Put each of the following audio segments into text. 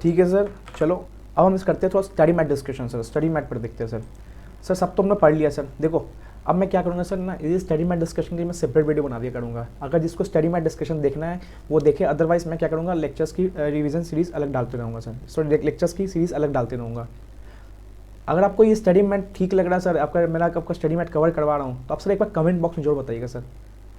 ठीक है सर, चलो अब हम इस करते हैं थोड़ा study mat discussion sir. Study mat पर देखते हैं सर। सर सब तो हमने पढ़ लिया सर। देखो अब मैं क्या करूँगा सर ना, ये स्टडी मैट डिस्कशन के लिए मैं सेपरेट वीडियो बना दिया करूँगा। अगर जिसको स्टडी मैट डिस्कशन देखना है वो देखे, अदरवाइज मैं क्या करूँगा, लेक्चर्स की रिवीजन सीरीज़ अलग डालते रहूँगा सर। सो लेक्चर्स की सीरीज़ अलग डालते रहूँगा। अगर आपको ये स्टडी मैट ठीक लग रहा है सर, आपका स्टडी मैट कवर करवा रहा हूँ, तो आप सर एक बार कमेंट बॉक्स में जरूर बताइएगा सर।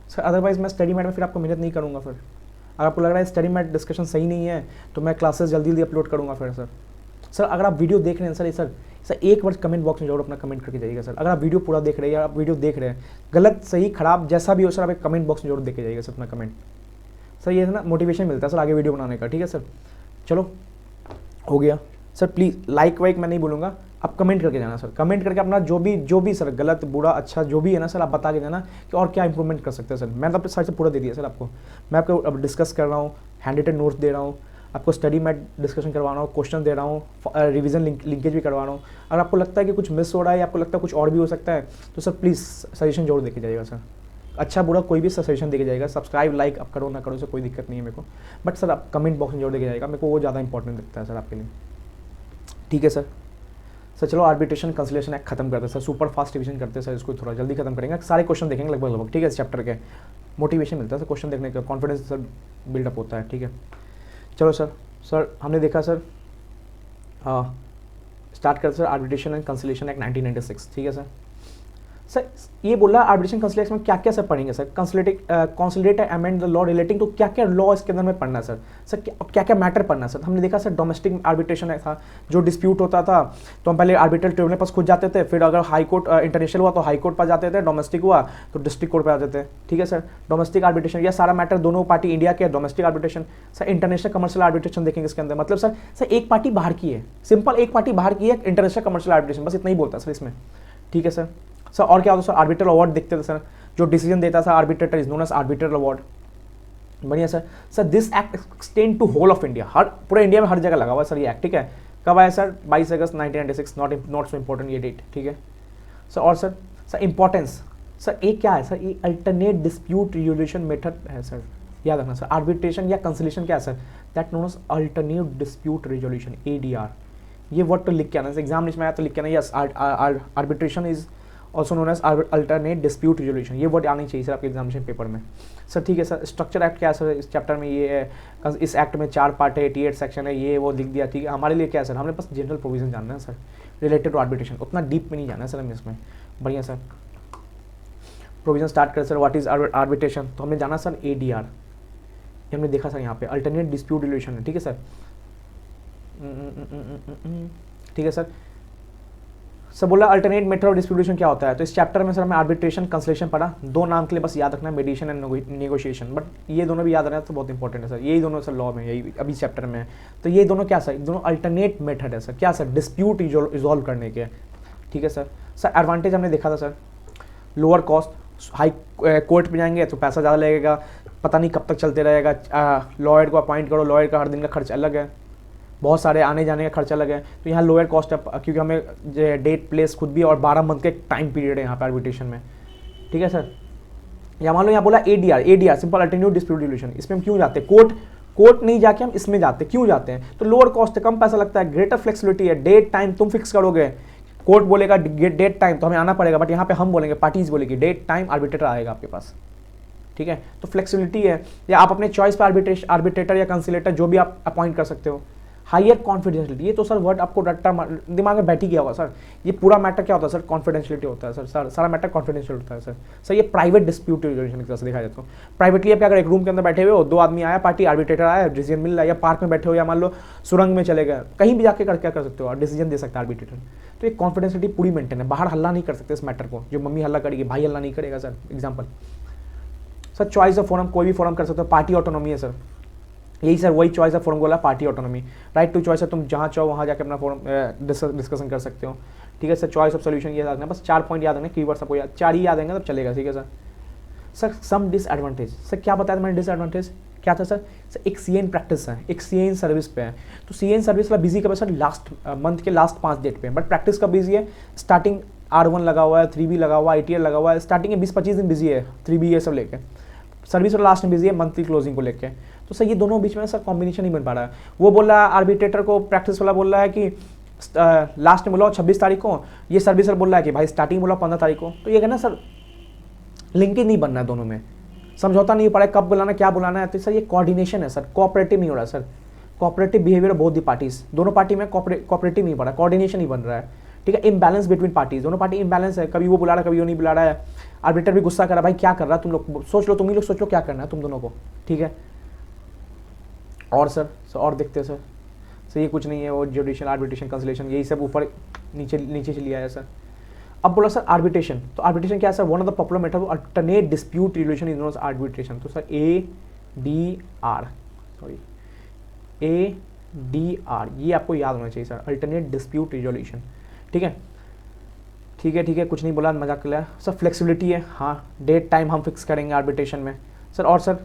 सर अदरवाइज मैं स्टडी मैट में फिर आपको मेहनत नहीं करूँगा फिर। अगर आपको लग रहा है स्टडी मैट डिस्कशन सही नहीं है तो मैं क्लासेस जल्दी जल्दी अपलोड करूँगा फिर सर। सर अगर आप वीडियो देख रहे हैं सर सर एक बार कमेंट बॉक्स में जरूर अपना कमेंट करके जाइएगा सर। अगर आप वीडियो पूरा देख रहे हैं या आप वीडियो देख रहे हैं, गलत सही खराब जैसा भी हो सर, आप एक कमेंट बॉक्स में जरूर देखे जाइएगा सर अपना कमेंट। सर ये है ना मोटिवेशन मिलता है सर आगे वीडियो बनाने का। ठीक है सर, चलो हो गया सर। प्लीज़ लाइक वाइक मैं नहीं बोलूँगा, आप कमेंट करके जाना सर। कमेंट करके अपना जो भी सर गलत बुरा अच्छा जो भी है ना सर, आप बता के जाना कि और क्या इंप्रूवमेंट कर सकते हैं सर। मैं तो अपने साइड से पूरा दे दिया सर आपको। मैं आपको अब डिस्कस कर रहा हूँ, हैंड रिटन नोट्स दे रहा हूँ, आपको स्टडी मैट डिस्कशन करवा रहा हूँ, क्वेश्चन दे रहा हूँ, रिवीजन लिंकेज भी करवा रहा हूँ। अगर आपको लगता है कि कुछ मिस हो रहा है या आपको लगता है कुछ और भी हो सकता है तो सर प्लीज़ सजेशन जरूर देके जाइएगा सर। अच्छा बुरा कोई भी सजेशन देके जाएगा। सब्सक्राइब लाइक आप करो ना करो सर, कोई दिक्कत नहीं है मेरे को, बट सर आप कमेंट बॉक्स में जरूर देके जाएगा। मेरे को वो ज़्यादा इंपॉर्टेंट लगता है सर आपके लिए। ठीक है सर। सर चलो आर्बिट्रेशन कंसिलिएशन एक्ट खत्म करते हैं सर। सुपर फास्ट रिवीजन करते हैं सर, इसको थोड़ा जल्दी खत्म करेंगे। सारे क्वेश्चन देखेंगे लगभग। ठीक है, इस चैप्टर के मोटिवेशन मिलता है सर क्वेश्चन देखने का, कॉन्फिडेंस सर बिल्डअप होता है। ठीक है चलो सर। सर हमने देखा सर, स्टार्ट करते sir arbitration and conciliation act 1996। ठीक है सर। सर ये बोला आर्बिट्रेशन कंसिलिएशन में क्या क्या सर पढ़ेंगे sir. Consolidate amend the law relating to क्या क्या लॉ इसके अंदर में पढ़ना है सर। सर क्या क्या मैटर पढ़ना है सर। हमने देखा सर डोमेस्टिक आर्बिट्रेशन था, जो डिस्प्यूट होता था तो हम पहले आर्बिट्रल ट्रिब्यूनल पास खुद जाते थे, फिर अगर हाई कोर्ट इंटरनेशनल हुआ तो हाई कोर्ट पास जाते थे, डोमेस्टिक हुआ तो डिस्ट्रिक्ट कोर्ट पर आते थे। ठीक है सर। डोमेस्टिक आर्बिट्रेशन यह सारा मैटर दोनों पार्टी इंडिया के domestic arbitration. Sir international commercial arbitration देखेंगे इसके अंदर, मतलब सर एक पार्टी बाहर की है, सिंपल एक पार्टी बाहर की है इंटरनेशनल कमर्शियल आर्बिट्रेशन, बस इतना ही बोलता है सर इसमें। ठीक है सर। सर और क्या होता है सर, आर्बिट्रल अवार्ड देखते थे सर, जो डिसीजन देता था arbitrator is known as arbitral award. बढ़िया sir. Sir this act extend to whole of India, हर पूरे इंडिया में हर जगह लगा हुआ है सर ये एक्ट। ठीक है, कब आया sir 22 August 1996, not so important ये डेट। ठीक है सर। और सर इंपॉर्टेंस, सर एक क्या है सर, ये अल्टरनेट डिस्प्यूट रिजोल्यूशन मेथड है सर, याद रखना सर। आर्बिट्रेशन या कंसिलिएशन क्या है sir, that known as alternate dispute resolution ADR। ये वर्ड तो लिख के आना, एग्जाम में आया तो लिख के आना, yes arbitration is also known as alternate dispute resolution. ये वर्ड आनी चाहिए सर आपके एग्जामिनेशन पेपर में सर। ठीक है सर। स्ट्रक्चर एक्ट क्या है सर, इस चैप्टर में ये है, इस एक्ट में 4 पार्ट है, 88 सेक्शन है, ये वो लिख दिया। ठीक है, हमारे लिए क्या है सर, हमने बस जनरल प्रोविजन जानना है सर रिलेटेड टू आर्बिट्रेशन, उतना डीप में नहीं जाना है सर हमें इसमें। बढ़िया सर। प्रोविजन स्टार्ट कर सर, व्हाट इज आर्बिट्रेशन, तो हमने जाना सर ADR, ये हमने देखा सर यहाँ पे अल्टरनेट डिस्प्यूट रिजोल्यूशन है। ठीक है सर। ठीक है सर। सर बोला अल्टरनेट मेथड ऑफ डिस्प्यूटेशन क्या होता है, तो इस चैप्टर में सर हमें आर्बिट्रेशन कंसिलिएशन पढ़ा, 2 नाम के लिए बस याद रखना है, मेडिएशन एंड नेगोशिएशन, बट ये दोनों भी याद रहना तो बहुत इंपॉर्टेंट है सर। यही दोनों सर लॉ में, यही अभी चैप्टर में है, तो ये दोनों क्या सर, दोनों अल्टरनेट मेथड है सर, क्या सर, डिस्प्यूट रिजॉल्व करने के। ठीक है सर। सर एडवांटेज हमने देखा था sir, lower cost, high court में जाएंगे तो पैसा ज़्यादा लगेगा, पता नहीं कब तक चलते रहेगा, लॉयर को अपॉइंट करो, लॉयर का हर दिन का खर्च अलग है, बहुत सारे आने जाने का खर्चा लगे। तो यहाँ लोअर कॉस्ट है क्योंकि हमें डेट प्लेस खुद भी और 12 मंथ के टाइम पीरियड है यहाँ पे आर्बिट्रेशन में। ठीक है सर। या मान लो यहाँ बोला ADR simple alternate dispute resolution, इसमें हम क्यों जाते हैं, कोर्ट नहीं जाके हम इसमें जाते, क्यों जाते हैं, तो लोअर कॉस्ट है, कम पैसा लगता है, ग्रेटर फ्लेक्सिबिलिटी है, डेट टाइम तुम फिक्स करोगे, कोर्ट बोलेगा डेट टाइम तो हमें आना पड़ेगा, बट यहाँ पे हम बोलेंगे, पार्टीज बोलेगी डेट टाइम, आर्बिट्रेटर आएगा आपके पास। ठीक है, तो फ्लेक्सिबिलिटी है, या आप अपने चॉइस पर आर्बिट्रेटर या कंसिलेटर जो भी आप अपॉइंट कर सकते हो। हायर कॉन्फिडेंशियलिटी, ये तो सर वर्ड आपको रट्टा दिमाग में बैठ ही गया होगा सर, ये पूरा मैटर क्या होता है सर, कॉन्फिडेंशियलिटी होता है सर, सारा मैटर कॉन्फिडेंशियल होता है सर। ये प्राइवेट डिस्प्यूट रिजोल्यूशन की तरह से देखा जाता है। प्राइवेटली आप अगर एक रूम के अंदर बैठे हुए हो, 2 आदमी आया, पार्टी आर्बिट्रेटर आया, डिसीजन मिल रहा है, या पार्क में बैठे हो, या मान लो सुरंग में चले गए, कहीं भी जाके क्या कर सकते हो, और डिसीजन दे सकता है आर्बिट्रेटर। तो ये कॉन्फिडेंशियलिटी पूरी मेंटेन है, बाहर हल्ला नहीं कर सकते इस मैटर को, जो मम्मी हल्ला करेगी भाई हल्ला नहीं करेगा sir. Example sir, choice of forum, कोई भी फोरम कर सकते हो, पार्टी ऑटोनॉमी है सर, यही सर वही चॉइस ऑफ फोरम बोला, party autonomy, right to choice है, तुम जहाँ चाहो वहाँ जाके अपना फोरम डिस्कशन कर सकते हो। ठीक है सर। चॉइस ऑफ सोल्यूशन ये याद रखना, बस 4 पॉइंट याद रखना, कीवर्ड्स आपको 4 ही याद आएंगे तब चलेगा। ठीक है सर। सर सम डिसएडवांटेज, सर क्या बताया था मैंने डिसएडवांटेज क्या था सर, एक CAN प्रैक्टिस है, एक CAN सर्विस पे है, तो CAN सर्विस वाला बिजी कब है सर, लास्ट मंथ के लास्ट 5 डेट पे, बट प्रैक्टिस का बिजी है, स्टार्टिंग R1 लगा हुआ है, 3B लगा हुआ है, ITL लगा हुआ है, स्टार्टिंग में 20-25 दिन बिजी है, 3B ये सब लेके। सर्विस वाला लास्ट में बिजी है मंथली क्लोजिंग को लेके। तो सर ये दोनों बीच में सर कॉम्बिनेशन नहीं बन पा रहा है। वो बोल रहा है आर्बिट्रेटर को, प्रैक्टिस वाला बोल रहा है कि लास्ट में बुलाओ 26 तारीख को, ये सर्विसर बोल रहा है कि भाई स्टार्टिंग बुलाओ 15 तारीख को। तो ये कहना सर लिंकेज नहीं बनना है दोनों में, समझौता नहीं हो पा रहा है कब बुलाना क्या बुलाना है। तो सर ये कोऑर्डिनेशन है सर, कोऑपरेटिव नहीं हो रहा है sir. Cooperative behaviour both the parties, दोनों पार्टी में कोऑपरेटिव नहीं हो रहा है, कोऑर्डिनेशन नहीं बन रहा है, ठीक है। इम्बैलेंस बिटवीन पार्टीज, दोनों पार्टी इम्बैलेंस है, कभी वो बुला रहा है कभी वो नहीं बुला रहा है। आर्बिटर भी गुस्सा कर रहा है, भाई क्या कर रहा है तुम लोग, सोच लो, तुम ही लोग सोच लो क्या करना है तुम दोनों को, ठीक है। और सर और देखते हैं सर ये कुछ नहीं है, वो जुडिशियल आर्बिट्रेशन कंसलेशन यही सब ऊपर नीचे से लिया है सर। अब बोला सर आर्बिट्रेशन, तो आर्बिट्रेशन क्या है sir, one of the popular method alternate dispute resolution is known as arbitration. तो सर ADR ये आपको याद होना चाहिए सर, अल्टरनेट डिस्प्यूट रिजोल्यूशन, ठीक है ठीक है कुछ नहीं बोला, मजाक कर लिया सर। फ्लेक्सिबिलिटी है, हाँ डेट टाइम हम फिक्स करेंगे आर्बिट्रेशन में सर। और सर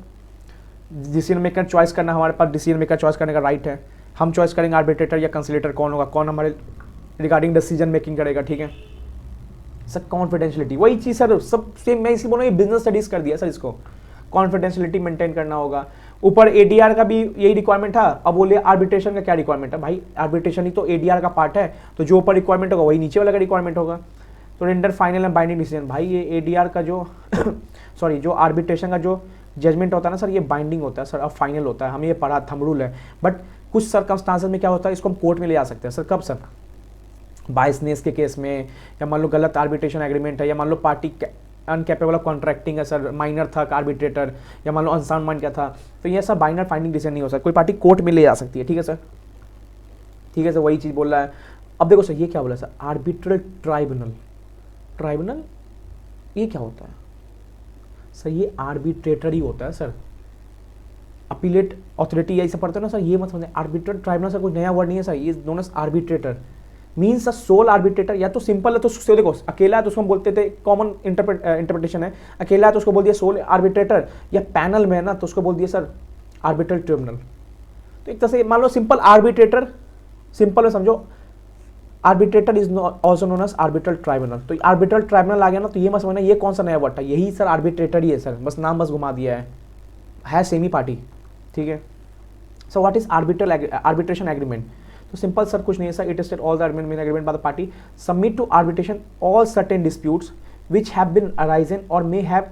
डिसीजन मेकर चॉइस करना, हमारे पास डिसीजन मेकर चॉइस करने का राइट है, हम चॉइस करेंगे आर्बिट्रेटर या कंसिलेटर कौन होगा, कौन हमारे रिगार्डिंग डिसीजन मेकिंग करेगा, ठीक है सर। कॉन्फिडेंशियलिटी वही चीज़ सर, सब सेम, मैं इसी बोल रहा हूँ, बिजनेस स्टडीज कर दिया सर इसको, कॉन्फिडेंशियलिटी मेंटेन करना होगा। ऊपर ADR का भी यही रिक्वायरमेंट था, अब बोलिए आर्बिट्रेशन का क्या रिक्वायरमेंट है, भाई आर्बिट्रेशन ही तो ADR का पार्ट है, तो जो ऊपर रिक्वायरमेंट होगा वही नीचे वाला का रिक्वायरमेंट होगा। तो render final and binding decision, भाई ये ADR का जो सॉरी जो आर्बिट्रेशन का जो जजमेंट होता है ना सर, ये बाइंडिंग होता है सर, अब फाइनल होता है, हमें ये पढ़ा थंब रूल है। बट कुछ सर्कमस्टांसेस में क्या होता है, इसको हम कोर्ट में ले जा सकते हैं सर। कब सर, बाइसनेस के केस में, या मान लो गलत आर्बिट्रेशन एग्रीमेंट है, या मान लो पार्टी अनकेपेबल ऑफ कॉन्ट्रैक्टिंग है सर, माइनर था आर्बिट्रेटर, या मान लो अनसाउंड माइंड क्या था, तो ये सब बाइनर फाइंडिंग डिसीजन नहीं हो सकता, कोई पार्टी कोर्ट में ले जा सकती है, ठीक है सर वही चीज़ बोल रहा है। अब देखो सर ये क्या बोला सर, आर्बिट्रल ट्राइब्यूनल ये क्या होता है सर, ये आर्बिट्रेटर ही होता है सर, अपीलेट अथॉरिटी यही सब पढ़ते हो ना सर, ये मत समझे। आर्बिट्रल ट्राइब्यूनल सर कुछ नया वर्ड नहीं है सर, ये known as arbitrator means a sole arbitrator. या तो सिंपल है तो उसको देखो, अकेला है तो उसको हम बोलते थे, कॉमन इंटरप्रिटेशन है, अकेला है तो उसको बोल दिया सोल आर्बिट्रेटर, या पैनल में है ना तो उसको बोल दिया सर आर्बिट्रल ट्रिब्यूनल। तो एक तरह से मान लो सिंपल आर्बिट्रेटर, सिंपल में समझो, arbitrator is also known as arbitral tribunal. तो आर्बिट्रल ट्राइब्यूनल आ गया ना, तो ये मत समझना ये कौन सा नया वर्ड था, यही सर आर्बिट्रेटर ही है सर, बस नाम बस घुमा दिया है सेम ही पार्टी, ठीक है। So what is arbitration agreement, तो सिंपल सर कुछ नहीं है sir, it is all the agreement by the party submit to arbitration all certain disputes which have been arisen or may have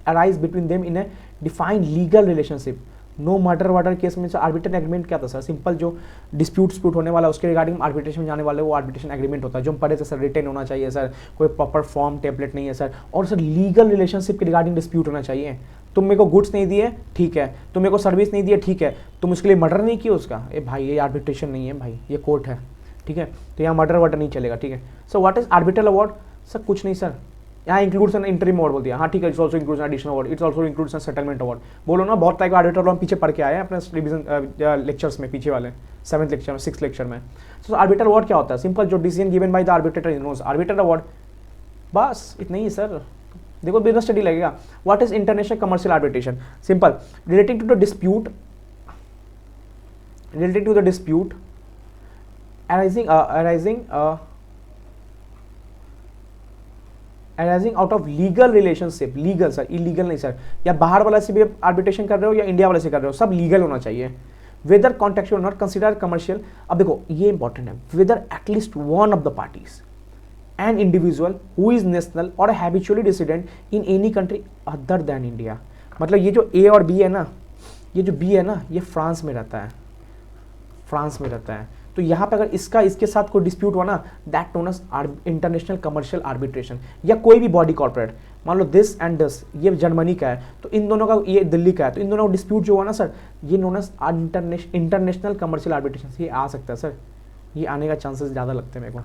arise between them in a defined legal relationship. No murder वर्डर case में arbitration agreement क्या था sir, simple जो dispute होने वाला उसके regarding arbitration में जाने वाले वो आर्बिट्रेशन एग्रीमेंट होता है, जो हम पढ़े थे सर, रिटेन होना चाहिए सर, कोई प्रॉपर फॉर्म टेम्पलेट नहीं है सर, और सर लीगल रिलेशनशिप के रिगार्डिंग डिस्प्यूट होना चाहिए। तुम मेरे को गुड्स नहीं दिए ठीक है, तुम मेरे को सर्विस नहीं दिए ठीक है, तुम उसके लिए मर्डर नहीं किया उसका, ए भाई ये आर्बिट्रेशन नहीं है भाई, ये कोर्ट है, ठीक है। तो यहाँ मर्डर वर्डर नहीं चलेगा, ठीक है। So what is arbitral award sir, कुछ नहीं सर, यहाँ इंक्लूड्स एन इंटरिम अवार्ड बोल दिया, हाँ ठीक है, it's also includes an additional award, it's also includes an settlement award. बोलो ना बहुत टाइप का आर्बिट्रल हम पीछे पढ़ के आए हैं अपने रिवीजन लेक्चर्स में, पीछे वाले 7th लेक्चर में 6th लेक्चर में। सो आर्बिट्रल अवार्ड क्या होता है, सिंपल जो decision given by the arbitrator is known as arbitral award, बस इतना ही सर। देखो बिजनेस स्टडी लगेगा। What is international commercial arbitration, simple relating to the dispute arising out of legal relationship, legal sir, illegal नहीं sir, या बाहर वाला से भी आर्बिट्रेशन कर रहे हो या इंडिया वाले से कर रहे हो, सब लीगल होना चाहिए। Whether contractual not consider commercial, अब देखो ये इंपॉर्टेंट है, whether at least one of the parties an individual who is national or habitually resident in any country other than India। मतलब ये जो A और B है ना, ये जो B है ना, ये फ्रांस में रहता है, तो यहाँ पे अगर इसके साथ कोई डिस्प्यूट हुआ ना, that known as international commercial arbitration. या कोई भी बॉडी कॉर्पोरेट, मान लो दिस एंड दिस, ये जर्मनी का है तो इन दोनों का, ये दिल्ली का है तो इन दोनों का डिस्प्यूट जो हुआ ना सर, ये known as international commercial arbitration. ये आ सकता है सर, ये आने का चांसेस ज़्यादा लगते हैं मेरे को,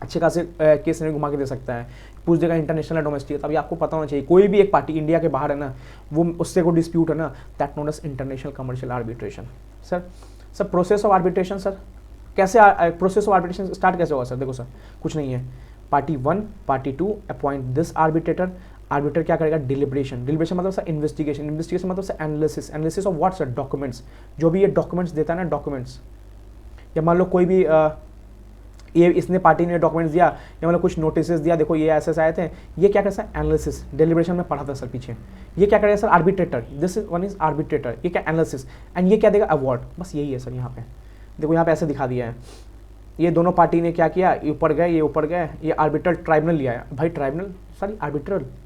अच्छे खासे केस में घुमा के दे सकता है, पूछ देगा इंटरनेशनल या डोमेस्टिक, तभी आपको पता होना चाहिए कोई भी एक पार्टी इंडिया के बाहर है ना, वो उससे कोई डिस्प्यूट है ना, that known as international commercial arbitration. Sir process of arbitration sir, कैसे प्रोसेस ऑफ आर्बिट्रेशन स्टार्ट कैसे होगा सर, देखो सर कुछ नहीं है, party 1 party 2 appoint this arbitrator क्या करेगा, डिलिब्रेशन मतलब सर इन्वेस्टिगेशन मतलब sir analysis of what sir, documents, जो भी ये डॉक्यूमेंट्स देता है ना, डॉक्यूमेंट्स, या मान लो कोई भी ये इसने पार्टी ने डॉक्यूमेंट्स दिया या मतलब कुछ नोटिस दिया, देखो ये ऐसे आए थे, ये क्या करता है एनालिसिस, डेलिब्रेशन में पढ़ा था सर पीछे, ये क्या करेगा sir arbitrator, this is one is arbitrator, ये क्या एनालिसिस, एंड ये क्या देगा अवार्ड, बस यही है सर। यहाँ पे देखो यहाँ पे ऐसे दिखा दिया है, ये दोनों पार्टी ने क्या किया, ऊपर गए, ये ऊपर गए, ये आर्बिट्रल ट्राइब्यूनल लिया है, भाई ट्राइब्यूनल सॉरी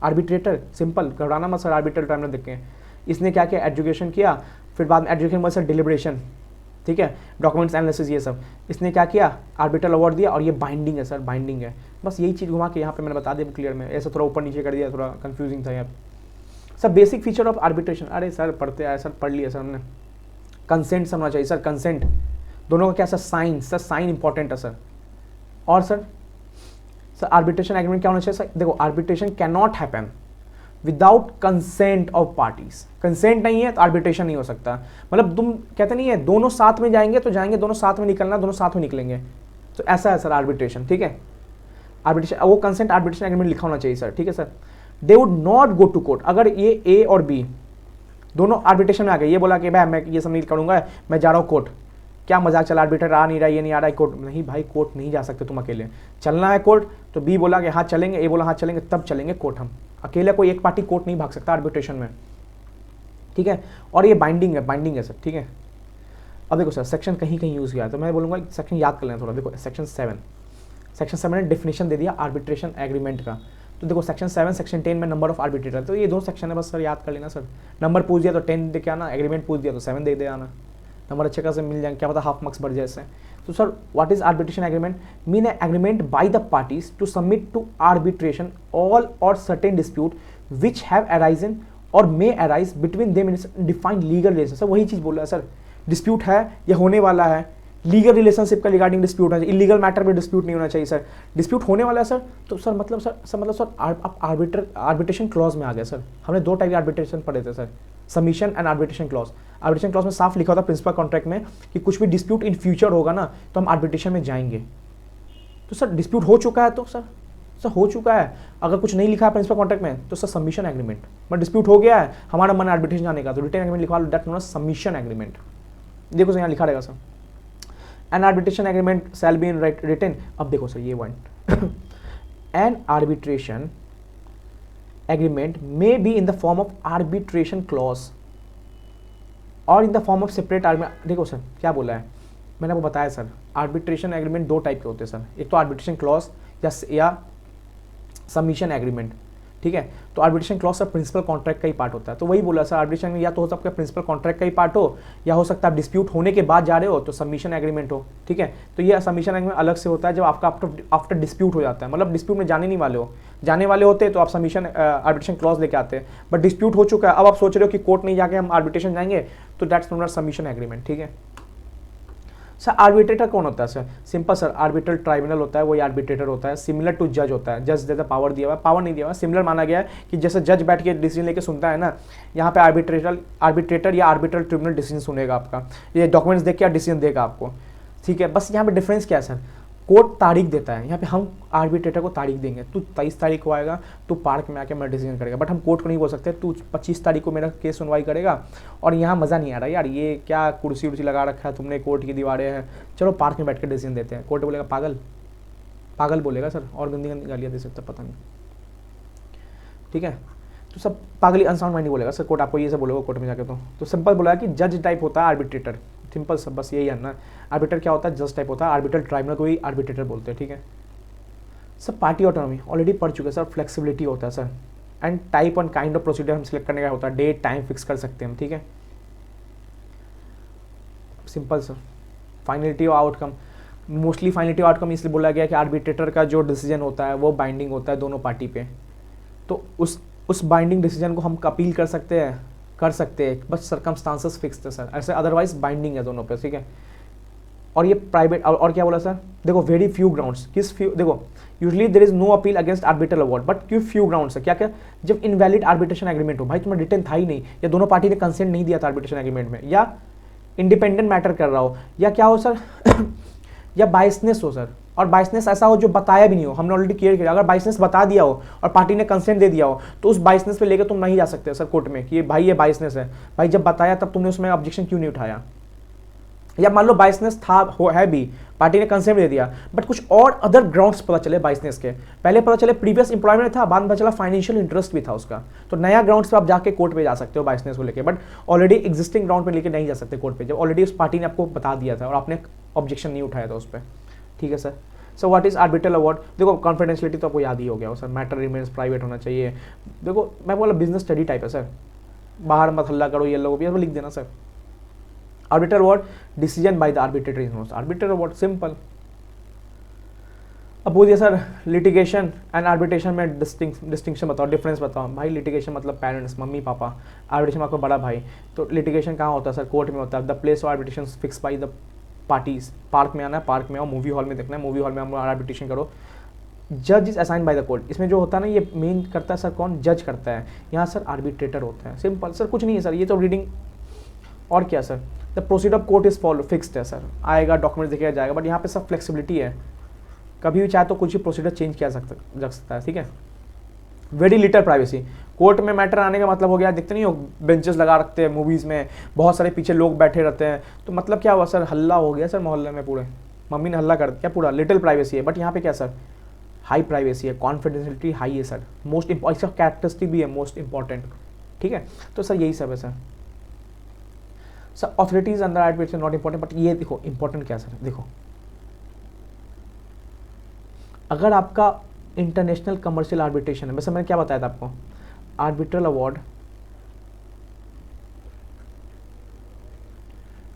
आर्बिट्रेटर सिंपल, घबराना मत सर, आर्बिट्रल ट्राइब्यूनल देख के इसने क्या किया एजुकेशन किया, फिर बाद में एजुकेशन में सर डिलिब्रेशन, ठीक है, डॉक्यूमेंट्स एनालिसिस ये सब, इसने क्या किया आर्बिट्रल अवार्ड दिया, और ये बाइंडिंग है सर, बाइंडिंग है, बस यही चीज़ घुमा के यहाँ पे मैंने बता दिया क्लियर में, ऐसा थोड़ा ऊपर नीचे कर दिया, थोड़ा कंफ्यूजिंग था यहाँ sir. Basic feature of arbitration, अरे सर पढ़ते आए सर, पढ़ लिया सर हमने। कंसेंट समझना चाहिए सर, कंसेंट दोनों का क्या sir, sign, sir sign important है सर। और सर आर्बिट्रेशन एग्रीमेंट क्या होना चाहिए सर, देखो arbitration can not happen without consent of parties, consent नहीं है तो आर्बिट्रेशन नहीं हो सकता, मतलब तुम कहते नहीं है दोनों साथ में जाएंगे तो जाएंगे, दोनों साथ में निकलना, दोनों साथ में निकलेंगे, तो ऐसा है सर आर्बिट्रेशन, ठीक है। आर्बिट्रेशन वो कंसेंट आर्बिट्रेशन एग्रीमेंट लिखा होना चाहिए सर, ठीक है sir. They would not go to court, अगर ये ए और बी दोनों आर्बिट्रेशन में आ गए, ये बोला कि भाई मैं ये सब नहीं करूंगा, मैं जा रहा हूँ कोर्ट, क्या मजाक चला, आर्बिट्रेटर आ नहीं रहा, ये नहीं आ रहा है कोर्ट, नहीं भाई कोर्ट नहीं जा सकते तुम अकेले, चलना है कोर्ट, तो बी बोला कि हाँ चलेंगे, ए बोला हाँ चलेंगे, तब चलेंगे कोर्ट, हम अकेले कोई एक पार्टी कोर्ट नहीं भाग सकता आर्बिट्रेशन में, ठीक है। और ये बाइंडिंग है सर, ठीक है। अब देखो सर सेक्शन कहीं कहीं यूज़ किया है, तो मैं बोलूँगा सेक्शन याद कर लेना थोड़ा, देखो सेक्शन 7 ने डेफिनेशन दे दिया आर्बिट्रेशन एग्रीमेंट का, तो देखो सेक्शन 7 सेक्शन 10 में नंबर ऑफ आर्बिट्रेटर, तो ये दो सेक्शन है बस सर, याद कर लेना सर, नंबर पूछ दिया तो 10 दे के आना, एग्रीमेंट पूछ दिया तो 7 दे आना, नंबर अच्छे खासे मिल जाएंगे, क्या पता हाफ मार्क्स बढ़ जाए इससे। तो sir what is arbitration agreement, mean agreement by the parties to submit to arbitration all or certain dispute which have arisen or may arise between them in defined legal relation, sir वही चीज़ बोल रहा है sir, dispute है या होने वाला है, लीगल रिलेशनशिप का रिगार्डिंग डिस्प्यूट है, इलीगल मैटर में डिस्प्यूट नहीं होना चाहिए सर, डिस्प्यूट होने वाला है सर, तो सर मतलब सर आप आर्बिट्रेशन क्लॉज में आ गए सर, हमने दो टाइप के आर्बिट्रेशन पढ़े थे sir, submission and arbitration clause. Arbitration clause में साफ लिखा होता है प्रिंसिपल कॉन्ट्रैक्ट में कि कुछ भी डिस्प्यूट इन फ्यूचर होगा ना तो हम आर्बिट्रेशन में जाएंगे, तो सर डिस्प्यूट हो चुका है तो सर हो चुका है, अगर कुछ नहीं लिखा है प्रिंसिपल कॉन्ट्रैक्ट में तो sir submission agreement, but dispute हो गया है, हमारा मन आर्बिट्रेशन जाने का, तो रिटन एग्रीमेंट लिखवा लो, that known as submission agreement, देखो सर यहाँ लिखा रहेगा sir, an arbitration agreement shall be in written, अब देखो सर ये point, an arbitration agreement may be in the form of arbitration clause or in the form of separate arbitration, देखो sir क्या बोला है मैंने आपको बताया सर, आर्बिट्रेशन एग्रीमेंट दो टाइप के होते हैं सर, एक तो आर्बिट्रेशन क्लॉज या सबमिशन एग्रीमेंट, ठीक है। तो arbitration clause sir principal contract का ही पार्ट होता है, तो वही बोला सर आर्बिट्रेशन में या तो हो सकता है प्रिंसिपल कॉन्ट्रैक्ट का ही पार्ट हो, या हो सकता है डिस्प्यूट होने के बाद जा रहे हो तो सबमिशन एग्रीमेंट हो, ठीक है। तो ये सबमिशन एग्रीमेंट अलग से होता है जब आपका आफ्टर डिस्प्यूट हो जाता है, मतलब डिस्प्यूट में जाने नहीं वाले हो, जाने वाले होते तो आप सबमिशन आर्बिट्रेशन क्लॉज लेके आते हैं, बट डिस्प्यूट हो चुका है, अब आप सोच रहे हो कि कोर्ट नहीं जाके हम आर्बिट्रेशन जाएंगे, तो दैट्स नॉट सबमिशन एग्रीमेंट, ठीक है। सर आर्बिट्रेटर कौन होता है sir, simple sir arbitral tribunal होता है, वही आर्बिट्रेटर होता है, सिमिलर टू जज होता है, जज जैसा पावर दिया हुआ है, पावर नहीं दिया हुआ है, सिमिलर माना गया है कि जैसे जज बैठ के डिसीजन लेके सुनता है ना, यहाँ पे आर्बिट्रेटर या आर्बिट्रल ट्रिब्यूनल डिसीजन सुनेगा आपका, ये डॉक्यूमेंट्स देख के डिसीजन देगा आपको, ठीक है। बस यहाँ पे डिफरेंस क्या है सर, कोर्ट तारीख देता है, यहाँ पे हम आर्बिट्रेटर को तारीख देंगे, तू 23 तारीख को आएगा, तू पार्क में आके मेरा डिसीजन करेगा, बट हम कोर्ट को नहीं बोल सकते तू 25 तारीख को मेरा केस सुनवाई करेगा, और यहाँ मज़ा नहीं आ रहा यार, ये क्या कुर्सी उर्सी लगा रखा है तुमने, कोर्ट की दीवारें हैं, चलो पार्क में बैठ के डिसीजन देते हैं, कोर्ट बोलेगा पागल बोलेगा सर, और गंदी गंदी गालियाँ दे सकता पता नहीं, ठीक है। तो सब पागली अनसाउंड माइंड बोलेगा सर, कोर्ट आपको ये सब बोलेगा कोर्ट में जाके, तो सिंपल बोला कि जज टाइप होता है आर्बिट्रेटर, सिंपल सब बस यही है ना, आर्बिट्रेटर क्या होता है, जज टाइप होता है, आर्बिट्रल ट्राइब्यूनल को ही आर्बिट्रेटर बोलते हैं, ठीक है। सर पार्टी ऑटोनॉमी ऑलरेडी पढ़ चुके हैं सर, फ्लेक्सिबिलिटी होता है sir, and type and kind of procedure हम सिलेक्ट करने का होता है, डेट टाइम फिक्स कर सकते हैं हम, ठीक है। Simple sir finality of outcome, mostly finality of outcome इसलिए बोला गया कि आर्बिट्रेटर का जो डिसीजन होता है वो बाइंडिंग होता है दोनों पार्टी पे, तो उस बाइंडिंग डिसीजन को हम अपील कर सकते हैं, बस सर्कमस्टांसेस फिक्स थे सर, ऐसे अदरवाइज बाइंडिंग है दोनों पे, ठीक है। और ये प्राइवेट, और क्या बोला सर, देखो वेरी फ्यू ग्राउंड्स, देखो usually there is no appeal against arbitral award, but क्यों फ्यू ग्राउंड्स है, क्या जब इनवैलिड आर्बिट्रेशन एग्रीमेंट हो, भाई तुम्हें रिटन था ही नहीं, या दोनों पार्टी ने कंसेंट नहीं दिया था आर्बिट्रेशन एग्रीमेंट में, या इंडिपेंडेंट मैटर कर रहा हो, या क्या हो सर या बायसनेस हो सर, और बायसनेस ऐसा हो जो बताया भी नहीं हो, हमने ऑलरेडी क्लियर किया, अगर बायसनेस बता दिया हो और पार्टी ने कंसेंट दे दिया हो तो उस बायसनेस पे लेकर तुम नहीं जा सकते सर कोर्ट में कि भाई ये बायसनेस है, भाई जब बताया तब तुमने उसमें ऑब्जेक्शन क्यों नहीं उठाया, या मान लो बायसनेस था है भी पार्टी ने कंसेंट दे दिया, बट कुछ और अदर ग्राउंड्स पता चले बाइसनेस के। पहले पता चले प्रीवियस एम्प्लॉयमेंट था, बाद में पता चला फाइनेंशियल इंटरेस्ट भी था उसका, तो नया ग्राउंड्स पे आप जाके कोर्ट पे जा सकते हो बाइसनेस को लेके, बट ऑलरेडी एग्जिस्टिंग ग्राउंड पे लेके नहीं जा सकते कोर्ट पे, जब ऑलरेडी उस पार्टी ने आपको बता दिया था और आपने ऑब्जेक्शन नहीं उठाया था उस पर। ठीक है sir. So what is arbitral award? देखो कॉन्फिडेंशियलिटी तो आपको याद ही हो गया हो सर, मैटर रिमेन्स प्राइवेट होना चाहिए। देखो मैं बोला बिजनेस स्टडी टाइप है सर, बाहर मत हल्ला करो ये लोगों भी लिख देना sir. Arbitral award decision by the arbitrary notes. Arbitral award simple. अब बोलिए सर लिटिगेशन एंड आर्बिट्रेशन में डिस्टिंक्शन बताओ, डिफरेंस बताओ। भाई लिटिगेशन मतलब पेरेंट्स, मम्मी पापा, आर्बिट्रेशन आपका बड़ा भाई। तो लिटिगेशन कहाँ होता है सर? कोर्ट में होता है। The place of arbitration fix by the parties. Park में आना है, पार्क में आओ, मूवी हॉल में देखना है, मूवी हॉल में हम आर्बिट्रेशन करो। जज is assign by the court. इसमें जो होता है ना ये मेन करता है सर कौन? जज करता है। यहाँ सर आर्बिट्रेटर होता है। सिंपल सर, कुछ नहीं है सर, ये तो रीडिंग। और क्या sir? The procedure of court is follow fixed है सर, आएगा डॉक्यूमेंट देखा जाएगा, बट यहाँ पे सब फ्लेक्सिबिलिटी है, कभी भी चाहे तो कुछ ही प्रोसीजर चेंज किया जा सकता है। ठीक है। Very little privacy. कोर्ट में मैटर आने का मतलब हो गया, देखते नहीं हो बेंचेस लगा रखते हैं मूवीज़ में, बहुत सारे पीछे लोग बैठे रहते हैं, तो मतलब क्या हुआ सर? हल्ला हो गया सर मोहल्ले में, पूरे मम्मी ने हल्ला कर दिया पूरा। लिटिल प्राइवेसी है, बट यहाँ पे क्या सर? हाई प्राइवेसी है, कॉन्फिडेंशियलिटी हाई है सर, मोस्ट इंपॉर्टेंट, इसका कैरेक्टरिस्टिक भी है मोस्ट इंपॉर्टेंट। ठीक है, तो सर यही सब है सर। Sir authorities under arbitration not important, but ये देखो इंपॉर्टेंट क्या सर? देखो अगर आपका इंटरनेशनल कमर्शियल आर्बिट्रेशन है, वैसे मैंने क्या बताया था आपको, आर्बिट्रल अवार्ड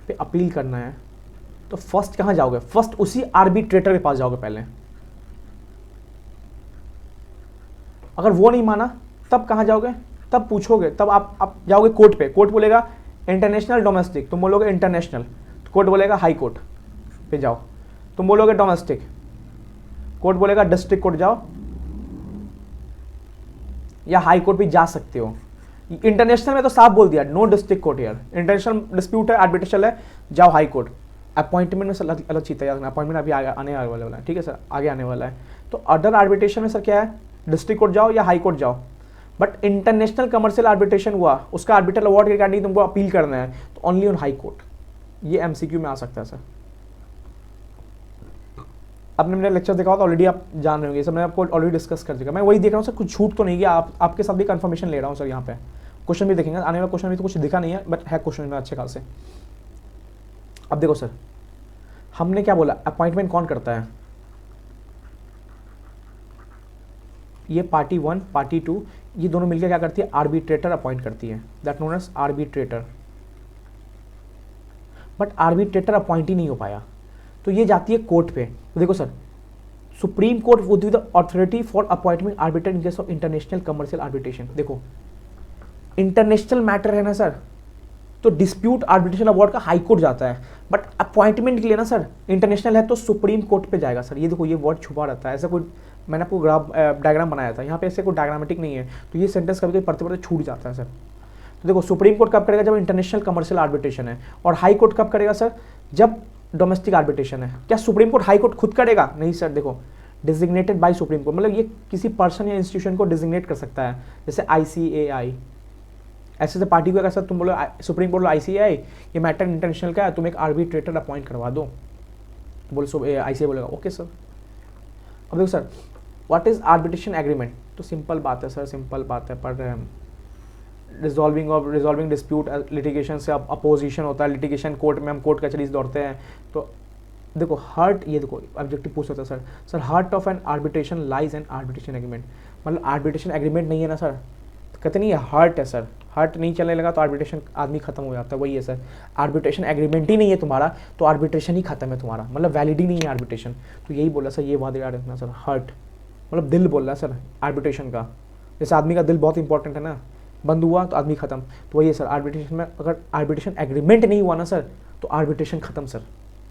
पे अपील करना है तो फर्स्ट कहाँ जाओगे? फर्स्ट उसी आर्बिट्रेटर के पास जाओगे पहले। अगर वो नहीं माना तब कहाँ जाओगे? तब पूछोगे, तब आप जाओगे कोर्ट पे। कोर्ट बोलेगा इंटरनेशनल डोमेस्टिक, तुम बोलोगे इंटरनेशनल, कोर्ट बोलेगा हाई कोर्ट पे जाओ। तुम बोलोगे डोमेस्टिक, कोर्ट बोलेगा डिस्ट्रिक्ट कोर्ट जाओ, या हाई कोर्ट भी जा सकते हो। इंटरनेशनल में तो साफ बोल दिया no district court here, international dispute है, आर्बिट्रेशन है, जाओ हाई कोर्ट। अपॉइंटमेंट में सर अलग चीज है, अपॉइंटमेंट अभी आने वाला है। ठीक है सर, आगे आने वाला है। तो अदर आर्बिट्रेशन में सर क्या है? डिस्ट्रिक्ट कोर्ट जाओ या हाई कोर्ट जाओ। बट इंटरनेशनल कमर्शियल आर्बिट्रेशन हुआ, उसका आर्बिट्रल अवार्ड के रिगार्डिंग तुमको अपील करना है, तो ओनली ऑन हाई कोर्ट। ये एमसीक्यू में आ सकता है सर। आपने मेरा लेक्चर देखा होगा, ऑलरेडी आप जान रहे होंगे, सब मैंने आपको ऑलरेडी डिस्कस कर चुका। मैं वही देख रहा हूँ सर, कुछ छूट तो नहीं गया, आपके साथ भी कंफर्मेशन ले रहा हूँ सर। यहाँ पे क्वेश्चन भी देखेंगे, आने वाला क्वेश्चन भी तो कुछ दिखा नहीं है, बट है क्वेश्चन में अच्छे खासे। अब देखो सर, हमने क्या बोला, अपॉइंटमेंट कौन करता है? ये पार्टी 1 पार्टी 2 ये दोनों मिलकर क्या करती है? आर्बिट्रेटर अपॉइंट करती है, that known as arbitrator. But arbitrator appoint ही नहीं हो पाया तो ये जाती है कोर्ट पे। तो देखो sir, supreme court would be the authority for appointment arbitrator in case of international commercial arbitration. देखो इंटरनेशनल मैटर है ना सर, तो डिस्प्यूट आर्बिट्रेशन अवार्ड का हाई कोर्ट जाता है, बट अपॉइंटमेंट के लिए ना सर इंटरनेशनल है तो सुप्रीम कोर्ट पे जाएगा सर। ये देखो ये वर्ड छुपा रहता है, ऐसा कोई मैंने आपको ग्राफ डायग्राम बनाया था, यहाँ पे ऐसे कोई डायग्रामेटिक नहीं है, तो ये सेंटेंस कभी कभी पढ़ते पढ़ते छूट जाता है सर। तो देखो सुप्रीम कोर्ट कब करेगा? जब इंटरनेशनल कमर्शियल आर्बिट्रेशन है। और हाई कोर्ट कब करेगा सर? जब डोमेस्टिक आर्बिट्रेशन है। क्या सुप्रीम कोर्ट हाई कोर्ट खुद करेगा? नहीं सर। देखो डिजिग्नेटेड बाय सुप्रीम कोर्ट, मतलब ये किसी पर्सन या इंस्टीट्यूशन को डिजिग्नेट कर सकता है, जैसे ICAI। ऐसे पार्टी को अगर सर तुम बोलो सुप्रीम कोर्ट ICAI ये मैटर इंटरनेशनल का है, तुम एक आर्बिट्रेटर अपॉइंट करवा दो, बोले ICAI बोलेगा ओके सर। अब देखो sir, what is arbitration agreement? तो सिंपल बात है सर, सिंपल बात है, पढ़ रहे हैं हम। रिजॉल्विंग डिस्प्यूट लिटिगेशन से अपोजिशन होता है, लिटिगेशन कोर्ट में हम कोर्ट कचहरी दौड़ते हैं। तो देखो हार्ट, ये देखो ऑब्जेक्टिव पूछ होता है sir heart of N arbitration lies N arbitration agreement. मतलब आर्बिट्रेशन एग्रीमेंट नहीं है ना सर, तो कहते नहीं है हार्ट है सर, हार्ट नहीं चलने लगा तो आर्बिट्रेशन आदमी खत्म हो जाता है। वही है सर, आर्बिट्रेशन एग्रीमेंट ही नहीं है तुम्हारा तो आर्बिट्रेशन ही खत्म है तुम्हारा, मतलब वैलिड ही नहीं है आर्बिट्रेशन। तो यही बोला सर, ये बात याद रखना सर। हार्ट मतलब दिल बोल रहा है सर आर्बिट्रेशन का, जैसे आदमी का दिल बहुत इंपॉर्टेंट है ना, बंद हुआ तो आदमी खत्म। तो वही है सर, आर्बिट्रेशन में अगर आर्बिट्रेशन एग्रीमेंट नहीं हुआ ना सर तो आर्बिट्रेशन खत्म सर,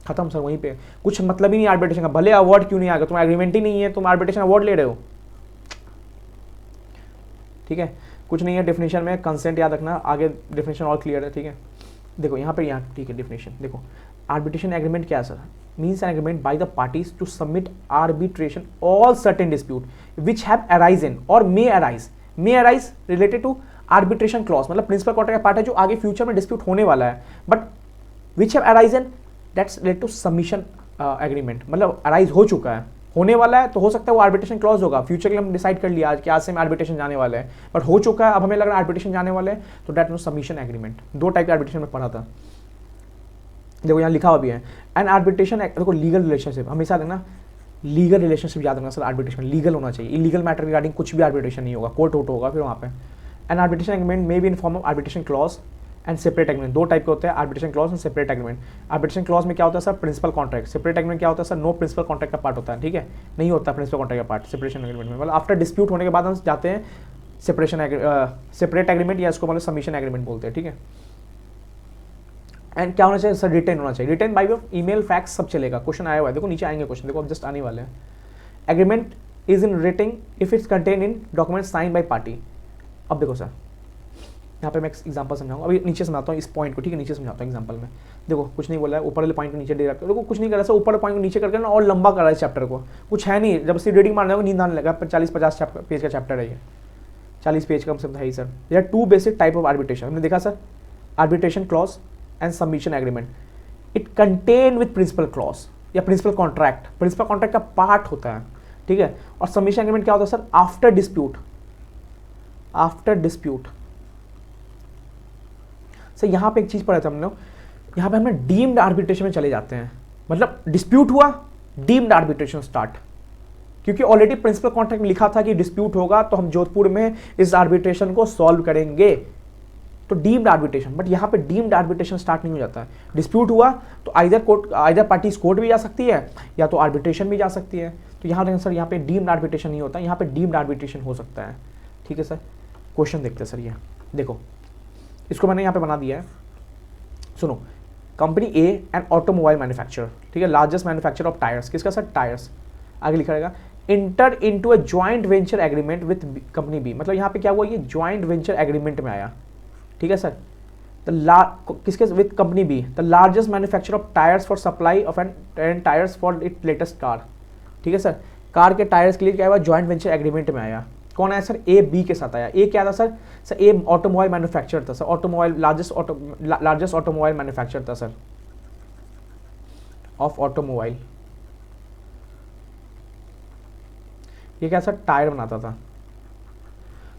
खत्म सर। वहीं पे कुछ मतलब ही नहीं आर्बिट्रेशन का, भले अवार्ड क्यों नहीं आएगा, तुम एग्रीमेंट ही नहीं है, तुम आर्बिट्रेशन अवार्ड ले रहे हो। ठीक है, कुछ नहीं है डेफिनेशन में, कंसेंट याद रखना, आगे डेफिनेशन और क्लियर है। ठीक है, देखो यहाँ पे, यहाँ ठीक है डेफिनेशन देखो, आर्बिट्रेशन एग्रीमेंट क्या है sir? Means an agreement by the parties to submit arbitration all certain dispute which have arisen or may arise related to arbitration clause, मतलब प्रिंसिपल क्वार्टर का पार्ट है जो आगे फ्यूचर में डिस्प्यूट होने वाला है, but which have arisen that's related to submission agreement, मतलब अराइज हो चुका है, होने वाला है, तो हो सकता है वो आर्बिट्रेशन क्लॉज होगा। फ्यूचर के लिए हम डिसाइड कर लिया आज कि आज से हम आर्बिट्रेशन जाने वाले हैं, बट हो चुका है, अब हमें लग रहा है आर्बिट्रेशन जाने वाले हैं, तो डेट नो सबमिशन एग्रीमेंट। दो टाइप के आर्बिट्रेशन में पढ़ा था, देखो यहाँ लिखा हुआ भी है। एंड आर्बिट्रेशन, देखो लीगल रिलेशनशिप हमेशा देखना, लीगल रिलेशनशिप याद रखना सर, आर्बिट्रेशन लीगल होना चाहिए, इलीगल मैटर रिगार्डिंग कुछ भी आर्बिट्रेशन नहीं होगा, कोर्ट वोट होगा फिर वहाँ पे। And arbitration agreement may be in form of arbitration clause and separate agreement. दो टाइप के होते हैं, arbitration clause and separate agreement. Arbitration clause में क्या होता है sir, principal contract. Separate agreement क्या होता है सर, नो प्रिंसिपल कॉन्ट्रैक्ट का पार्ट होता है, ठीक है, नहीं होता प्रिंसिपल कॉन्ट्रैक्ट का पार्ट सेपरेशन एग्रीमेंट में। मतलब आफ्टर डिस्प्यूट होने के बाद हम जाते हैं सेपरेट एग्रीमेंट, या इसको मतलब सबमिशन एग्रीमेंट बोलते हैं, ठीक है। एंड क्या होना चाहिए सर, रिटेन होना चाहिए, written by of email fax सब चलेगा। क्वेश्चन आया हुआ है, देखो नीचे आएंगे क्वेश्चन, देखो अब जस्ट आने वाले हैं। Agreement is in writing if it's contain in document sign by party. अब देखो सर, यहाँ पे मैं एग्जांपल समझाऊंगा, अभी नीचे समझाता हूँ इस पॉइंट को, ठीक है, नीचे समझाता हूँ एग्जांपल में। देखो कुछ नहीं बोला है, ऊपर वाले पॉइंट को नीचे दे रखा है, देखो कुछ नहीं कर रहा है, ऊपर पॉइंट को नीचे करके ना और लंबा कर रहा है चैप्टर को, कुछ है नहीं, जब से रीडिंग मारने को नींद आने लगा। 40-50 पेज का चैप्टर है ये, 40 पेज का मतलब है ही sir. There are two basic type of arbitration, हमने देखा sir, arbitration clause and submission agreement. It contain with principal clause या प्रिंसिपल कॉन्ट्रैक्ट, प्रिंसिपल कॉन्ट्रैक्ट का पार्ट होता है, ठीक है। और सबमिशन एग्रीमेंट क्या होता है sir, after dispute, after dispute. Sir यहाँ पे एक चीज पढ़ा था हम लोग, यहाँ पे हमने डीम्ड आर्बिट्रेशन में चले जाते हैं, मतलब डिस्प्यूट हुआ, डीम्ड आर्बिट्रेशन स्टार्ट, क्योंकि ऑलरेडी प्रिंसिपल कॉन्ट्रैक्ट में लिखा था कि डिस्प्यूट होगा तो हम जोधपुर में इस आर्बिट्रेशन को सॉल्व करेंगे, तो डीम्ड आर्बिट्रेशन। बट यहाँ पे डीम्ड आर्बिट्रेशन स्टार्ट नहीं हो जाता है, डिस्प्यूट हुआ तो आइदर पार्टीज कोर्ट भी जा सकती है या तो आर्बिट्रेशन भी जा सकती है। तो यहाँ देखें सर, यहाँ पे डीम्ड आर्बिट्रेशन नहीं होता, यहाँ पे डीम्ड आर्बिट्रेशन हो सकता है, ठीक है सर। क्वेश्चन देखते हैं सर, ये देखो इसको मैंने यहाँ पे बना दिया है, सुनो। Company A and automobile manufacturer, ठीक है, लार्जेस्ट मैन्युफैक्चरर ऑफ टायर्स, किसका सर, टायर्स। आगे लिखा रहेगा enter into a joint venture agreement with company B, मतलब यहाँ पे क्या हुआ, ये जॉइंट वेंचर एग्रीमेंट में आया, ठीक है सर। किसके with company B, the largest manufacturer of tyres for supply of and tyres for it latest car, ठीक है सर। कार के टायर्स के लिए क्या हुआ, जॉइंट वेंचर एग्रीमेंट में आया। कौन आया सर, ए बी के साथ आया। ए क्या था सर, सर ए ऑटोमोबाइल मैन्युफैक्चरर था sir, automobile largest automobile manufacturer था सर, ऑफ ऑटोमोबाइल। ये क्या सर, टायर बनाता था,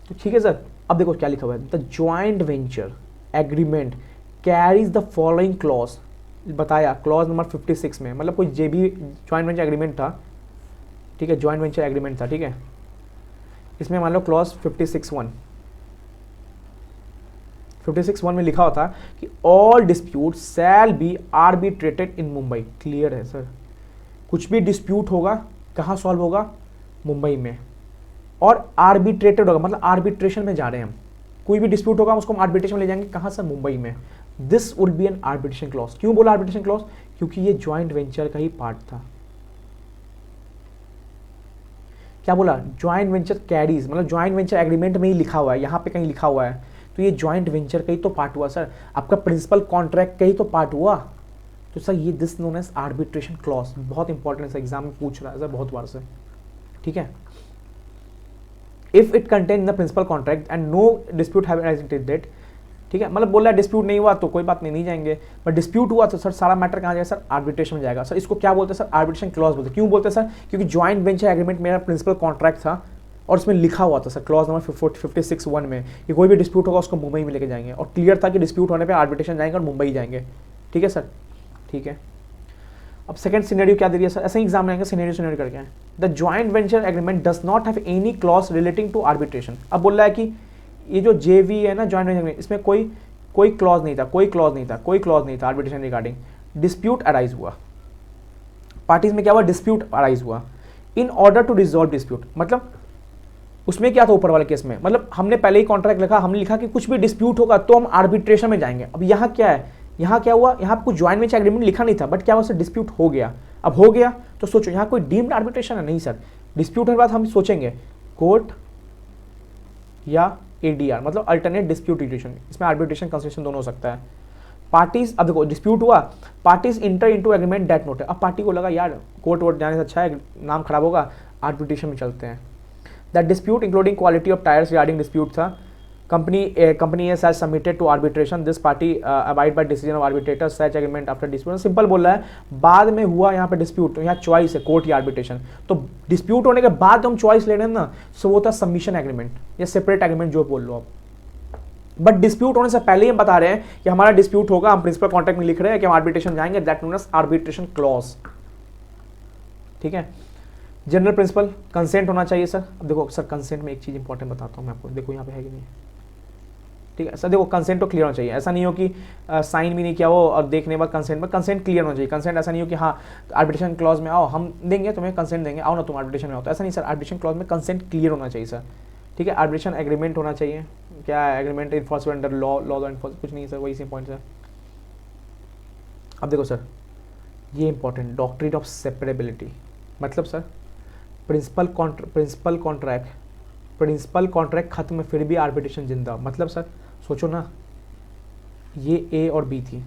तो ठीक है सर। अब देखो क्या लिखा हुआ है, the joint venture agreement carries the following clause, बताया क्लॉज नंबर 56 में, मतलब कोई जेबी जॉइंट वेंचर एग्रीमेंट था, ठीक है, जॉइंट वेंचर एग्रीमेंट था, ठीक है। इसमें मान लो क्लॉज 56(1) में लिखा होता कि all dispute shall be arbitrated in Mumbai. Clear है सर, कुछ भी डिस्प्यूट होगा कहाँ सॉल्व होगा, मुंबई में, और आर्बिट्रेटेड होगा, मतलब आर्बिट्रेशन में जा रहे हैं हम, कोई भी डिस्प्यूट होगा उसको हम आर्बिट्रेशन में ले जाएंगे, कहाँ सर, मुंबई में। This would be N arbitration clause. क्यों बोला आर्बिट्रेशन क्लॉज, क्योंकि ये ज्वाइंट वेंचर का ही पार्ट था। क्या बोला, ज्वाइंट वेंचर कैरीज, मतलब ज्वाइंट वेंचर एग्रीमेंट में ही लिखा हुआ है, यहाँ पे कहीं लिखा हुआ है, तो ये ज्वाइंट वेंचर का ही तो पार्ट हुआ सर, आपका प्रिंसिपल कॉन्ट्रैक्ट का ही तो पार्ट हुआ। तो सर ये this known as arbitration clause, बहुत इंपॉर्टेंट है, एग्जाम में पूछ रहा है सर बहुत बार से, ठीक है। If it contain the principal contract and no dispute have arised that, ठीक है, मतलब बोल रहा है डिस्प्यूट नहीं हुआ तो कोई बात नहीं, नहीं जाएंगे, बट डिस्प्यूट हुआ तो सर सारा मैटर कहाँ जाएगा सर, आर्बिट्रेशन में जाएगा। सर इसको क्या बोलते हैं सर, आर्बिट्रेशन क्लॉज बोलते हैं। क्यों बोलते हैं सर, क्योंकि ज्वाइंट वेंचर एग्रीमेंट मेरा प्रिंसिपल कॉन्ट्रैक्ट था और उसमें लिखा हुआ था सर क्लॉज नंबर 56(1) में कि कोई भी डिस्प्यूट होगा उसको मुंबई में लेके जाएंगे, और क्लियर था कि डिस्प्यूट होने पर आर्बिट्रेशन जाएंगे और मुंबई जाएंगे, ठीक है सर, ठीक है। अब सेकंड सिनेरियो क्या दे दिया सर, ऐसे ही एग्जाम लेंगे, सिनेरियो करके हैं। The joint venture agreement does not have any clause relating to arbitration. अब बोल रहा है कि ये जो जेवी है ना जॉइंट वेंचर एग्रीमेंट, इसमें कोई क्लॉज नहीं था, कोई क्लॉज नहीं था आर्बिट्रेशन रिगार्डिंग। डिस्प्यूट अराइज हुआ, पार्टीज में क्या हुआ, डिस्प्यूट अराइज हुआ। In order to resolve dispute, मतलब उसमें क्या था ऊपर वाले केस में, मतलब हमने पहले ही कॉन्ट्रैक्ट लिखा, हमने लिखा कि कुछ भी डिस्प्यूट होगा तो हम आर्बिट्रेशन में जाएंगे। अब यहाँ क्या है, यहाँ क्या हुआ, यहाँ कुछ ज्वाइंट वेंचर एग्रीमेंट लिखा नहीं था, बट क्या हुआ सर, डिस्प्यूट हो गया। अब हो गया तो सोचो यहाँ कोई डीम्ड आर्बिट्रेशन है, नहीं सर। डिस्प्यूट होने के बाद हम सोचेंगे कोर्ट या एडीआर, मतलब अल्टरनेट डिस्प्यूट रिजोल्यूशन, इसमें आर्बिट्रेशन कंसेशन दोनों हो सकता है। पार्टीज, अब देखो डिस्प्यूट हुआ, parties inter into agreement that note. अब पार्टी को लगा यार कोर्ट वोट जाने से अच्छा है, नाम खराब होगा, आर्बिट्रेशन में चलते हैं। That dispute including quality of tyres regarding dispute था company S has submitted to arbitration, this party abide by decision of arbitrator, such agreement after dispute. Simple बोल रहा है, बाद में हुआ यहाँ पे डिस्प्यूट, तो यहाँ चॉइस है कोर्ट या आर्बिट्रेशन, तो डिस्प्यूट होने के बाद हम चॉइस ले रहे हैं ना, सो वो था सबमिशन एग्रीमेंट या सेपरेट एग्रीमेंट जो बोल लो आप। बट डिस्प्यूट होने से पहले ही हम बता रहे हैं कि हमारा डिस्प्यूट होगा, हम प्रिंसिपल कॉन्ट्रैक्ट में लिख रहे हैं कि हम आर्बिट्रेशन जाएंगे, that known as arbitration clause. ठीक है, जनरल प्रिंसिपल कंसेंट होना चाहिए सर। अब देखो सर, कंसेंट में एक चीज इंपॉर्टेंट बताता हूँ मैं आपको, देखो यहाँ पे है कि नहीं, ठीक है सर। देखो कंसेंट तो क्लियर होना चाहिए, ऐसा नहीं हो कि साइन भी नहीं किया हो और देखने के बाद कंसेंट में, कंसेंट क्लियर होना चाहिए। कंसेंट ऐसा नहीं हो कि हाँ आर्बिट्रेशन क्लॉज में आओ, हम देंगे तुम्हें कंसेंट देंगे, आओ ना तुम आर्बिट्रेशन में आओ, तो ऐसा नहीं सर। आर्बिट्रेशन क्लॉज में कंसेंट क्लियर होना चाहिए सर। ठीक है, आर्बिट्रेशन एग्रीमेंट होना चाहिए, क्या है agreement enforcement under law, law enforce, कुछ नहीं सर, वही सेम पॉइंट सर। अब देखो सर, ये इंपॉर्टेंट, डॉक्ट्रिन ऑफ सेपरेबिलिटी, मतलब सर प्रिंसिपल कॉन्ट्रैक्ट खत्म है फिर भी आर्बिट्रेशन जिंदा, मतलब सर सोचो ना, ये ए और बी थी,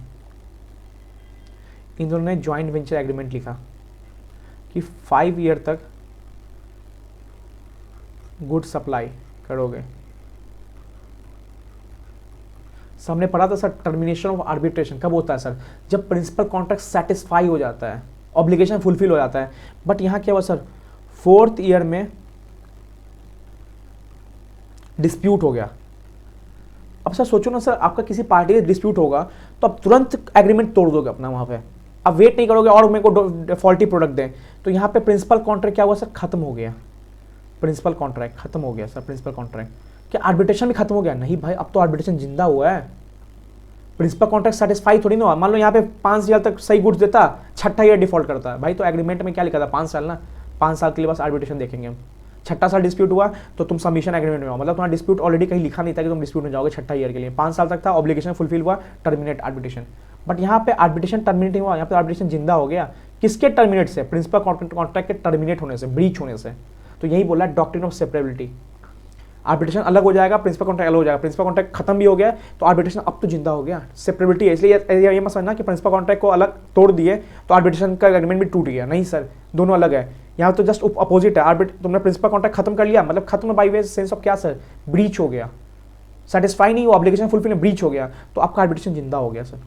इन दोनों ने ज्वाइंट वेंचर एग्रीमेंट लिखा कि 5 ईयर तक गुड सप्लाई करोगे। हमने पढ़ा था सर, टर्मिनेशन ऑफ आर्बिट्रेशन कब होता है सर, जब प्रिंसिपल कॉन्ट्रैक्ट सेटिस्फाई हो जाता है, ऑब्लिगेशन फुलफिल हो जाता है। बट यहां क्या हुआ सर, 4th ईयर में डिस्प्यूट हो गया। अब सर सोचो ना सर, आपका किसी पार्टी से डिस्प्यूट होगा तो आप तुरंत एग्रीमेंट तोड़ दोगे अपना वहां पे, अब वेट नहीं करोगे और मेरे को फॉल्टी प्रोडक्ट दें। तो यहाँ पे प्रिंसिपल कॉन्ट्रैक्ट क्या हुआ सर, खत्म हो गया, प्रिंसिपल कॉन्ट्रैक्ट खत्म हो गया सर। प्रिंसिपल कॉन्ट्रैक्ट क्या आर्बिट्रेशन भी खत्म हो गया? नहीं भाई, अब तो आर्बिट्रेशन जिंदा हुआ है, प्रिंसिपल कॉन्ट्रैक्ट सेटिस्फाई थोड़ी ना हुआ। मान लो यहाँ पे 5 साल तक सही गुड्स देता, 6ठा ईयर डिफॉल्ट करता है भाई, तो एग्रीमेंट में क्या लिखा था, 5 साल ना, 5 साल के लिए बस आर्बिट्रेशन देखेंगे हम। 6ठा साल डिस्प्यूट हुआ तो तुम सबमिशन एग्रीमेंट में आओ, मतलब तुम्हारा डिस्प्यूट ऑलरेडी कहीं लिखा नहीं था कि तुम डिस्प्यूट में जाओगे 6ठा ईयर के लिए, 5 साल तक था, ऑब्लिगेशन फुलफिल हुआ, टर्मिनेट आर्बिट्रेशन। बट यहाँ पे आर्बिट्रेशन टर्मिनेट हुआ, यहाँ पे आर्बिट्रेशन जिंदा हो गया, किसके टर्मिनेट से, प्रिंसिपल कॉन्ट्रैक्ट के टर्मिनेट होने से, ब्रीच होने से। तो यही बोला डॉक्ट्रिन ऑफ सेपरेबिलिटी, आर्बिट्रेशन अलग हो जाएगा, प्रिंसिपल कॉन्ट्रैक्ट अलग हो जाएगा, प्रिंसिपल कॉन्ट्रैक्ट खत्म भी हो गया तो आर्बिट्रेशन अब तो जिंदा हो गया, सेपरेबिलिटी है। इसलिए ये मत समझना कि प्रिंसिपल कॉन्ट्रैक्ट को अलग तोड़ दिए तो आर्बिट्रेशन का एग्रीमेंट भी टूट गया, नहीं सर, दोनों अलग है। यहाँ तो जस्ट अपोजिट है, तुमने प्रिंसिपल कॉन्ट्रैक्ट खत्म कर लिया, मतलब खत्म बाई वे सेंस ऑफ क्या सर, ब्रीच हो गया, सेटिस्फाई नहीं हुआ, ऑब्लिगेशन फुलफिल ब्रीच हो गया, तो आपका आर्बिट्रेशन जिंदा हो गया सर।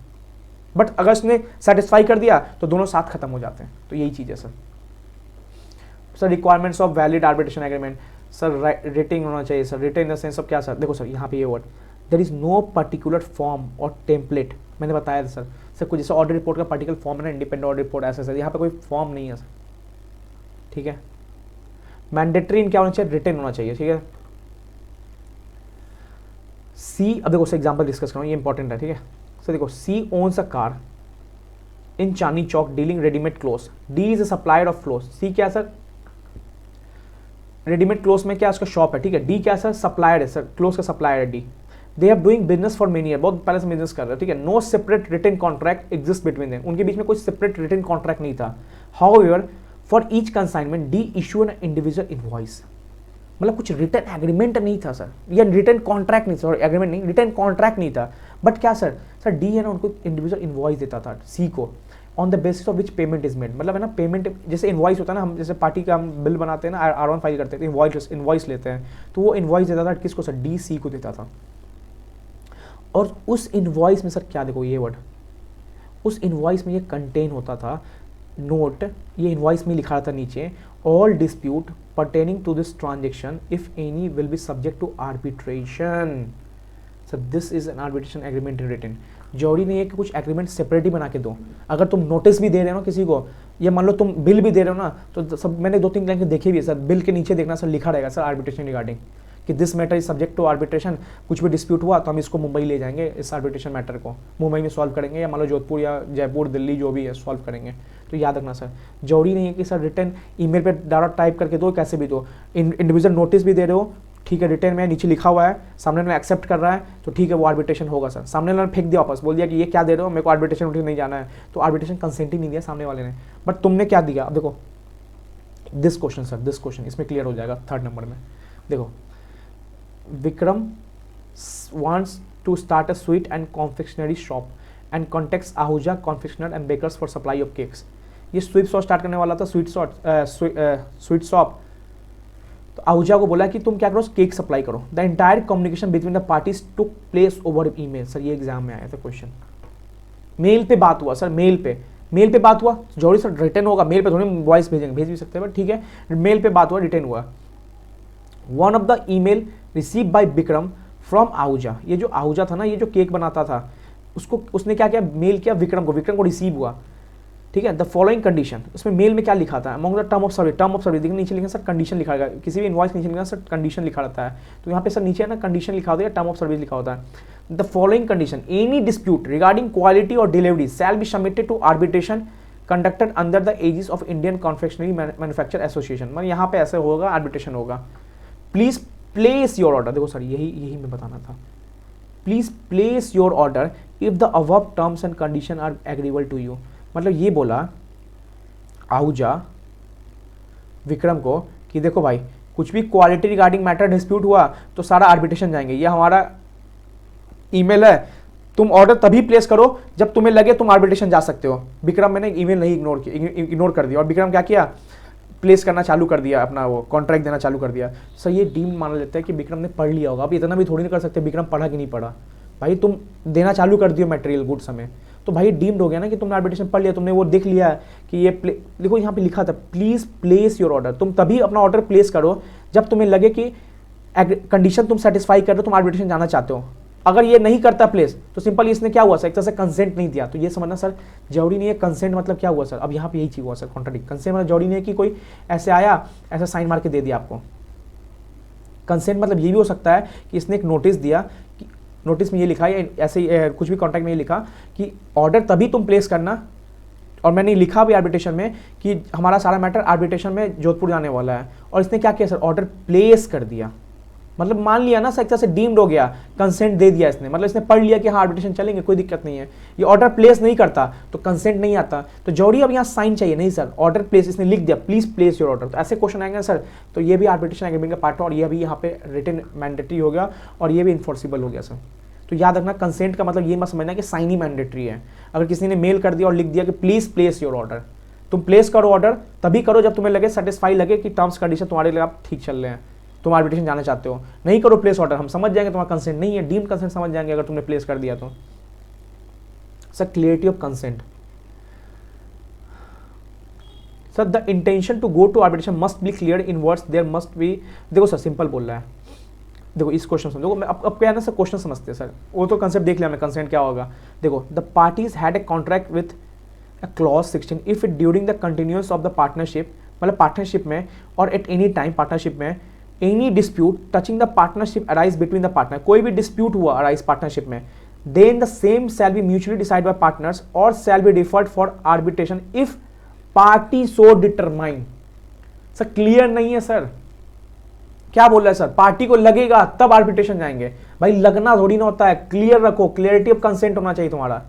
बट अगर उसने सेटिस्फाई कर दिया तो दोनों साथ खत्म हो जाते हैं, तो यही चीज़ है सर। Sir requirements of valid arbitration agreement, sir writing होना चाहिए sir, writing in the sense of क्या सर, देखो सर यहाँ पे ये word, there is no particular form और टेम्पलेट, मैंने बताया था सर कुछ जैसे ऑडिट रिपोर्ट का पर्टिकुलर फॉर्म है ना, इंडिपेंडेंट ऑडिट रिपोर्ट ऐसा सर, यहाँ पे कोई फॉर्म नहीं है सर। ठीक है, मैंडेटरी इन क्या होना चाहिए, रिटेन होना चाहिए। ठीक है, सी, अब देखो सर एग्जाम्पल डिस्कस करो, ये इंपॉर्टेंट है। ठीक है सर, देखो C owns a car in Chandni Chowk dealing readymade cloth, D is a supplier of cloth. C क्या सर, रेडीमेड क्लोथ में क्या उसका शॉप है। ठीक है, डी क्या सर, सप्लायर है सर, क्लोथ का सप्लायर है D. They are doing business for many year, बहुत पहले से बिजनेस कर रहे हैं। ठीक है, no separate written contract exist between them, उनके बीच में कोई सेपरेट रिटन कॉन्ट्रैक्ट नहीं था। However for each consignment D issue an individual invoice, मतलब कुछ रिटर्न एग्रीमेंट नहीं था सर, या रिटर्न कॉन्ट्रैक्ट नहीं, सॉरी एग्रीमेंट नहीं, रिटर्न कॉन्ट्रैक्ट नहीं था। बट क्या सर डी है ना उनको इंडिविजुअल इनवॉइस देता था सी को, on the basis of which payment is made, मतलब है ना पेमेंट, जैसे इनवॉइस होता है ना, हम जैसे पार्टी का हम बिल बनाते हैं ना, R1 फाइल करते हैं तो इनवॉइस लेते हैं, तो वो इनवॉइस देता था किसको सर, डी सी को देता था। और उस इनवॉइस में सर क्या, देखो ये वर्ड, उस इनवॉइस में ये कंटेन होता था नोट, ये इनवॉइस में लिखा था नीचे, all dispute pertaining to this transaction if any will be subject to arbitration. So this is an arbitration agreement in written. जरूरी नहीं है कि कुछ एग्रीमेंट सेपरेट ही बना के दो, अगर तुम नोटिस भी दे रहे हो ना किसी को, या मान लो तुम बिल भी दे रहे हो ना, तो सब मैंने 2-3 लाइन देखे भी है सर, बिल के नीचे देखना सर लिखा रहेगा सर आर्बिट्रेशन रिगार्डिंग कि this matter is subject to arbitration, कुछ भी डिस्प्यूट हुआ तो हम इसको मुंबई ले जाएंगे, इस आर्बिट्रेशन मैटर को मुंबई में सॉल्व करेंगे, या मान लो जोधपुर या जयपुर दिल्ली जो भी है सॉल्व करेंगे। तो याद रखना सर, जरूरी नहीं है कि सर रिटर्न ईमेल पे डायरेक्ट टाइप करके दो, कैसे भी दो, इंडिविजुअल नोटिस भी दे रहे हो, ठीक है, रिटर्न में नीचे लिखा हुआ है, सामने वाला एक्सेप्ट कर रहा है, तो ठीक है वो आर्बिट्रेशन होगा सर। सामने वाले ने फेंक दिया वापस, बोल दिया कि ये क्या दे रहे हो, मेरे को आर्बिट्रेशन नोटिस नहीं जाना है, तो आर्बिट्रेशन कंसेंट ही नहीं दिया सामने वाले ने, बट तुमने क्या दिया। अब देखो this question sir, this question इसमें क्लियर हो जाएगा 3rd नंबर में। देखो Vikram wants to start a sweet and confectionery shop and contacts Ahuja confectioner and bakers for supply of cakes। ये स्वीट शॉप स्टार्ट करने वाला था, स्वीट शॉप, तो आहूजा को बोला कि तुम क्या करो, केक सप्लाई करो। The entire communication between the parties took place over email. Sir ये एग्जाम में आया था क्वेश्चन, मेल पे बात हुआ सर, मेल पे बात हुआ, जरूरी सर रिटर्न होगा, मेल पे थोड़ी वॉइस भेजेंगे, भेज भी सकते हैं, बट ठीक है, मेल पे बात हुआ, रिटर्न हुआ। One of the email receive by Vikram from Ahuja, ये जो आहूजा था ना, ये जो केक बनाता था, उसने क्या किया, मेल किया विक्रम को रिसीव हुआ, ठीक है। द फॉलोइंग कंडीशन, उसमें मेल में क्या लिखा था, among the term of service देखिए नीचे लिखा सर कंडीशन लिखा रहेगा, किसी भी इनवॉइस नीचे लिखा सर कंडीशन लिखा रहता है, तो यहाँ पे सर नीचे ना कंडीशन लिखा होता है, टर्म ऑफ सर्विस लिखा होता है। The following condition, any dispute regarding quality or delivery shall be submitted to arbitration conducted under the aegis of Indian confectionery manufacture association. मतलब यहाँ पे ऐसे होगा, आर्बिट्रेशन होगा। प्लीज प्लेस योर ऑर्डर, देखो सर यही मैं बताना था, please place your order if the above terms and condition are agreeable to you. मतलब ये बोला आहूजा विक्रम को कि देखो भाई, कुछ भी क्वालिटी रिगार्डिंग मैटर डिस्प्यूट हुआ तो सारा आर्बिट्रेशन जाएंगे, ये हमारा ईमेल है, तुम ऑर्डर तभी प्लेस करो जब तुम्हें लगे तुम आर्बिट्रेशन जा सकते हो। विक्रम मैंने ईमेल नहीं इग्नोर कर दिया, और विक्रम क्या किया, प्लेस करना चालू कर दिया, अपना वो कॉन्ट्रैक्ट देना चालू कर दिया। सर ये डीम मान लेते हैं कि विक्रम ने पढ़ लिया होगा, अब इतना भी थोड़ी नहीं कर सकते विक्रम पढ़ा कि नहीं पढ़ा, भाई तुम देना चालू कर दियो मटेरियल गुड्स हमें, तो भाई डीम्ड हो गया ना कि तुमने आर्बिट्रेशन पढ़ लिया, तुमने वो देख लिया कि ये देखो यहाँ पे लिखा था प्लीज प्लेस योर ऑर्डर, तुम तभी अपना ऑर्डर प्लेस करो जब तुम्हें लगे कि कंडीशन तुम सेटिस्फाई कर रहे हो, तुम आर्बिट्रेशन जाना चाहते हो। अगर ये नहीं करता प्लेस तो सिंपल इसने क्या हुआ सर, एक तरह से कंसेंट नहीं दिया, तो ये समझना सर जरूरी नहीं है कंसेंट मतलब क्या हुआ सर, अब यहाँ पे यही चीज हुआ सर, कॉन्ट्राडिक्ट। कंसेंट मतलब जरूरी नहीं है कि कोई ऐसे आया ऐसा साइन मार के दे दिया आपको। कंसेंट मतलब ये भी हो सकता है कि इसने एक नोटिस दिया, नोटिस में ये लिखा है, ऐसे कुछ भी कॉन्ट्रैक्ट में ये लिखा कि ऑर्डर तभी तुम प्लेस करना, और मैंने लिखा भी आर्बिट्रेशन में कि हमारा सारा मैटर आर्बिट्रेशन में जोधपुर जाने वाला है, और इसने क्या किया सर, ऑर्डर प्लेस कर दिया, मतलब मान लिया ना सर, एक तरह से डीम्ड हो गया, कंसेंट दे दिया इसने, मतलब इसने पढ़ लिया कि हाँ आर्बिट्रेशन चलेंगे, कोई दिक्कत नहीं है। ये ऑर्डर प्लेस नहीं करता तो कंसेंट नहीं आता, तो जरूरी अब यहाँ साइन चाहिए, नहीं सर ऑर्डर प्लेस, इसने लिख दिया प्लीज प्लेस योर ऑर्डर, तो ऐसे क्वेश्चन आएंगे सर, तो ये भी आर्बिट्रेशन एग्रीमेंट का पार्ट है, और ये भी यहाँ पे रिटन मैंडेटरी हो गया, और ये भी इन्फोर्सिबल हो गया सर। तो याद रखना कंसेंट का मतलब ये मत समझना कि साइन ही मैंडेटरी है। अगर किसी ने मेल कर दिया और लिख दिया कि प्लीज प्लेस योर ऑर्डर, तुम प्लेस करो ऑर्डर तभी करो जब तुम्हें लगे सेटिस्फाई लगे कि टर्म्स कंडीशन तुम्हारे लिए आप ठीक चल रहे हैं, तुम आर्बिट्रेशन जाना चाहते हो, नहीं करो प्लेस ऑर्डर, हम समझ जाएंगे तुम्हारा कंसेंट नहीं है, डीम्ड कंसेंट समझ जाएंगे अगर तुमने प्लेस कर दिया तो। Sir clarity of consent, sir the intention to go to arbitration must be clear in words, there must be, देखो सर सिंपल बोल रहा है, देखो इस क्वेश्चन समझो, मैं अब क्या है ना सर क्वेश्चन समझते हैं सर, वो तो कंसेप्ट देख लिया हमने कंसेंट क्या होगा। देखो the parties had a contract with a clause 16 if it during the continuous of the partnership, मतलब पार्टनरशिप में और एट एनी टाइम पार्टनरशिप में, any dispute touching the partnership arise between the partner, कोई भी डिस्प्यूट हुआ अराइज पार्टनरशिप में, then the same shall be mutually decide by partners और shall be referred for arbitration if party so determine. Sir clear नहीं है sir, क्या बोल रहा है सर, पार्टी को लगेगा तब आर्बिट्रेशन जाएंगे, भाई लगना थोड़ी ना होता है, क्लियर रखो, क्लियरिटी ऑफ कंसेंट होना चाहिए तुम्हारा।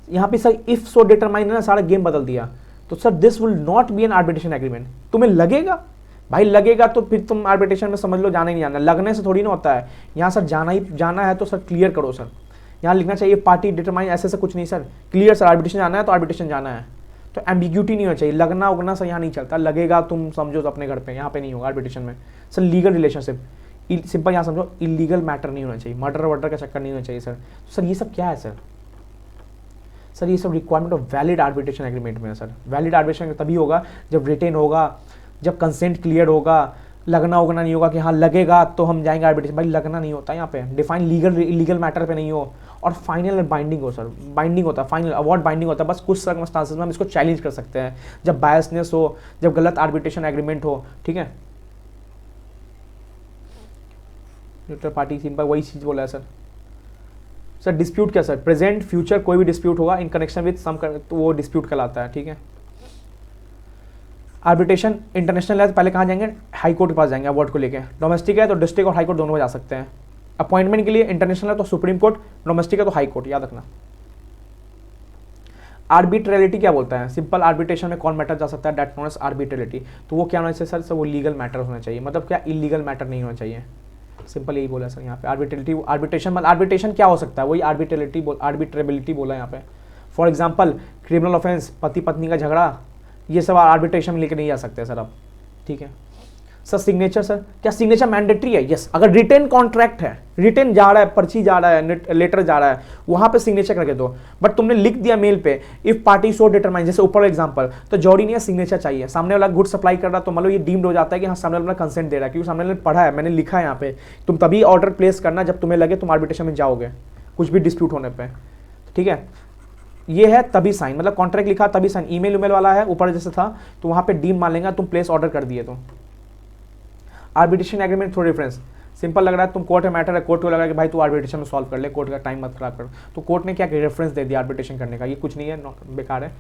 यहाँ पे सर इफ सो डिटरमाइन है ना, सारा गेम बदल दिया, तो sir this will not be N arbitration agreement. तुम्हें लगेगा, भाई लगेगा तो फिर तुम आर्बिट्रेशन में समझ लो जाना ही नहीं जाना, लगने से थोड़ी ना होता है। यहाँ सर जाना है तो सर क्लियर करो सर, यहाँ लिखना चाहिए पार्टी डिटरमाइन, ऐसे से कुछ नहीं सर, क्लियर सर आर्बिट्रेशन जाना है तो आर्बिट्रेशन जाना है, तो एम्बिग्यूटी नहीं होना चाहिए, लगना उगना सर यहाँ नहीं चलता, लगेगा तुम समझो तो अपने घर पे, यहाँ पे नहीं होगा आर्बिट्रेशन में। सर लीगल रिलेशनशिप सिंपल यहाँ समझो, इलीगल मैटर नहीं होना चाहिए, मर्डर वर्डर का चक्कर नहीं होना चाहिए सर। सर ये सब क्या है सर, सर ये सब requirement of valid arbitration agreement में है सर। वैलिड आर्बिट्रेशन तभी होगा जब रिटेन होगा, जब कंसेंट क्लियर होगा, लगना उगना नहीं होगा कि हाँ लगेगा तो हम जाएंगे आर्बिट्रेशन, भाई लगना नहीं होता यहाँ पे, डिफाइन लीगल मैटर पे नहीं हो, और फाइनल बाइंडिंग हो सर, बाइंडिंग होता है, फाइनल अवॉर्ड बाइंडिंग होता है, बस कुछ सर्कमस्टांसेस में हम इसको चैलेंज कर सकते हैं, जब बायसनेस हो, जब गलत आर्बिट्रेशन एग्रीमेंट हो, ठीक है। न्यूट्रल पार्टी सिंपल वही चीज बोला है सर। सर डिस्प्यूट क्या सर, प्रेजेंट फ्यूचर कोई भी डिस्प्यूट होगा इन कनेक्शन विद सम, तो वो डिस्प्यूट कहलाता है, ठीक है। आर्बिट्रेशन इंटरनेशनल है तो पहले कहाँ जाएंगे, हाई कोर्ट के पास जाएंगे अवार्ड को लेके, डोमेस्टिक है तो डिस्ट्रिक्ट और हाई कोर्ट दोनों में जा सकते हैं। अपॉइंटमेंट के लिए इंटरनेशनल है तो सुप्रीम कोर्ट, डोमेस्टिक है तो हाई कोर्ट, याद रखना। आर्बिट्रेलिटी क्या बोलता है, सिंपल आर्बिट्रेशन में कौन मैटर जा सकता है, दैट नोन एज आर्बिट्रेलिटी, तो वो क्या होना चाहिए सर, वो लीगल मैटर होना चाहिए, मतलब क्या इलीगल मैटर नहीं होना चाहिए, सिंपल यही बोला सर यहाँ पे। आर्बिट्रेलिटी आर्बिट्रेशन मतलब आर्बिट्रेशन क्या हो सकता है, वही आर्बिट्रेबिलिटी बोला यहाँ पे। फॉर एग्जाम्पल क्रिमिनल ऑफेंस, पति पत्नी का झगड़ा, ये सब आर्बिट्रेशन में लेके नहीं जा सकते सर आप, ठीक है। सर सिग्नेचर, सर क्या सिग्नेचर मैंडेटरी है? यस, अगर रिटेन कॉन्ट्रैक्ट है, रिटेन जा रहा है, पर्ची जा रहा है, लेटर जा रहा है, वहां पे सिग्नेचर करके दो। बट तुमने लिख दिया मेल पे इफ पार्टी सो डिटरमाइन, जैसे ऊपर एग्जांपल, तो जरूरी नहीं है सिग्नेचर चाहिए। सामने वाला गुड सप्लाई कर रहा तो मतलब ये डीम्ड हो जाता है कि हाँ सामने वाला कंसेंट दे रहा है, क्योंकि सामने वाले ने पढ़ा है, मैंने लिखा है यहाँ पे। तुम तभी ऑर्डर प्लेस करना जब तुम्हें लगे तुम आर्बिट्रेशन में जाओगे कुछ भी डिस्प्यूट होने पर, ठीक है। ये है तभी साइन, मतलब कॉन्ट्रैक्ट लिखा तभी साइन। ईमेल उमेल वाला है ऊपर जैसे था तो वहां पे डीम मान लेंगे तुम प्लेस ऑर्डर कर दिए तो। Arbitration agreement through reference, simple लग रहा है, तुम कोर्ट में मैटर है, कोर्ट को लग रहा है कि भाई तू आर्बिट्रेशन में सॉल्व कर ले, कोर्ट का टाइम मत खराब कर, तो कोर्ट ने क्या किया, रेफरेंस दे दिया आर्बिट्रेशन करने का। ये कुछ नहीं है, बेकार है,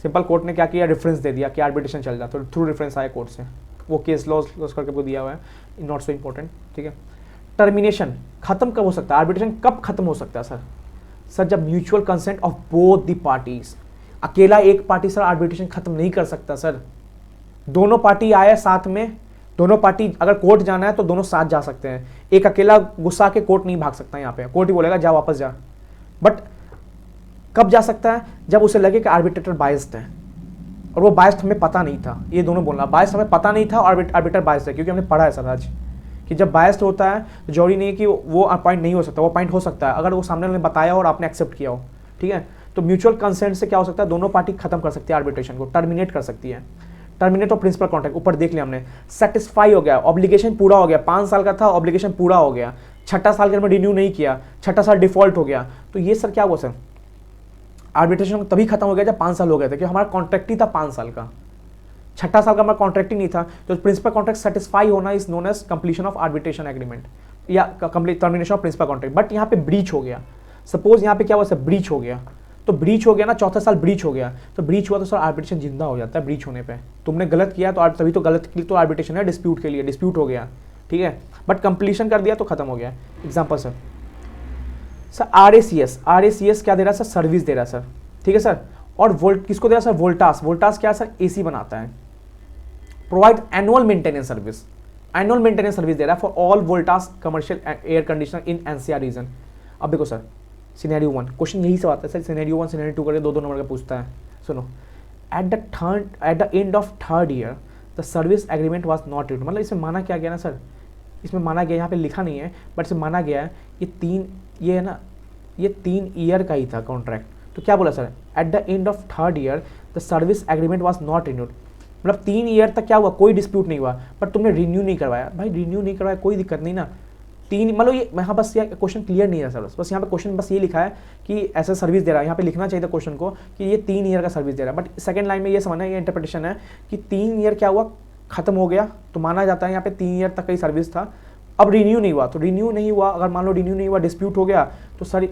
सिंपल कोर्ट ने क्या किया, रेफरेंस दे दिया कि आर्बिट्रेशन चल जाता है, तो थ्रू रेफरेंस आया कोर्ट से, वो केस लॉस करके वो दिया हुआ है, नॉट सो इंपॉर्टेंट, ठीक है। टर्मिनेशन खत्म कब हो सकता है, आर्बिट्रेशन कब खत्म हो सकता है सर? सर जब mutual consent of both the parties, अकेला एक पार्टी सर आर्बिट्रेशन खत्म नहीं कर सकता सर, दोनों पार्टी आए साथ में, दोनों पार्टी अगर कोर्ट जाना है तो दोनों साथ जा सकते हैं, एक अकेला गुस्सा के कोर्ट नहीं भाग सकता, यहाँ पे कोर्ट ही बोलेगा जा वापस जा। बट कब जा सकता है, जब उसे लगे कि आर्बिट्रेटर बायस्ड है, और वो बायस्ड हमें पता नहीं था, ये दोनों बोलना, बायस्ड हमें पता नहीं था और आर्बिट्रेटर बायस्ड है, क्योंकि हमने पढ़ा है सर आज कि जब बायस्ड होता है तो जरूरी नहीं है कि वो पॉइंट नहीं हो सकता, वो पॉइंट हो सकता है अगर वो सामने वाले ने बताया और आपने एक्सेप्ट किया हो, ठीक है। तो म्यूचुअल कंसेंट से क्या हो सकता है, दोनों पार्टी खत्म कर सकती है आर्बिट्रेशन को, टर्मिनेट कर सकती है। टर्मिनेट ऑफ प्रिंसिपल कॉन्ट्रैक्ट ऊपर देख लिया हमने, सेटिस्फाई हो गया, ऑब्लिगेशन पूरा हो गया, 5 साल का था ऑब्लिगेशन पूरा हो गया, छठा साल के अंदर रिन्यू नहीं किया, छठा साल डिफॉल्ट हो गया, तो ये सर क्या हुआ सर, आर्बिट्रेशन तभी खत्म हो गया जब 5 साल हो गए थे, कि हमारा कॉन्ट्रैक्ट ही था 5 साल का, छठा साल का हमारा कॉन्ट्रैक्ट ही नहीं था, तो प्रिंसिपल कॉन्ट्रैक्ट सेटिस्फाई होना is known as completion of arbitration agreement या complete termination of principal contract. But यहाँ पे ब्रीच हो गया, सपोज यहाँ पे क्या हुआ सर, ब्रीच हो गया, तो ब्रीच हो गया ना, चौथा साल ब्रीच हो गया, तो ब्रीच हुआ तो सर आर्बिट्रेशन जिंदा हो जाता है ब्रीच होने पे, तुमने गलत किया तो तभी तो गलत के लिए तो आर्बिट्रेशन है, डिस्प्यूट के लिए, डिस्प्यूट हो गया, ठीक है, बट कंप्लीशन कर दिया तो खत्म हो गया। एग्जाम्पल सर RACS क्या दे रहा है सर, सर्विस दे रहा है सर, ठीक है सर, और वोल्ट किसको दे रहा है सर, वोल्टास क्या है सर, AC बनाता है, provide annual maintenance service, annual maintenance service दे रहा है for all Voltas commercial air conditioner in NCR region. अब देखो सर सिनेरियो 1, क्वेश्चन यही सब आता है सर, सिनेरियो 1 सिनेरियो 2 करके 2 नंबर का पूछता है। सुनो, at the end of third year the service agreement was not renewed, मतलब इसमें माना क्या गया ना सर, इसमें माना गया, यहाँ पे लिखा नहीं है बट इसमें माना गया है ये है ना, ये 3 ईयर का ही था कॉन्ट्रैक्ट, तो क्या बोला sir, at the end of third year the service agreement was not renewed, मतलब 3 ईयर तक क्या हुआ, कोई डिस्प्यूट नहीं हुआ, बट तुमने रिन्यू नहीं करवाया, भाई रिन्यू नहीं करवाया कोई दिक्कत नहीं ना, 3 मतलब ये यहाँ बस ये क्वेश्चन क्लियर नहीं है सर, बस यहाँ पे क्वेश्चन बस ये लिखा है कि ऐसा सर्विस दे रहा है, यहाँ पे लिखना चाहिए था क्वेश्चन को कि ये 3 ईयर का सर्विस दे रहा है, बट सेकंड लाइन में ये समझना, ये इंटरप्रिटेशन है कि 3 ईयर क्या हुआ, खत्म हो गया, तो माना जाता है यहाँ पे 3 ईयर तक का ही सर्विस था, अब रिन्यू नहीं हुआ, तो रिन्यू नहीं हुआ, अगर मान लो रिन्यू नहीं हुआ, डिस्प्यूट हो गया, तो सर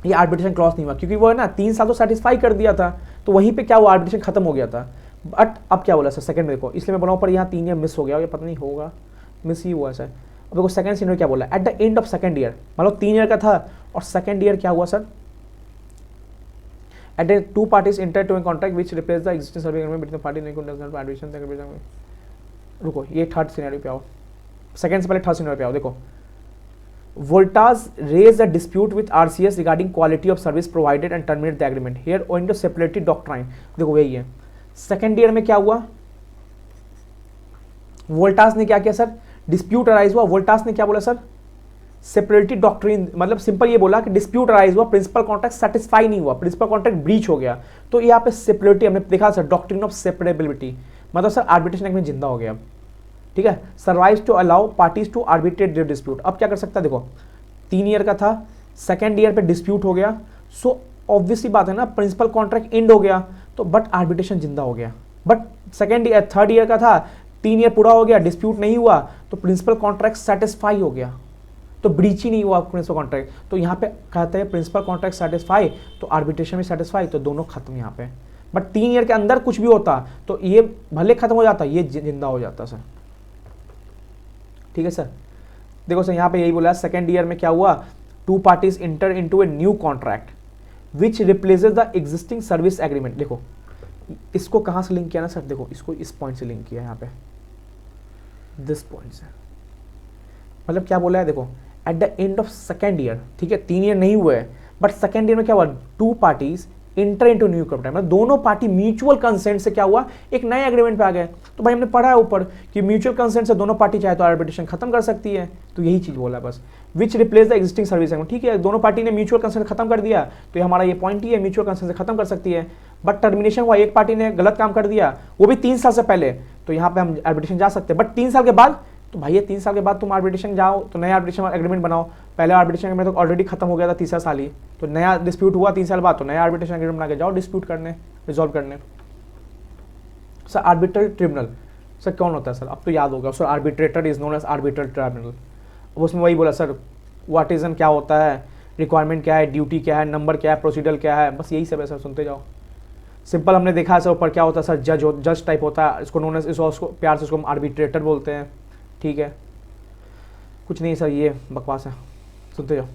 ये आर्बिट्रेशन क्लॉज नहीं हुआ, क्योंकि वो है ना 3 साल तो सेटिस्फाई कर दिया था, तो वहीं पे क्या हुआ, आर्बिट्रेशन खत्म हो गया था। बट अब क्या बोला सर, सेकंड में देखो, इसलिए मैं बोला पर यहाँ 3 ईयर मिस हो गया, ये पता नहीं होगा, मिस ही हुआ सर। अब देखो सेकंड सीनियर क्या बोला, at the end of second year, मतलब 3 ईयर का था और सेकंड ईयर क्या हुआ sir, at the 2 parties enter to a contract which replace the existing service agreement between party नहीं कंडीशनल आर्बिट्रेशन। रुको, ये थर्ड सिनेरियो पे आओ, सेकंड से पहले थर्ड सिनेरियो पे आओ। देखो, Voltas raised a dispute with RCS regarding quality of service provided and terminate the agreement. Here owing to separate doctrine, देखो यही है, सेकेंड ईयर में क्या हुआ, वोल्टास ने क्या किया सर, डिस्प्यूट अराइज हुआ, वोल्टास ने क्या बोला सर, सेपरेटी डॉक्ट्रिन, मतलब सिंपल ये बोला कि डिस्प्यूट अराइज हुआ, प्रिंसिपल कॉन्ट्रैक्ट सेटिस्फाई नहीं हुआ, प्रिंसिपल कॉन्ट्रैक्ट ब्रीच हो गया, तो यहाँ पे सेपरेटी हमने देखा सर, डॉक्ट्रिन ऑफ सेपरेबिलिटी, मतलब सर आर्बिट्रेशन एक्ट में जिंदा हो गया, ठीक है, survive to allow parties to arbitrate their dispute. अब क्या कर सकता है, देखो 3 ईयर का था, सेकेंड ईयर पे डिस्प्यूट हो गया, सो ऑब्वियसली बात है ना, प्रिंसिपल कॉन्ट्रैक्ट एंड हो गया, तो बट आर्बिट्रेशन जिंदा हो गया, बट थर्ड ईयर का था, 3 ईयर पूरा हो गया, डिस्प्यूट नहीं हुआ, तो प्रिंसिपल कॉन्ट्रैक्ट सेटिस्फाई हो गया, तो ब्रीच ही नहीं हुआ प्रिंसिपल कॉन्ट्रैक्ट, तो यहाँ पे कहते हैं प्रिंसिपल कॉन्ट्रैक्ट सेटिस्फाई, तो आर्बिट्रेशन भी सेटिस्फाई, तो दोनों खत्म यहाँ पे। बट 3 ईयर के अंदर कुछ भी होता तो ये भले खत्म हो जाता, ये जिंदा हो जाता सर, ठीक है सर। देखो सर यहाँ पे यही बोला, सेकेंड ईयर में क्या हुआ, 2 parties inter into a new contract which replaces the existing service agreement. देखो इसको कहाँ से लिंक किया ना सर, देखो इसको इस पॉइंट से लिंक किया यहाँ पे, दिस पॉइंट से, मतलब क्या बोला है, देखो at the end of second year, ठीक है 3 ईयर नहीं हुए, बट सेकेंड ईयर में क्या हुआ, 2 parties inter into new contract, मतलब दोनों पार्टी म्यूचुअल कंसेंट से क्या हुआ, एक नए एग्रीमेंट पे आ गए। तो भाई हमने पढ़ा है ऊपर कि म्यूचुअल कंसेंट से दोनों पार्टी चाहे तो आर्बिट्रेशन खत्म कर सकती है, तो यही चीज बोला बस, which replace the existing service agreement. ठीक है, दोनों पार्टी ने म्यूचुअल कंसेंट खत्म कर दिया, तो ये हमारा ये पॉइंट ही है, म्यूचुअल कंसेंट से खत्म कर सकती है। बट टर्मिनेशन हुआ, एक पार्टी ने गलत काम कर दिया, वो भी 3 साल से पहले, तो यहाँ पे हम आर्बिट्रेशन जा सकते हैं। बट 3 साल के बाद, तो भाई ये 3 साल के बाद तुम आर्बिट्रेशन जाओ तो नया आर्बिट्रेशन एग्रीमेंट बनाओ। पहले आर्बिट्रेशन एग्रीमेंट तो ऑलरेडी खत्म हो गया था तीसरा साल ही, तो नया डिस्प्यूट हुआ 3 साल बाद, तो नया आर्बिट्रेशन एग्रीमेंट बना के जाओ डिस्प्यूट करने, रिजॉल्व करने। सर आर्बिट्रल ट्रिब्यूनल सर कौन होता है सर, अब तो याद होगा sir, arbitrator is known as arbitral tribunal. अब उसमें वही बोला सर, व्हाट इज एन क्या होता है, रिक्वायरमेंट क्या है, ड्यूटी क्या है, नंबर क्या है, प्रोसीडर क्या है, बस यही सब है सर, सुनते जाओ। सिंपल हमने देखा है सर ऊपर क्या होता है सर, जज टाइप होता है, इसको नोन एज, इसको प्यार से उसको हम आर्बिट्रेटर बोलते हैं। ठीक है, कुछ नहीं सर, ये बकवास है, सुनते जाओ।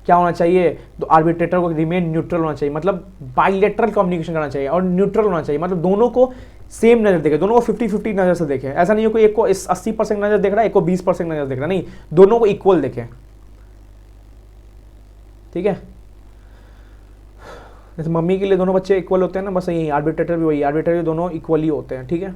क्या होना चाहिए, तो आर्बिट्रेटर को रिमेन न्यूट्रल होना चाहिए, मतलब बाइलेटरल कम्युनिकेशन करना चाहिए, और न्यूट्रल होना चाहिए, मतलब दोनों को सेम नजर देखे, दोनों को 50-50 नजर से देखे। ऐसा नहीं है कोई एक को 80% नजर देख रहा है, एक को 20% नजर देख रहा है, नहीं, दोनों को इक्वल देखे। ठीक है, जैसे मम्मी के लिए दोनों बच्चे इक्वल होते हैं ना, बस यही आर्बिट्रेटर भी वही, आर्बिट्रेटर दोनों इक्वली होते हैं। ठीक है,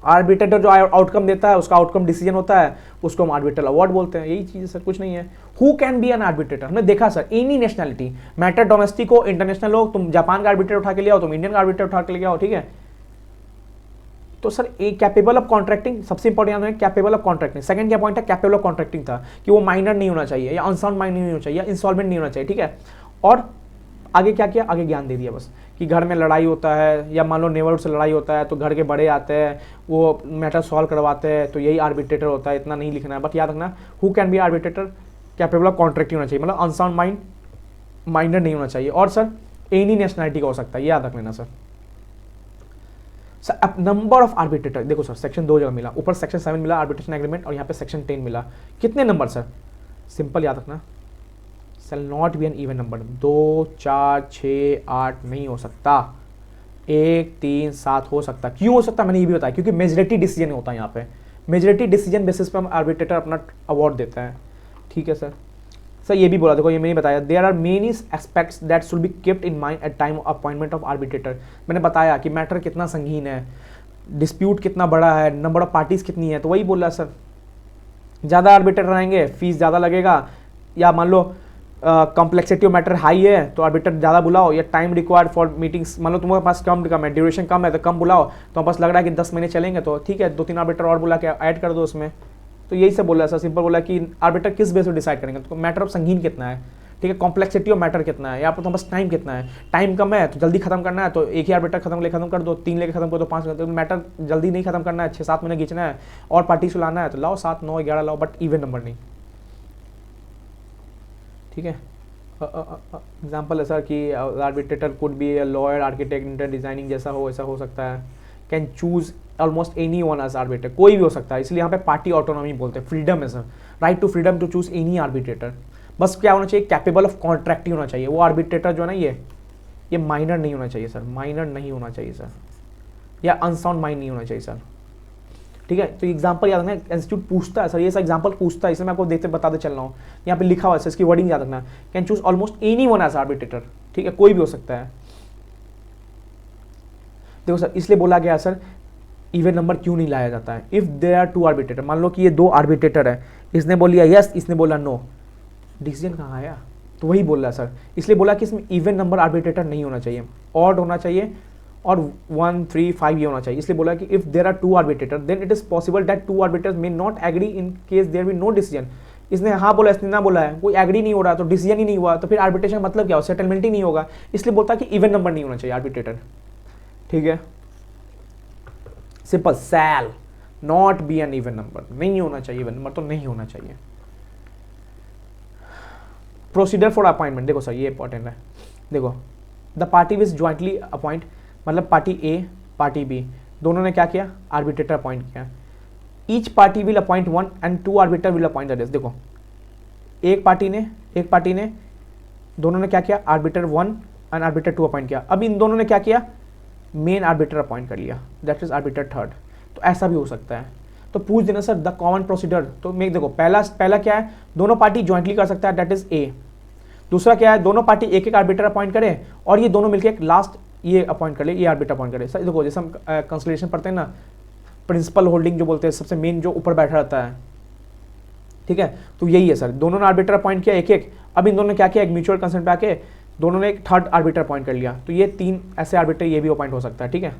आर्बिट्रेटर जो आउटकम देता है, उसका आउटकम डिसीजन होता है, उसको हम आर्बिट्रल अवार्ड बोलते हैं, यही चीज सर, कुछ नहीं है। Who can be N arbitrator, हमने देखा sir, any nationality, matter domestic हो, इंटरनेशनल हो, तुम जापान का आर्बिट्रेटर उठा के ले आओ, तुम इंडियन का आर्बिट्रेटर उठा के ले आओ। ठीक है, तो सर एक कैपेबल ऑफ कॉन्ट्रैक्टिंग, सबसे इंपॉर्टेंट है कैपेबल ऑफ कॉन्ट्रैक्टिंग। सेकंड क्या पॉइंट है, कैपेबल ऑफ कॉन्ट्रैक्टिंग था कि वो माइनर नहीं होना चाहिए, या अनसाउंड माइंड नहीं होना चाहिए, या इंसॉल्वेंट नहीं होना चाहिए। ठीक है, और आगे क्या किया, आगे ज्ञान दे दिया बस, कि घर में लड़ाई होता है, या मान लो नेबरहुड से लड़ाई होता है, तो घर के बड़े आते हैं, वो मैटर सॉल्व करवाते हैं, तो यही आर्बिट्रेटर होता है। इतना नहीं लिखना है, बट याद रखना, who can be arbitrator, capable of contracting होना चाहिए, मतलब अनसाउंड माइंड, माइंडर नहीं होना चाहिए, और सर एनी नेशनैलिटी का हो सकता है, ये याद रख लेना sir. Sir number of arbitrator, देखो सर सेक्शन 2 जगह मिला, ऊपर सेक्शन 7 मिला आर्बिट्रेशन एग्रीमेंट, और यहाँ पे सेक्शन 10 मिला। कितने नंबर सर, सिंपल याद रखना, shall not be an even number, 2 4 6 8 नहीं हो सकता, 1 3 7 हो सकता। क्यों हो सकता, मैंने ये भी बताया, क्योंकि मेजॉरिटी डिसीजन होता है यहाँ पे, मेजॉरिटी डिसीजन बेसिस पे हम आर्बिट्रेटर अपना अवार्ड देता है। ठीक है सर, सर ये भी बोला, देखो ये मैंने बताया, there are many aspects that should be kept in mind at time of appointment of arbitrator. मैंने बताया कि मैटर कितना संगीन है, डिस्प्यूट कितना बड़ा है, नंबर ऑफ पार्टीज कितनी है, तो वही बोला सर, ज़्यादा आर्बिट्रेटर रहेंगे फीस ज़्यादा लगेगा, या मान लो कॉम्प्लेक्सिटी ऑफ मैटर हाई है तो आर्बिट्रेटर ज़्यादा बुलाओ, या टाइम रिक्वायर्ड फॉर मीटिंग्स, मान लो तुम्हारे पास कम है, ड्यूरेशन कम है तो कम बुलाओ, तो बस लग रहा है कि 10 महीने चलेंगे, तो ठीक है 2-3 आर्बिट्रेटर और बुला के ऐड कर दो उसमें। तो यही सब बोला सर, सिंपल बोला कि आर्बिट्रेटर किस बेस पर डिसाइड करेंगे, तो मैटर ऑफ संगीन कितना है, ठीक है, कॉम्प्लेक्सिटी ऑफ मैटर कितना है, या तो बस टाइम कितना है, टाइम कम है तो जल्दी खत्म करना है, तो एक ही आर्बिट्रेटर खत्म कर दो, 3 लेके खत्म कर दो, 5 तो मैटर जल्दी नहीं खत्म करना है, 6-7 महीने खींचना है, और पार्टी सुलाना है, तो लाओ 7 9 11 लाओ, बट इवन नंबर नहीं। ठीक है, एग्जाम्पल है सर कि arbitrator could be a lawyer, architect, interior designing, जैसा हो ऐसा हो सकता है, can choose almost any one as arbitrator, कोई भी हो सकता है, इसलिए यहाँ पे पार्टी ऑटोनॉमी बोलते हैं, फ्रीडम है sir, right to freedom to choose any arbitrator. बस क्या होना चाहिए, कैपेबल ऑफ कॉन्ट्रैक्टिंग होना चाहिए, वो आर्बिट्रेटर जो है ना, ये माइनर नहीं होना चाहिए सर, माइनर नहीं होना चाहिए सर, या अनसाउंड माइंड नहीं होना चाहिए सर। ठीक है, तो एग्जांपल याद रखना, इंस्टीट्यूट पूछता है सर, ये सब एग्जांपल पूछता है, इसलिए मैं आपको देखते बताते चल रहा हूँ, यहाँ पे लिखा हुआ है, इसकी वर्डिंग याद रखना, can choose almost any one as arbitrator. ठीक है, कोई भी हो सकता है। देखो सर, इसलिए बोला गया सर इवन नंबर क्यों नहीं लाया जाता है, इफ देयर आर 2 आर्बिट्रेटर, मान लो कि ये 2 आर्बिट्रेटर है, इसने बोल दिया यस, इसने बोला नो, डिसीजन कहाँ आया, तो वही बोल रहा है सर, इसलिए बोला कि इसमें इवन नंबर आर्बिट्रेटर नहीं होना चाहिए, ऑड होना चाहिए, और 1 3 5 ये होना चाहिए, इसलिए बोला कि if there are 2 arbitrator then it is possible that 2 arbitrators may not agree in case there be no decision. इसने हाँ बोला, इसने ना बोला है, कोई एग्री नहीं हो रहा, तो डिसीजन ही नहीं हुआ, तो फिर आर्बिट्रेशन मतलब क्या हो, सेटलमेंट ही नहीं होगा, इसलिए बोलता है कि इवन नंबर नहीं होना चाहिए आर्बिट्रेटर। ठीक है, simple, shall not be an even number, नहीं होना चाहिए, इवन नंबर तो नहीं होना चाहिए। प्रोसीडर फॉर अपॉइंटमेंट, देखो सर ये इंपॉर्टेंट है, देखो the party which jointly appoint, मतलब पार्टी ए पार्टी बी दोनों ने क्या किया, आर्बिट्रेटर अपॉइंट किया, each party will appoint 1 and 2 arbitrator will appoint that. देखो एक पार्टी ने दोनों ने क्या किया, आर्बिट्रेटर 1 एंड आर्बिट्रेटर 2 अपॉइंट किया, अब इन दोनों ने क्या किया, मेन आर्बिट्रेटर अपॉइंट कर लिया, दैट इज आर्बिट्रेटर 3rd। तो ऐसा भी हो सकता है, तो पूछ देना सर द कॉमन प्रोसीडर, तो मैं देखो पहला क्या है, दोनों पार्टी ज्वाइंटली कर सकता है, दैट इज ए, दूसरा क्या है, दोनों पार्टी एक एक आर्बिटर अपॉइंट करें और ये दोनों मिलकर एक लास्ट ये अपॉइंट कर ले, ये आर्बिटर अपॉइंट करे। सर देखो जैसे हम कंसोलिडेशन पढ़ते हैं ना, प्रिंसिपल होल्डिंग जो बोलते हैं, सबसे मेन जो ऊपर बैठा रहता है, ठीक है, तो यही है सर। दोनों ने आर्बिटर अपॉइंट किया एक एक, अब इन दोनों ने क्या किया, एक म्यूचुअल कंसेंट पे आके दोनों ने एक थर्ड आर्बिटर अपॉइंट कर लिया, तो ये 3 ऐसे आर्बिटर ये भी अपॉइंट हो सकता है, ठीक है।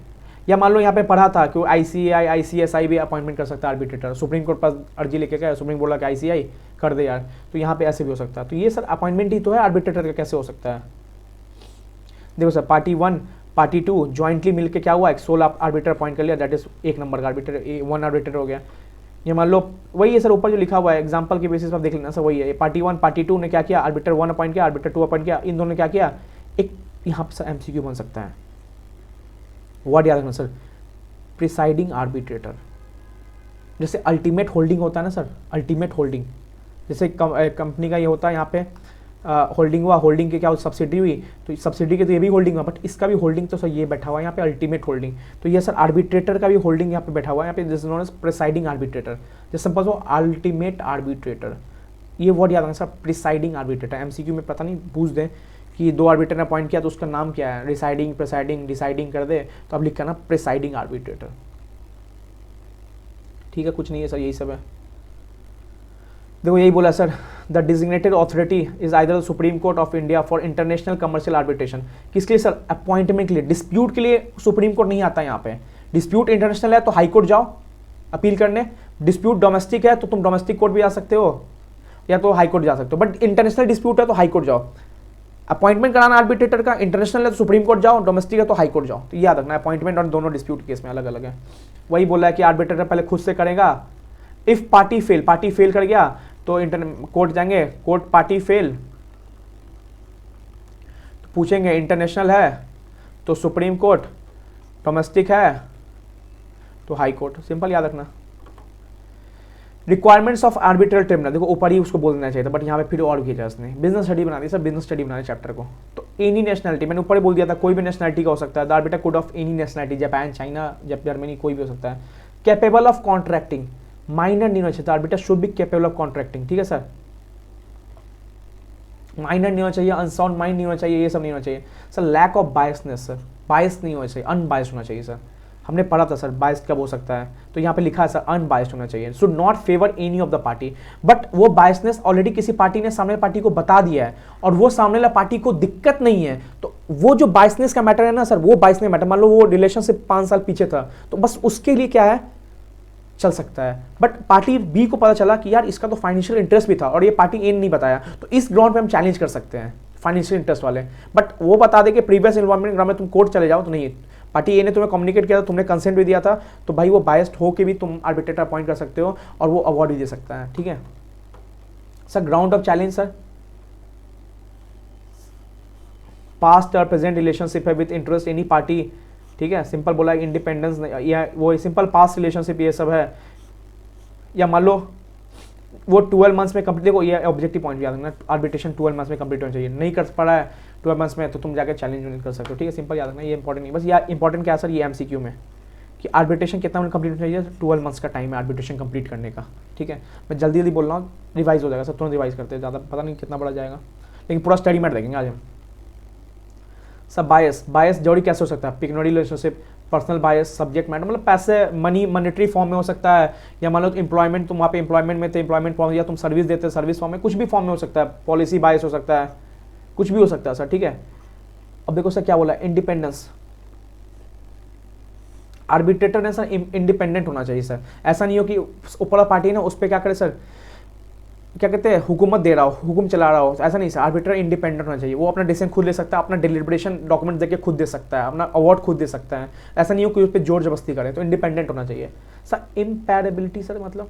या मान लो यहाँ पे पढ़ा था कि ICAI ICSI भी अपॉइंटमेंट कर सकता है आर्बिट्रेटर, सुप्रीम कोर्ट पास अर्जी लेके गया, सुप्रीम बोला कि ICAI कर दे यार, तो यहाँ पे ऐसे भी हो सकता है। तो ये सर अपॉइंटमेंट ही तो है आर्बिट्रेटर का, कैसे हो सकता है। देखो सर, पार्टी 1 पार्टी 2 ज्वाइंटली मिलकर क्या हुआ, एक सोल आर्बिटर अपॉइंट कर लिया, दैट इज एक नंबर का आर्बिटर, 1 आर्बिटर हो गया। ये मान लो वही है सर, ऊपर जो लिखा हुआ है एग्जांपल के बेसिस पर देख लेना सर, वही है। पार्टी 1 पार्टी 2 ने क्या किया, आर्बिटर 1 अपॉइंट किया, आर्बिटर 2 अपॉइंट किया, इन दोनों ने क्या किया, एक यहाँ पर सर MCQ बन सकता है। वर्ड याद रखना सर, प्रिसाइडिंग आर्बिट्रेटर। जैसे अल्टीमेट होल्डिंग होता है ना सर, अल्टीमेट होल्डिंग, जैसे कंपनी का ये होता है यहाँ पे होल्डिंग हुआ, होल्डिंग के क्या सब्सिडी हुई, तो सब्सिडी के तो ये भी होल्डिंग हुआ, बट इसका भी होल्डिंग तो सर ये बैठा हुआ है यहाँ पे अल्टीमेट होल्डिंग। तो ये सर आर्बिट्रेटर का भी होल्डिंग यहाँ पे बैठा हुआ है, यहाँ पे this is known as presiding arbitrator. जैसे सपोज वो अल्टीमेट आर्बिट्रेटर, ये वर्ड याद रखना सर, प्रिसाइडिंग आर्बिट्रेटर। MCQ में पता नहीं पूछ दें कि 2 आर्बिट्रेटर ने अपॉइंट किया तो उसका नाम क्या है, रिसाइडिंग प्रिसाइडिंग डिसाइडिंग कर दे, तो अब लिख करना प्रिसाइडिंग आर्बिट्रेटर, ठीक है। कुछ नहीं है सर, यही सब है। देखो यही बोला sir, the designated authority is either the supreme court of India for international commercial arbitration. किसके लिए सर, अपॉइंटमेंट के लिए। डिस्प्यूट के लिए सुप्रीम कोर्ट नहीं आता यहाँ पे। डिस्प्यूट इंटरनेशनल है तो हाई कोर्ट जाओ अपील करने, डिस्प्यूट डोमेस्टिक है तो तुम डोमेस्टिक कोर्ट भी जा सकते हो या तो हाई कोर्ट जा सकते हो, बट इंटरनेशनल डिस्प्यूट है तो हाई कोर्ट जाओ। अपॉइंटमेंट कराना आर्बिट्रेटर का, इंटरनेशनल है तो सुप्रीम कोर्ट जाओ, डोमेस्टिक है तो हाई कोर्ट जाओ। तो याद रखना अपॉइंटमेंट और दोनों डिस्प्यूट केस में अलग अलग है। वही बोला है कि आर्बिट्रेटर पहले खुद से करेगा, इफ पार्टी फेल कर गया तो कोर्ट जाएंगे, कोर्ट पार्टी फेल तो पूछेंगे इंटरनेशनल है तो सुप्रीम कोर्ट, डोमेस्टिक है तो हाई कोर्ट, सिंपल याद रखना। रिक्वायरमेंट्स ऑफ आर्बिट्रल ट्रिब्यूनल, देखो ऊपर ही उसको बोल देना चाहिए था, बट यहाँ पे फिर और किया उसने, बिजनेस स्टडी बना दी सर, बिजनेस स्टडी बना दी चैप्टर को। तो एनी नेशनलिटी, मैंने ऊपर ही बोल दिया था कोई भी नेशनलिटी का हो सकता है, the arbiter could of any nationality, Japan China Germany कोई भी हो सकता है। कैपेबल ऑफ कॉन्ट्रैक्टिंग, माइनर नहीं होना चाहिए, arbiter should be capable of contracting, ठीक है सर। माइनर नहीं होना चाहिए, अनसाउंड माइंड नहीं होना चाहिए, ये सब नहीं होना चाहिए sir. Lack of biasness sir, bias नहीं होना चाहिए, अनबायस्ड होना चाहिए सर। हमने पढ़ा था सर बायस्ड कब हो सकता है, तो यहाँ पे लिखा है सर अनबायस्ड होना चाहिए, should not favour any of the party. But वो बायसनेस ऑलरेडी किसी पार्टी ने सामने पार्टी को बता दिया है और वो सामने वाला पार्टी को दिक्कत नहीं है, तो वो जो बायसनेस का मैटर है ना सर, वो बायसनेस मैटर, मान लो वो रिलेशनशिप 5 साल पीछे था तो बस उसके लिए क्या है चल सकता है। बट पार्टी बी को पता चला कि यार इसका तो फाइनेंशियल इंटरेस्ट भी था और ये पार्टी ए ने नहीं बताया, तो इस ग्राउंड पे हम चैलेंज कर सकते हैं फाइनेंशियल इंटरेस्ट वाले। बट वो बता दे कि प्रीवियस इन्वॉल्वमेंट ग्राउंड में तुम कोर्ट चले जाओ, तो नहीं, पार्टी ए ने तुम्हें कम्युनिकेट किया था, तुमने कंसेंट भी दिया था, तो भाई वो बायस्ड हो के भी तुम आर्बिट्रेटर अपॉइंट कर सकते हो और वो अवार्ड भी दे सकता है, ठीक है sir. Ground of challenge sir, past और प्रेजेंट रिलेशनशिप है विद इंटरेस्ट एनी पार्टी, ठीक है, सिंपल बोला इंडिपेंडेंस या वो सिंपल पास्ट रिलेशनशिप ये सब है। या मान लो वो 12 मंथ्स में कंप्लीट, देखो ये ऑब्जेक्टिव पॉइंट भी याद रखना, आर्बिट्रेशन 12 मंथ्स में कंप्लीट होना चाहिए, नहीं कर पा रहा है 12 मंथ्स में तो तुम जाकर चैलेंज कर सकते हो, ठीक है, सिंपल याद रखना, ये इंपॉर्टेंट नहीं, बस ये इंपॉर्टेंट क्या है सर, ये MCQ में कि आर्बिट्रेशन कितना कंप्लीट होना चाहिए, 12 मंथ्स का टाइम है आर्बिट्रेशन कंप्लीट करने का, ठीक है। मैं जल्दी जल्दी बोल रहा हूँ, रिवाइज हो जाएगा सब, तुरंत रिवाइज करते हैं, ज़्यादा पता नहीं कितना बड़ा जाएगा, लेकिन पूरा स्टडी मैट देखेंगे आज हम। सब बायस जोड़ी कैसे हो सकता है, pecuniary relationship, personal bias, subject matter, मतलब पैसे मनी मॉनेटरी फॉर्म में हो सकता है, या मान लो एम्प्लॉयमेंट, तुम वहाँ पे एम्प्लॉयमेंट में थे, एम्प्लॉयमेंट फॉर्म, या तुम सर्विस देते सर्विस फॉर्म में, कुछ भी फॉर्म में हो सकता है, पॉलिसी बायस हो सकता है, कुछ भी हो सकता है सर, ठीक है। अब देखो सर क्या बोला, इंडिपेंडेंस, आर्बिट्रेटर ने सर इंडिपेंडेंट होना चाहिए सर, ऐसा नहीं हो कि ऊपर पार्टी है ना उस पर क्या करे सर, क्या कहते हैं, हुकूमत दे रहा हो, हुकुम चला रहा हो, ऐसा नहीं सर। आर्बिट्रेटर इंडिपेंडेंट होना चाहिए, वो अपना डिसीजन खुद ले सकता है, अपना डिलिब्रेशन डॉक्यूमेंट देके खुद दे सकता है, अपना अवार्ड खुद दे सकता है, ऐसा नहीं हो कि उस पर जोर जबरदस्ती करे, तो इंडिपेंडेंट होना चाहिए सर। इम्पैरेबिलिटी सर मतलब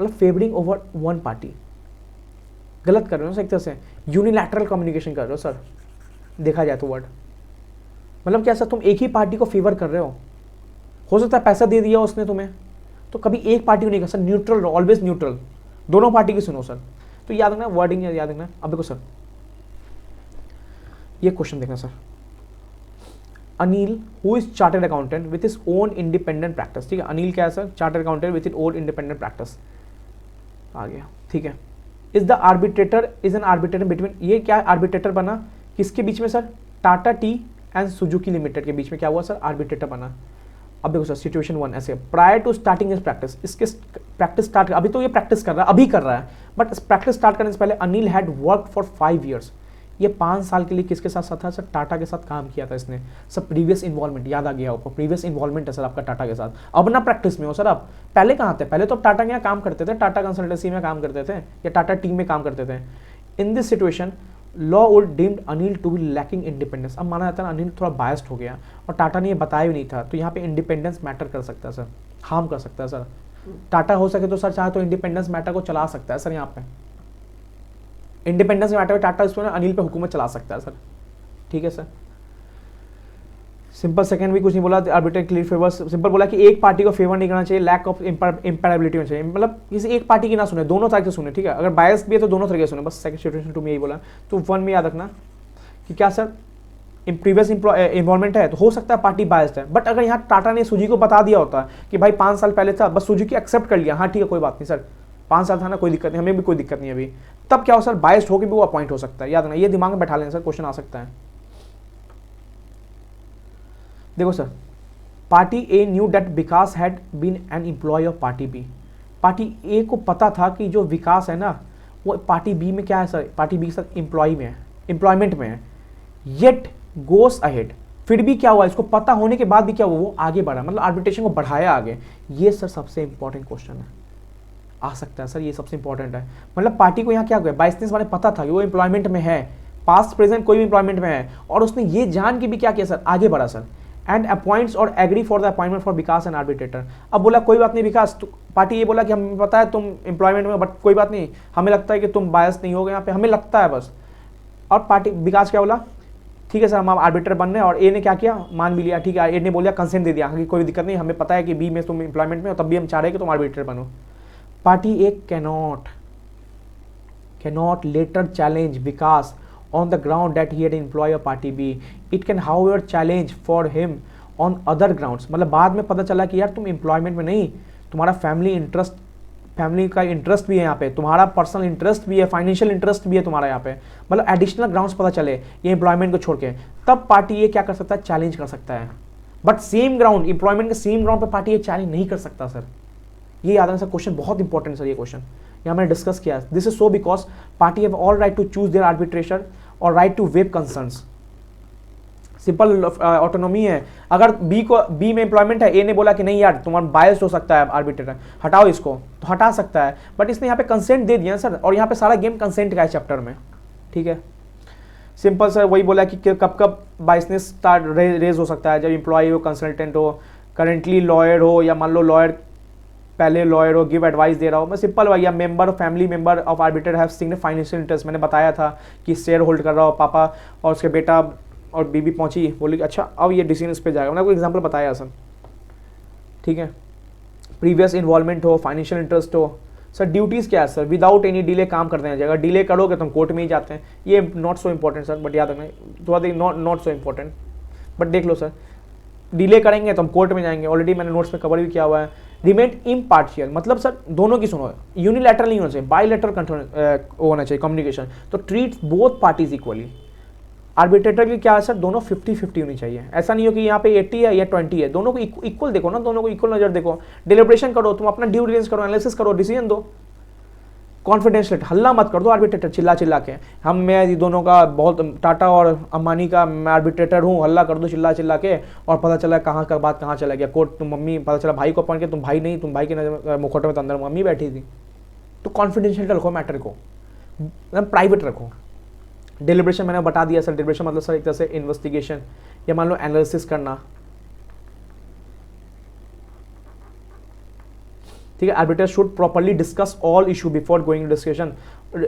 फेवरिंग ओवर वन पार्टी, गलत कर रहे हो सर एक तरह से, यूनिलैटरल कम्युनिकेशन कर रहे हो सर, देखा जाए तो वर्ड मतलब क्या सर, तुम एक ही पार्टी को फेवर कर रहे हो सकता है पैसा दे दिया उसने तुम्हें, तो कभी एक पार्टी को नहीं कर सर, न्यूट्रल, ऑलवेज न्यूट्रल, दोनों पार्टी की सुनो सर। तो याद रखना, वर्डिंग याद रखना। अब देखो सर ये क्वेश्चन देखना sir, Anil who is chartered accountant with his own independent practice, ठीक है, अनिल क्या है sir, chartered accountant with his own independent practice, आ गया, ठीक है, is the arbitrator is an arbitrator between, ये क्या आर्बिट्रेटर बना किसके बीच में sir, Tata tea and Suzuki limited के बीच में क्या हुआ सर, आर्बिट्रेटर बना। अब देखो सर सिचुएशन 1 ऐसे, prior to starting is practice, इसके प्रैक्टिस स्टार्ट, अभी तो ये प्रैक्टिस कर रहा है, अभी कर रहा है, बट प्रैक्टिस स्टार्ट करने से पहले Anil had work for 5 years, ये 5 साल के लिए किसके साथ साथ था सर, टाटा के साथ काम किया था इसने। सर प्रीवियस इन्वॉल्वमेंट याद आ गया आपको, प्रीवियस इन्वॉल्वमेंट है सर आपका टाटा के साथ। अब ना प्रैक्टिस में हो सर आप, पहले कहाँ थे, पहले तो टाटा के यहाँ काम करते थे, टाटा कंसल्टेंसी में काम करते थे या टाटा टीम में काम करते थे। In this situation law would deemed Anil to be lacking independence, अब माना जाता है अनिल थोड़ा बायस्ड हो गया और टाटा ने ये बताया भी नहीं था, तो यहाँ पे इंडिपेंडेंस मैटर कर सकता है सर, हार्म कर सकता है सर। टाटा हो सके तो सर चाहे तो इंडिपेंडेंस मैटर को चला सकता है सर, यहाँ पे इंडिपेंडेंस मैटर में टाटा इसमें अनिल पे हुकूमत चला सकता है सर, ठीक है सर। सिंपल सेकंड भी कुछ नहीं बोला, आर्बिट्रेटर क्लियर फेवर, सिंपल बोला कि एक पार्टी को फेवर नहीं करना चाहिए, लैक ऑफ इंपैरेबिलिटी होनी चाहिए, मतलब किसी एक पार्टी की ना सुने, दोनों तरीके से सुने, ठीक है, अगर बायस भी है तो दोनों तरीके से सुने, बस सेकंड सिचुएशन 2 में यही बोला। तो 1 में याद रखना कि क्या सर प्रीवियस इन्वॉल्वमेंट है तो हो सकता है पार्टी बायस्ड है, बट अगर यहाँ टाटा ने सुजी को बता दिया होता कि भाई 5 साल पहले था, बस सुजी की एक्सेप्ट कर लिया, हाँ ठीक है कोई बात नहीं सर 5 साल था ना, कोई दिक्कत नहीं, हमें भी कोई दिक्कत नहीं अभी, तब क्या हो सर बायस्ड होकर भी वो अपॉइंट हो सकता है, याद रखना, ये दिमाग में बैठा लेना सर, क्वेश्चन आ सकता है। देखो sir, party A knew that Vikas had been an employ of party B, party A को पता था कि जो विकास है ना वो पार्टी बी में क्या है सर, पार्टी बी के साथ एम्प्लॉय में है, एम्प्लॉयमेंट में है, येट गोस अहेड, फिर भी क्या हुआ, इसको पता होने के बाद भी क्या हुआ, वो आगे बढ़ा, मतलब आर्बिट्रेशन को बढ़ाया आगे। ये सर सबसे इंपॉर्टेंट क्वेश्चन है, आ सकता है सर, ये सबसे इंपॉर्टेंट है, मतलब पार्टी को यहाँ क्या हुआ, बाइसनेस वाले पता था कि वो एम्प्लॉयमेंट में है, पास्ट प्रेजेंट कोई भी एम्प्लॉयमेंट में है, और उसने ये जान के भी क्या किया सर, आगे बढ़ा सर, एंड अपॉइंट्स और agree for the appointment for Vikas and arbitrator. अब बोला कोई बात नहीं विकास, पार्टी ये बोला कि हमें पता है तुम एम्प्लॉयमेंट में, बट कोई बात नहीं, हमें लगता है कि तुम बायस नहीं होगे यहाँ पे, हमें लगता है बस, और पार्टी विकास क्या बोला, ठीक है सर हम आर्बिट्रेटर बन रहे हैं, और ए ने क्या किया, मान भी लिया, ठीक है, ए ने बोलिया कंसेंट दे दिया कि कोई दिक्कत नहीं, हमें पता है कि बी में तुम एम्प्लॉयमेंट में हो, तब भी हम चाह रहे हैं कि तुम आर्बिट्रेटर बनो। Party A cannot later challenge Vikas on the ground that he had employed a party B. It can however challenge for him on other grounds, मतलब बाद में पता चला कि यार तुम एम्प्लॉयमेंट में नहीं, तुम्हारा फैमिली का इंटरेस्ट भी है यहाँ पे, तुम्हारा पर्सनल इंटरेस्ट भी है, फाइनेंशियल इंटरेस्ट भी है तुम्हारा यहाँ पे, मतलब एडिशनल ग्राउंड्स पता चले ये एम्प्लॉयमेंट को छोड़ के, तब पार्टी ये क्या कर सकता है, चैलेंज कर सकता है, बट सेम ग्राउंड, एम्प्लॉयमेंट के सेम ग्राउंड पे पार्टी ये चैलेंज नहीं कर सकता सर। ये याद रखना सर, क्वेश्चन बहुत इंपॉर्टेंट है सर, ये क्वेश्चन यहाँ मैंने डिस्कस किया। This is so because party have all right to choose their arbitration और right to waive concerns, simple autonomy है। अगर बी में एम्प्लॉयमेंट है, ए ने बोला कि नहीं यार तुम्हारा बायस्ड हो सकता है आर्बिट्रेटर, हटाओ इसको, तो हटा सकता है, बट इसने यहाँ पे कंसेंट दे दिया सर, और यहाँ पे सारा गेम कंसेंट का है चैप्टर में, ठीक है। सिंपल सर वही बोला कि कब कब बायसनेस स्टार्ट रेज हो सकता है, जब एम्प्लॉय हो, कंसल्टेंट हो, करेंटली लॉयर हो, या मान लो लॉयर पहले लॉयर हो, गिव एडवाइस दे रहा हो, मैं सिंपल भैया member family member of arbitrator have significant financial interest, मैंने बताया था कि शेयर होल्ड कर रहा हो पापा और उसके बेटा और बीबी पहुंची, बोली अच्छा अब ये डिसीजन इस पे जाएगा, मैंने कोई एग्जांपल बताया सर, ठीक है। प्रीवियस इन्वॉल्वमेंट हो, फाइनेंशियल इंटरेस्ट हो, सर ड्यूटीज़ क्या है सर, विदाउट एनी डिले काम करते हैं, अगर डिले करोगे तो हम कोर्ट में ही जाते हैं, ये not so important sir, but याद रखना थोड़ा नॉट सो इंपॉर्टेंट, बट देख लो सर, डिले करेंगे तो हम कोर्ट में जाएंगे, ऑलरेडी मैंने नोट्स में कवर भी किया हुआ है। रिमेन इम्पार्शियल, मतलब सर दोनों की सुनो, यूनिलैटरल नहीं होना चाहिए, बायलैटरल कंट्रोल होना चाहिए कम्युनिकेशन, तो treat both parties equally. Arbitrator की क्या है सर, दोनों 50-50 होनी चाहिए, ऐसा नहीं हो कि यहाँ पे 80 है या 20 है, दोनों को इक्वल देखो ना, दोनों को इक्वल नजर देखो, डिलिब्रेशन करो, तुम अपना ड्यू डिलिजेंस करो, एनालिसिस करो, डिसीजन दो, कॉन्फिडेंशियल, हल्ला मत कर दो आर्बिट्रेटर चिल्ला चिल्ला के, मैं दोनों का बहुत, टाटा और अंबानी का मैं आर्बिट्रेटर हूँ, हल्ला कर दो चिल्ला चिल्ला के, और पता चला कहाँ का बात कहाँ चला गया, कोर्ट तुम मम्मी, पता चला भाई को अपॉइंट किया, तुम भाई नहीं, तुम भाई के मुखौटे में तो अंदर मम्मी बैठी थी, तो कॉन्फिडेंशियल रखो मैटर को, प्राइवेट रखो। डिलिब्रेशन मैंने बता दिया सर, डिलिब्रेशन मतलब सर एक तरह से इन्वेस्टिगेशन या मान लो एनालिसिस करना, ठीक है। Arbitrator should properly discuss all issue before going discussion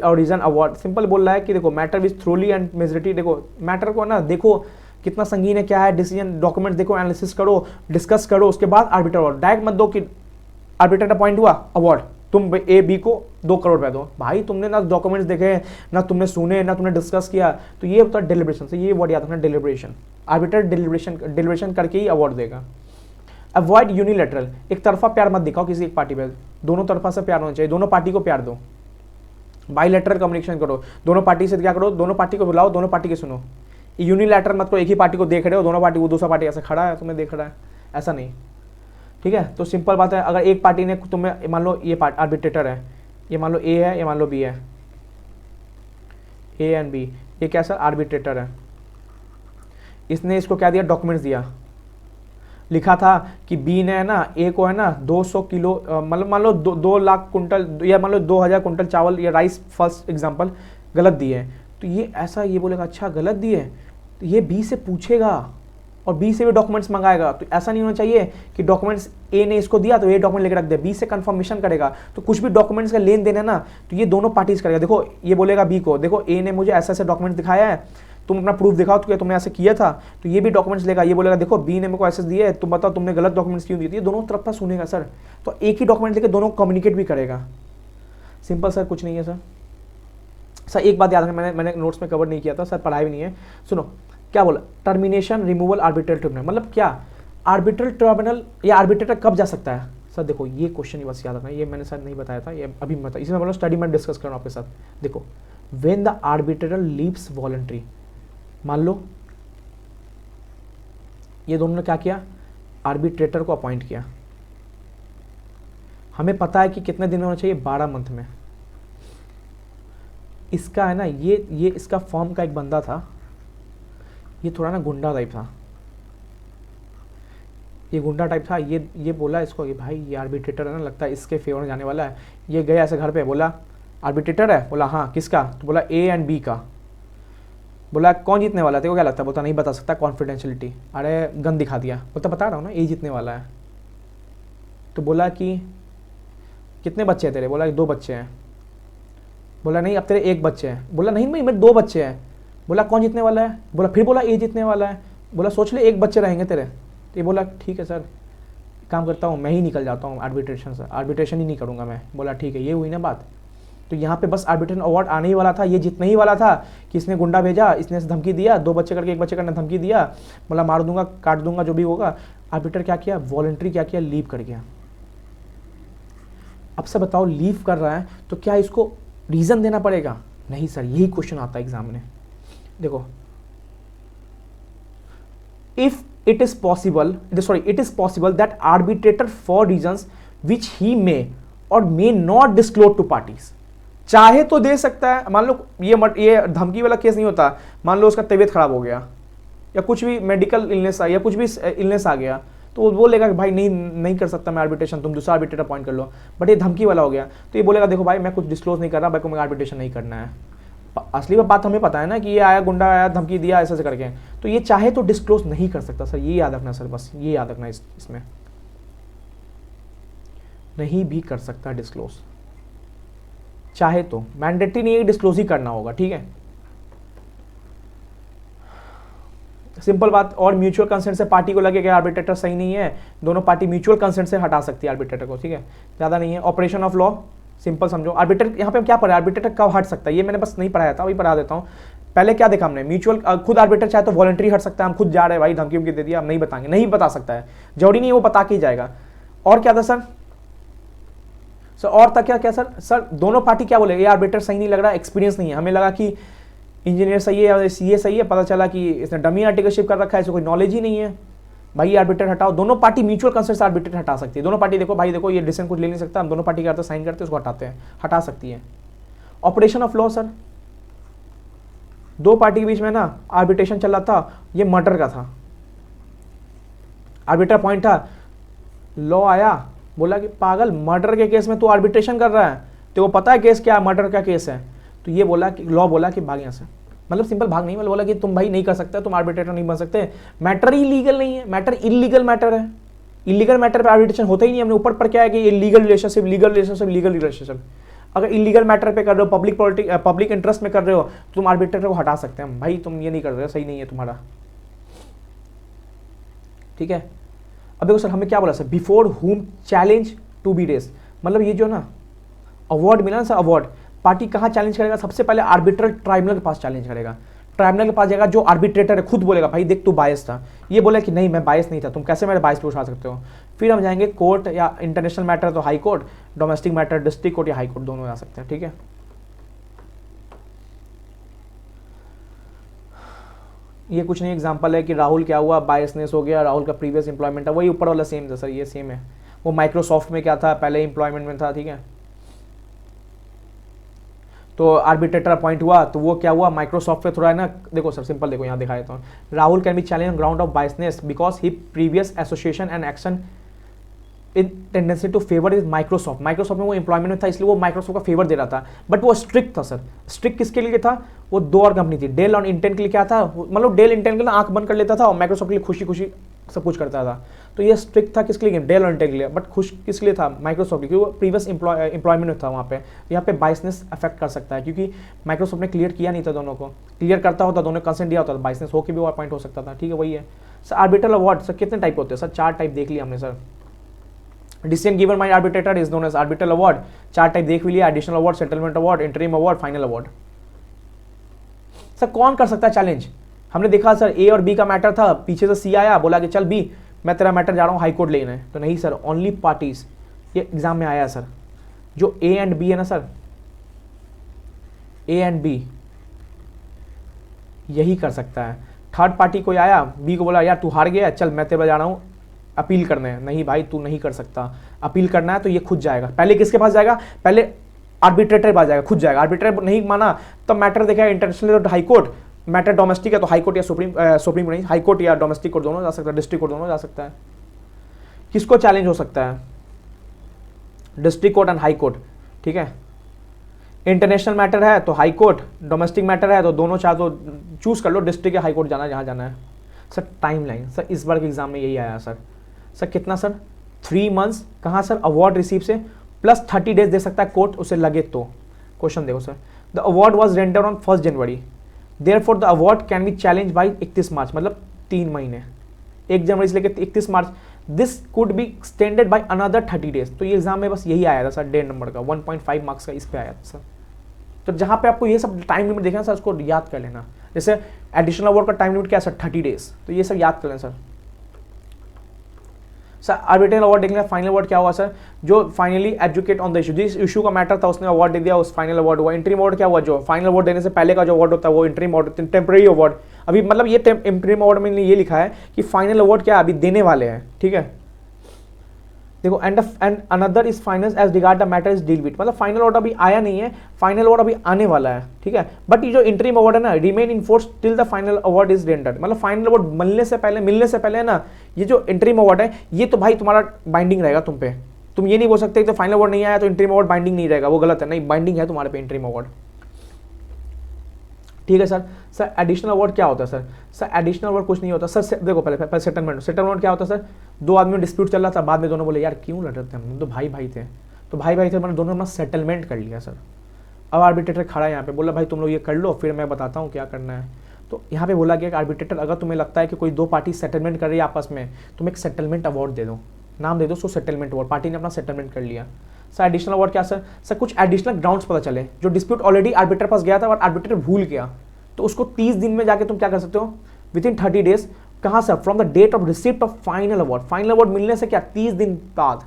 और रीजन अवॉर्ड, सिंपल बोल रहा है कि देखो matter which thoroughly and majority, देखो मैटर को ना देखो कितना संगीन है, क्या है डिसीजन, डॉक्यूमेंट देखो, एनालिसिस करो, डिस्कस करो, उसके बाद आर्बिट्रेटर अवार्ड, डायरेक्ट मत दो कि आर्बिट्रेटर अपॉइंट हुआ अवार्ड, तुम ए बी को 2 करोड़ रुपए दो, भाई तुमने ना डॉक्यूमेंट्स देखे, ना तुमने सुने, ना तुमने डिस्कस किया, तो ये होता है डिलिब्रेशन से, ये वर्ड याद रखना डिलिब्रेशन, आर्बिट्रेटर डिलिब्रेशन करके ही अवार्ड देगा। अवॉइड यूनिलैटरल, एक तरफा प्यार मत दिखाओ किसी एक पार्टी पे, दोनों तरफा से प्यार होना चाहिए, दोनों पार्टी को प्यार दो, बाईलैटरल कम्युनिकेशन करो, दोनों पार्टी से क्या करो, दोनों पार्टी को बुलाओ, दोनों पार्टी के सुनो। यूनिलैटरल मत करो, एक ही पार्टी को देख रहे हो, दोनों पार्टी, वो दूसरा पार्टी ऐसे खड़ा है तुम्हें देख रहा है, ऐसा नहीं, ठीक है। तो सिंपल बात है, अगर एक पार्टी ने तुम्हें, मान लो ये आर्बिट्रेटर है, ये मान लो ए है, ये मान लो बी है, ए एंड बी, ये क्या सर आर्बिट्रेटर है, इसने इसको क्या दिया, डॉक्यूमेंट्स दिया, लिखा था कि बी ने है ना ए को है ना 200 किलो मतलब मान लो 2 लाख कुंटल या मान लो 2000 कुंटल चावल या राइस, फर्स्ट एग्जांपल गलत दिए हैं, तो ये ऐसा ये बोलेगा अच्छा गलत दिए, तो ये बी से पूछेगा और बी से भी डॉक्यूमेंट्स मंगाएगा। तो ऐसा नहीं होना चाहिए कि डॉक्यूमेंट्स ए ने इसको दिया तो ये डॉक्यूमेंट लेकर रख दे, बी से कंफर्मेशन करेगा। तो कुछ भी डॉक्यूमेंट्स का लेन देन है ना, तो ये दोनों पार्टीज करेगा। देखो ये बोलेगा बी को, देखो ए ने मुझे ऐसा ऐसा डॉक्यूमेंट दिखाया है, तुम अपना प्रूफ दिखाओ तो क्या तुमने ऐसे किया था, तो ये भी डॉक्यूमेंट्स लेगा। ये बोलेगा देखो बी ने मेरे को ऐसे दिए है, तुम बताओ तुमने गलत डॉक्यूमेंट्स क्यों दिए, ये दोनों तरफ का सुनेगा सर। तो एक ही डॉक्यूमेंट लेके दोनों कम्युनिकेट भी करेगा। सिंपल सर, कुछ नहीं है सर। सर एक बात याद रखना, मैंने नोट्स में कवर नहीं किया था सर, पढ़ाई भी नहीं है। सुनो क्या बोला, टर्मिनेशन रिमूवल आर्बिट्रल ट्रिब्यूनल, मतलब क्या आर्बिट्रल ट्रिब्यूनल या आर्बिट्रेटर कब जा सकता है सर। देखो ये क्वेश्चन ही बस याद रखना, ये मैंने सर नहीं बताया था, ये अभी बताया, इसमें बोलो स्टडी में डिस्कस करना आपके साथ। देखो when the arbitrator leaves voluntary, मान लो ये दोनों ने क्या किया, आर्बिट्रेटर को अपॉइंट किया, हमें पता है कि कितने दिन होना चाहिए, 12 मंथ में। इसका है ना ये इसका फॉर्म का एक बंदा था, ये थोड़ा ना गुंडा टाइप था, ये गुंडा टाइप था। ये बोला इसको कि भाई ये आर्बिट्रेटर है ना, लगता है इसके फेवर में जाने वाला है। ये गया ऐसे घर पे, बोला आर्बिट्रेटर है, बोला हाँ किसका, तो बोला ए एंड बी का। बोला कौन जीतने वाला है, तेरे को क्या लगता है, बोलता नहीं बता सकता, कॉन्फिडेंशियलिटी। अरे गन दिखा दिया, बोलता बता रहा हूँ ना ए जीतने वाला है। तो बोला कि कितने बच्चे हैं तेरे, बोला 2 बच्चे हैं। बोला नहीं अब तेरे 1 बच्चे हैं। बोला नहीं भाई मेरे 2 बच्चे हैं। बोला कौन जीतने वाला है, बोला फिर बोला ए जीतने वाला है। बोला सोच ले 1 बच्चे रहेंगे तेरे। तो ये बोला ठीक है सर, काम करता हूँ मैं ही निकल जाता हूँ आर्बिट्रेशन से, आर्बिट्रेशन ही नहीं करूँगा मैं। बोला ठीक है, ये हुई ना बात। तो यहाँ पे बस आर्बिट्रेशन अवार्ड आने ही वाला था, ये जीतने ही वाला था कि इसने गुंडा भेजा, इसने धमकी दिया, 2 बच्चे करके 1 बच्चे करने धमकी दिया, बोला मार दूंगा काट दूंगा जो भी होगा। आर्बिट्रेटर क्या किया, वॉलंटरी क्या किया, लीव कर गया। अब से बताओ लीव कर रहा है तो क्या इसको रीजन देना पड़ेगा, नहीं सर, यही क्वेश्चन आता है एग्जाम में। देखो if it is possible that arbitrator for reasons which he may or may not disclose to parties, चाहे तो दे सकता है। मान लो ये धमकी वाला केस नहीं होता, मान लो उसका तबीयत खराब हो गया या कुछ भी मेडिकल इलनेस आ या कुछ भी इलनेस आ गया, तो वो बोलेगा कि भाई नहीं कर सकता मैं आर्बिट्रेशन, तुम दूसरा आर्बिट्रेटर अपॉइंट कर लो। बट ये धमकी वाला हो गया तो ये बोलेगा देखो भाई मैं कुछ डिस्क्लोज नहीं कर रहा, भाई को मैं आर्बिट्रेशन नहीं करना है। असली बात हमें पता है ना कि ये आया गुंडा आया धमकी दिया ऐसे करके, तो ये चाहे तो डिस्क्लोज नहीं कर सकता सर, ये याद रखना सर, बस ये याद रखना इसमें नहीं भी कर सकता डिस्क्लोज, चाहे तो मैंडेटरी नहीं है डिस्क्लोज ही करना होगा, ठीक है सिंपल बात। और म्यूचुअल कंसेंट से पार्टी को लगे कि आर्बिट्रेटर सही नहीं है, दोनों पार्टी म्यूचुअल कंसेंट से हटा सकती है आर्बिट्रेटर को, ठीक है ज़्यादा नहीं है। ऑपरेशन ऑफ लॉ सिंपल समझो, आर्बिट्रेटर यहाँ पे क्या पढ़ा है, आर्बिट्रेटर कब हट सकता है, ये मैंने बस नहीं पढ़ाया था, अभी पढ़ा देता हूँ। पहले क्या देखा हमने, म्यूचुअल खुद आर्बिट्रेटर चाहे तो वॉलंटरी हट सकता है, हम खुद जा रहे हैं भाई धमकी उमकी दे दिया, हम नहीं बताएंगे, नहीं बता सकता है, जरूरी नहीं है वो बता के ही जाएगा। और क्या था सर, और था क्या सर दोनों पार्टी क्या बोले, ये आर्बिट्रेटर सही नहीं लग रहा, एक्सपीरियंस नहीं है, हमें लगा कि इंजीनियर सही है या सीए सही है, पता चला कि इसने डमी आर्टिकलशिप कर रखा है, इसको कोई नॉलेज ही नहीं है, भाई आर्बिट्रेटर हटाओ। दोनों पार्टी म्यूचुअल कंसेंट से आर्बिट्रेटर हटा सकती है, दोनों पार्टी देखो भाई देखो ये डिसीजन कुछ ले नहीं सकता, हम दोनों पार्टी करते साइन करते उसको हटाते हैं, हटा सकती है। Operation of law sir, 2 party के बीच में ना आर्बिट्रेशन चल रहा था, ये मर्डर का था, आर्बिट्रेटर पॉइंट था, लॉ आया बोला कि पागल मर्डर के केस में तू आर्बिट्रेशन कर रहा है, तो वो पता है केस क्या है, मर्डर का केस है, तो ये बोला कि लॉ बोला कि भाग यहाँ से, मतलब सिंपल भाग नहीं, मतलब बोला कि तुम भाई नहीं कर सकते, तुम आर्बिट्रेटर नहीं बन सकते, मैटर ही लीगल नहीं है, मैटर इलीगल मैटर है, इलीगल मैटर पे आर्बिट्रेशन होता ही नहीं। हमने ऊपर पर क्या है कि ये लीगल रिलेशनशिप, लीगल रिलेशनशिप, अगर इलीगल मैटर पे कर रहे हो, पब्लिक इंटरेस्ट में कर रहे हो, तो तुम आर्बिट्रेटर को हटा सकते हैं, भाई तुम ये नहीं कर रहे हो, सही नहीं है तुम्हारा, ठीक है। अब देखो सर हमें क्या बोला सर, बिफोर हुम चैलेंज टू बी रेस, मतलब ये जो ना अवार्ड मिला ना सर, अवार्ड पार्टी कहाँ चैलेंज करेगा, सबसे पहले आर्बिट्रल ट्राइब्यूनल के पास चैलेंज करेगा, ट्राइब्यूनल के पास जाएगा, जो आर्बिट्रेटर है खुद बोलेगा भाई देख तू बायस था, ये बोले कि नहीं मैं बायस नहीं था, तुम कैसे मेरे बायस पे उठा सकते हो। फिर हम जाएंगे कोर्ट, या इंटरनेशनल मैटर तो high court, domestic matter district court या हाई कोर्ट, दोनों जा सकते हैं, ठीक है। ये कुछ नहीं एग्जांपल है कि राहुल क्या हुआ, बायसनेस हो गया, राहुल का प्रीवियस एम्प्लॉयमेंट है, वही ऊपर वाला सेम था सर, ये सेम है। वो माइक्रोसॉफ्ट में क्या था, पहले एम्प्लॉयमेंट में था, ठीक है। तो आर्बिट्रेटर अपॉइंट हुआ तो वो क्या हुआ, माइक्रोसॉफ्ट पे थोड़ा है ना, देखो सर सिंपल देखो यहाँ दिखा देता हूँ। Rahul can be challenge on ground of biasness because he previous association and action in tendency to favour is Microsoft. Microsoft में वो एम्प्लॉयमेंट में था इसलिए वो माइक्रोसॉफ्ट का फेवर दे रहा था, बट वो स्ट्रिक्ट था सर। स्ट्रिक्ट किसके लिए था, वो दो और कंपनी थी, डेल और इंटेल के लिए क्या था, मतलब डेल इंटेल के लिए आंख बंद कर लेता था और माइक्रोसॉफ्ट के लिए खुशी खुशी सब कुछ करता था। तो ये स्ट्रिक्ट था किसके लिए, डेल और इंटेल के लिए, बट खुश किस लिए था, माइक्रोसॉफ्ट के लिए, क्योंकि वो प्रीवियस एम्प्लॉयमेंट में था वहाँ पे। यहाँ पे बायसनेस अफेक्ट कर सकता है क्योंकि माइक्रोसॉफ्ट ने क्लियर किया नहीं था दोनों को, क्लियर करता होता दोनों कंसेंट दिया होता तो बायसनेस होकर भी वो अपॉइंट हो सकता था, ठीक है वही है सर। आर्बिट्रल अवार्ड सर कितने टाइप होते हैं सर, 4 टाइप देख लिया हमने sir. Decision given by arbitrator is known as arbitral award, 4 type देख भी लिया, additional award, settlement award, interim award, final award. Sir कौन कर सकता है चैलेंज, हमने देखा सर ए और बी का मैटर था, पीछे से सी आया बोला कि चल बी मैं तेरा मैटर जा रहा हूँ हाई कोर्ट लेना है, तो नहीं सर, ओनली पार्टीज, ये एग्जाम में आया सर, जो ए एंड बी है ना सर, ए एंड बी यही कर सकता है। थर्ड पार्टी कोई आया बी को बोला यार तू हार गया चल मैं तेरे जा रहा हूँ अपील करने, नहीं भाई तू नहीं कर सकता, अपील करना है तो ये खुद जाएगा, पहले किसके पास जाएगा, पहले आर्बिट्रेटर के पास जाएगा, खुद जाएगा, आर्बिट्रेटर नहीं माना तब मैटर देखा international high court, matter domestic है तो हाई कोर्ट या सुप्रीम नहीं, हाई कोर्ट या डोमेस्टिक कोर्ट दोनों जा सकता है, डिस्ट्रिक्ट कोर्ट दोनों जा सकता है। किसको चैलेंज हो सकता है, district court and high court, ठीक है। इंटरनेशनल मैटर है तो हाई कोर्ट, डोमेस्टिक मैटर है तो दोनों चाहे तो चूज कर लो, डिस्ट्रिक्ट या हाई कोर्ट जाना जहाँ जाना है। सर टाइमलाइन सर इस बार के एग्जाम में यही आया सर, सर कितना सर 3 मंथ्स, कहाँ सर अवार्ड रिसीव से प्लस 30 डेज दे सकता है कोर्ट उसे लगे तो। क्वेश्चन देखो sir, the award was render on 1 January, therefore the award can be challenge by 31 March, मतलब 3 महीने, 1 जनवरी से लेकर 31 मार्च, this could be extended by another 30 days. तो ये एग्जाम में बस यही आया था सर, 1.5 नंबर का 1.5 मार्क्स का इस पे आया था सर। तो जहाँ पे आपको ये सब टाइम लिमिट देखना सर उसको याद कर लेना, जैसे एडिशनल अवार्ड का टाइम लिमिट क्या है सर 30 डेज, तो ये सब याद कर लेना सर। सर आर्बिट्रल अवार्ड देख लिया, फाइनल अवार्ड क्या हुआ सर, जो finally educate on the issue, जिस इशू का मैटर था उसने अवार्ड दे दिया, उस फाइनल अवार्ड हुआ। इंटरिम अवार्ड क्या हुआ, जो फाइनल अवार्ड देने से पहले का जो अवार्ड होता है वो इंटरिम अवार्ड, टेम्परेरी अवार्ड। अभी मतलब ये इंटरिम अवार्ड में ये लिखा है कि फाइनल अवार्ड क्या अभी देने वाले हैं, ठीक है। देखो and another is final as regard the matter is deal with, मतलब फाइनल अवार्ड अभी आया नहीं है, फाइनल अवार्ड अभी आने वाला है, ठीक है। बट ये जो इंटरिम अवार्ड है ना remain in force till the final award is rendered, मतलब फाइनल अवार्ड मिलने से पहले है ना, ये जो इंटरिम अवार्ड है ये तो भाई तुम्हारा बाइंडिंग रहेगा तुम पे, तुम ये नहीं बोल सकते तो फाइनल अवार्ड नहीं आया तो इंटरिम अवार्ड बाइंडिंग नहीं रहेगा, वो गलत है, नहीं बाइंडिंग है तुम्हारे पे इंटरिम अवार्ड, ठीक है सर। सर एडिशनल अवार्ड क्या होता है सर, सर एडिशनल अवार्ड कुछ नहीं होता सर, देखो पहले सेटलमेंट क्या होता है सर, 2 आदमी में डिस्प्यूट चल रहा था, बाद में दोनों बोले यार क्यों लड़ रहे थे हम तो भाई थे, तो भाई थे मैंने दोनों अपना सेटलमेंट कर लिया सर। अब आर्बिट्रेटर खड़ा है यहाँ पे, बोला भाई तुम लोग ये कर लो फिर मैं बताता हूँ क्या करना है। तो यहाँ पे बोला गया कि आर्बिट्रेटर अगर तुम्हें लगता है कि कोई 2 पार्टी सेटलमेंट कर रही है आपस में, तुम एक सेटलमेंट अवार्ड दे दो, नाम दे दो उसको सेटलमेंट अवार्ड, पार्टी ने अपना सेटलमेंट कर लिया। सर एडिशनल अवार्ड क्या सर कुछ एडिशनल ग्राउंड्स पता चले, जो डिस्प्यूट ऑलरेडी आर्बिट्रेटर पास गया था और आर्बिट्रेटर भूल गया, तो उसको 30 दिन में जाके तुम क्या कर सकते हो, विद इन 30 डेज, कहाँ sir from the date of receipt of final award, final award मिलने से क्या 30 दिन बाद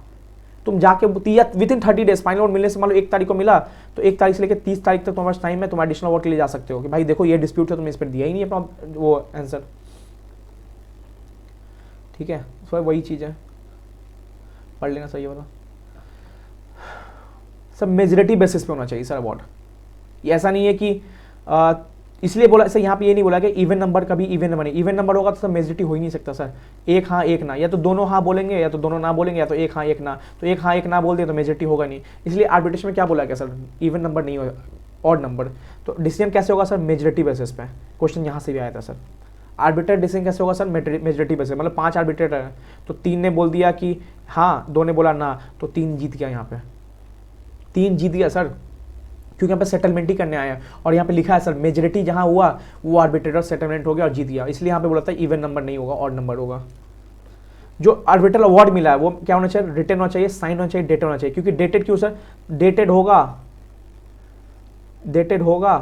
तुम जाके within 30 days, final award मिलने से मान लो 1 तारीख को मिला तो 1 तारीख से लेकर 30 तारीख तक तुम्हारा टाइम है, तुम एडिशनल अवार्ड के लिए जा सकते हो कि भाई देखो ये डिस्प्यूट है, तुमने इस पर दिया ही नहीं अपना वो आंसर, ठीक है। सो वही चीज़ है, पढ़ लेना सही होगा सर। मेजोरिटी बेसिस पे होना चाहिए सर अवार्ड, ये ऐसा नहीं है कि इसलिए बोला सर यहाँ पे ये नहीं बोला कि इवन नंबर का भी इवन नंबर नहीं, इवन नंबर होगा तो सर मेजोरिटी हो ही नहीं सकता सर, 1 हाँ 1 ना, या तो दोनों हाँ बोलेंगे या तो दोनों ना बोलेंगे, या तो 1 हाँ 1 ना, तो 1 हाँ 1 ना बोल दिया तो मेजोरिटी होगा नहीं। इसलिए आर्बिट्रेशन में क्या बोला गया सर, इवन नंबर नहीं होगा ऑड नंबर, तो डिसीजन कैसे होगा सर मेजोरिटी बेसिस पे, क्वेश्चन यहाँ से भी आया था सर। आर्बिट्रेटर डिसीजन कैसे होगा सर मेजोरिटी बेसिस, मतलब 5 आर्बिट्रेटर है तो 3 ने बोल दिया कि हाँ, 2 ने बोला ना, तो 3 जीत गया, यहाँ पे 3 जीत गया सर, क्योंकि यहाँ पे सेटलमेंट ही करने आया और यहाँ पे लिखा है सर मेजोरिटी जहाँ हुआ वो आर्बिट्रेटर सेटलमेंट हो गया और जीत गया, इसलिए यहाँ पे बोला था इवन नंबर नहीं होगा ऑड नंबर होगा। जो आर्बिट्रल अवार्ड मिला है वो क्या होना चाहिए, रिटन होना चाहिए, साइन होना चाहिए, डेटेड होना चाहिए, क्योंकि डेटेड क्यों सर, डेटेड होगा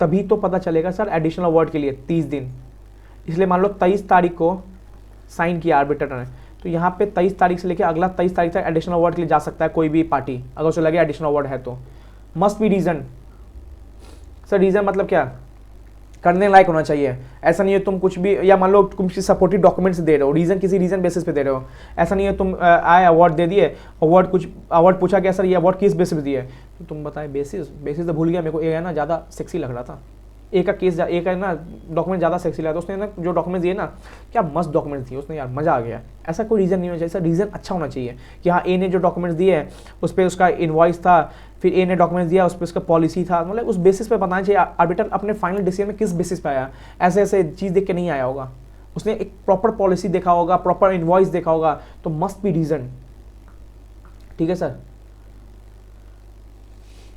तभी तो पता चलेगा सर एडिशनल अवार्ड के लिए 30 दिन, इसलिए मान लो 23 तारीख को साइन किया आर्बिट्रेटर ने, तो यहाँ पे 23 तारीख से लेकर अगला 23 तारीख तक एडिशनल अवार्ड के लिए जा सकता है कोई भी पार्टी, अगर उसे लगे एडिशनल अवार्ड है तो। Must be reason, sir reason मतलब क्या, करने लायक होना चाहिए। ऐसा नहीं है तुम कुछ भी, या मान लो तुम किसी सपोर्टिव डॉक्यूमेंट्स दे रहे हो, रीजन किसी रीजन बेसिस पे दे रहे हो। ऐसा नहीं है तुम आए अवार्ड दे दिए, अवार्ड पूछा गया सर ये अवार्ड किस बेसिस पे दिए, तो तुम बताए बेसिस तो भूल गया, मेरे को ये है ना ज़्यादा सेक्सी लग रहा था, एक का केस एक है ना डॉक्यूमेंट ज़्यादा सेक्सी लगा, तो उसने ना जो डॉक्यूमेंट दिए ना क्या मस्त डॉक्यूमेंट्स दिए उसने, यार मज़ा आ गया। ऐसा कोई रीज़न नहीं होना चाहिए, ऐसा रीज़न अच्छा होना चाहिए कि हाँ ए ने जो डॉक्यूमेंट्स दिए हैं उस पर उसका इनवॉइस था, फिर ए ने डॉक्यूमेंट्स दिया उस पर उसका पॉलिसी था, मतलब उस बेसिस पे बताना चाहिए आर्बिटर अपने फाइनल डिसीजन में किस बेसिस पे आया। ऐसे ऐसे चीज़ देख के नहीं आया होगा, उसने एक प्रॉपर पॉलिसी देखा होगा, प्रॉपर इनवॉइस देखा होगा, तो मस्ट बी रीज़न। ठीक है सर,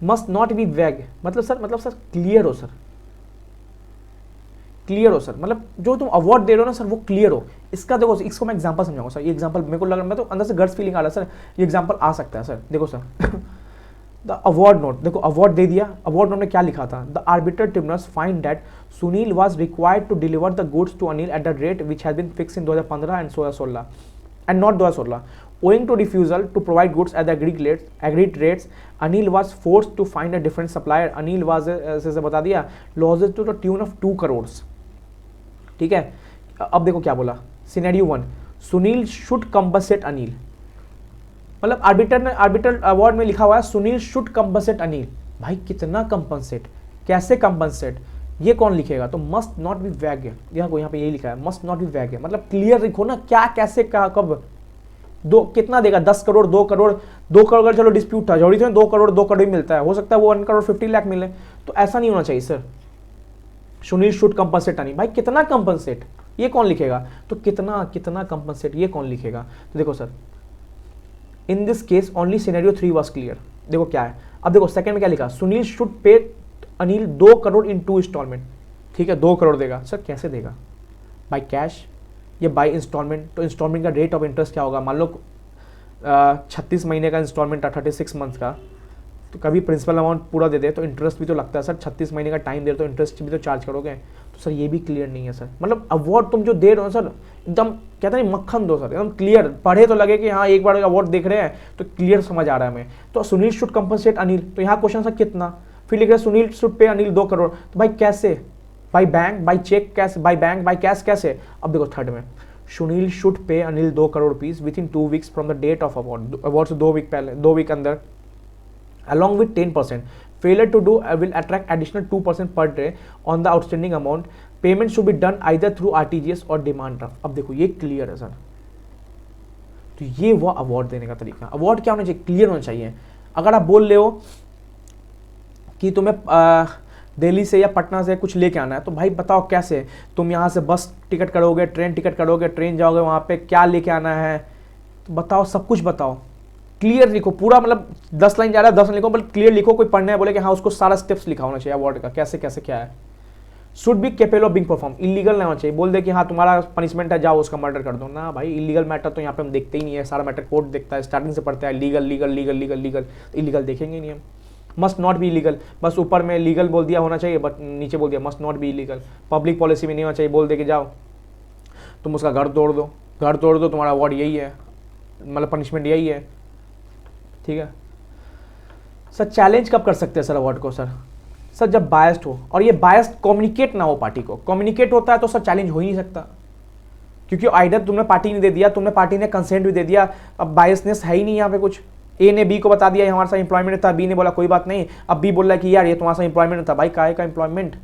मस्ट नॉट बी वैग, मतलब सर क्लियर हो सर, क्लियर हो सर, मतलब जो तुम अवार्ड दे रहे हो ना सर वो क्लियर हो। इसका देखो, इसको मैं एग्जांपल समझाऊंगा सर, ये एग्जांपल मेरे को लग रहा है, मैं तो अंदर से गर्ल्स फीलिंग आ रहा है सर, ये एग्जांपल आ सकता है सर। देखो सर द अवार्ड नोट, देखो अवार्ड दे दिया, अवार्ड नोट में क्या लिखा था, the arbiter tribunals find that Sunil was required to deliver the goods to Anil at the rate which has been fix in 2015 and 2016 and not 2016। Owing to refusal to provide goods at the agreed rates, Anil was forced to find a different supplier. Anil was से बता दिया losses to the tune of 2 crores। ठीक है, अब देखो क्या बोला, scenario 1, Sunil should compensate Anil, मतलब आर्बिटर अवार्ड में लिखा हुआ है सुनील शुड कंपनसेट अनिल। भाई कितना कंपनसेट, कैसे कंपनसेट, ये कौन लिखेगा, तो मस्ट नॉट बी वैग है, यहाँ पे यही लिखा है मस्ट नॉट बी वैग है, मतलब क्लियर लिखो ना क्या कैसे कहा कब, दो कितना देगा, 10 करोड़ 2 करोड़ 2 करोड़, चलो डिस्प्यूट था जरूरी थे 2 करोड़ 2 करोड़ ही मिलता है, हो सकता है वो 1 करोड़ 50 लाख मिले, तो ऐसा नहीं होना चाहिए sir. Sunil should compensate Anil, भाई कितना कंपनसेट ये कौन लिखेगा, तो कितना कंपनसेट ये कौन लिखेगा। तो देखो sir in this case only scenario 3 was clear. देखो क्या है, अब देखो सेकंड में क्या लिखा, Sunil should pay Anil 2 crore in 2 instalment. ठीक है 2 करोड़ देगा सर, कैसे देगा, बाय कैश या बाय इंस्टॉलमेंट, तो इंस्टॉलमेंट का रेट ऑफ इंटरेस्ट क्या होगा, मान लो 36 महीने का इंस्टॉलमेंट था 36 मंथ का, तो कभी प्रिंसिपल अमाउंट पूरा दे दे तो इंटरेस्ट भी तो लगता है सर, 36 महीने का टाइम दे तो इंटरेस्ट भी तो चार्ज करोगे, तो सर ये भी क्लियर नहीं है सर। मतलब अवार्ड तुम जो दे रहे हो सर एकदम कहते हैं मक्खन दो सर, एकदम क्लियर, पढ़े तो लगे कि हाँ एक बार अवार्ड देख रहे हैं तो क्लियर समझ आ रहा है हमें। तो सुनील शुड कंपनसेट अनिल, तो यहाँ क्वेश्चन सर कितना, फिर लिख रहे सुनील शुड पे अनिल 2 करोड़, तो भाई कैसे, बाई बैंक बाई चेक कैसे, बाई बैंक बाई कैश कैसे। अब देखो थर्ड में Sunil should pay Anil 2 crore rupees within 2 weeks from the date of award, award से 2 वीक पहले, 2 वीक अंदर, along with 10%. Failure to do will attract additional 2% per day on the outstanding amount. Payment should be done either through RTGS और demand draft. अब देखो ये clear है sir, तो ये वो अवार्ड देने का तरीका। अवार्ड क्या होना चाहिए, क्लियर होना चाहिए। अगर आप बोल रहे हो कि तुम्हें दिल्ली से या पटना से कुछ लेके आना है, तो भाई बताओ कैसे, तुम यहाँ से बस टिकट करोगे, ट्रेन टिकट करोगे, ट्रेन जाओगे, वहाँ पे क्या लेके आना है, तो बताओ, सब कुछ बताओ, क्लियर लिखो पूरा, मतलब 10 लाइन जा रहा है 10 लाइन लिखो, बट क्लियर लिखो, कोई पढ़ने बोले कि हाँ उसको सारा स्टेप्स लिखा होना चाहिए अवार्ड का, कैसे कैसे क्या है। Should be capable of being perform, illegal नहीं होना चाहिए, बोल दे कि हाँ तुम्हारा पनिशमेंट है जाओ उसका मर्डर कर दो ना भाई, इलीगल मैटर तो यहाँ पे हम देखते ही नहीं है, सारा मैटर कोर्ट देखता है, स्टार्टिंग से पढ़ता है legal legal legal legal legal, illegal देखेंगे ही नहीं हम। मस्ट नॉट बी इलीगल, बस ऊपर में लीगल बोल दिया होना चाहिए, बट नीचे बोल दिया must not be illegal. Public policy में नहीं होना चाहिए, बोल दे कि जाओ तुम उसका घर तोड़ दो, तुम्हारा अवार्ड यही है, मतलब पनिशमेंट यही है। ठीक है सर, चैलेंज कब कर सकते हैं सर अवार्ड को, सर जब बायस्ड हो, और ये बायस्ड कम्युनिकेट ना हो पार्टी को, कम्युनिकेट होता है तो सर चैलेंज हो ही नहीं सकता, क्योंकि आइडर तुमने पार्टी ने दे दिया, तुमने पार्टी ने कंसेंट भी दे दिया, अब बायसनेस है ही नहीं यहाँ पे कुछ। ए ने बी को बता दिया हमारे साथ इंप्लॉयमेंट था, बी ने बोला कोई बात नहीं, अब बी बोल रहा है कि यार ये तुम्हारे साथ इंप्लॉयमेंट था, भाई काहे का इंप्लॉयमेंट,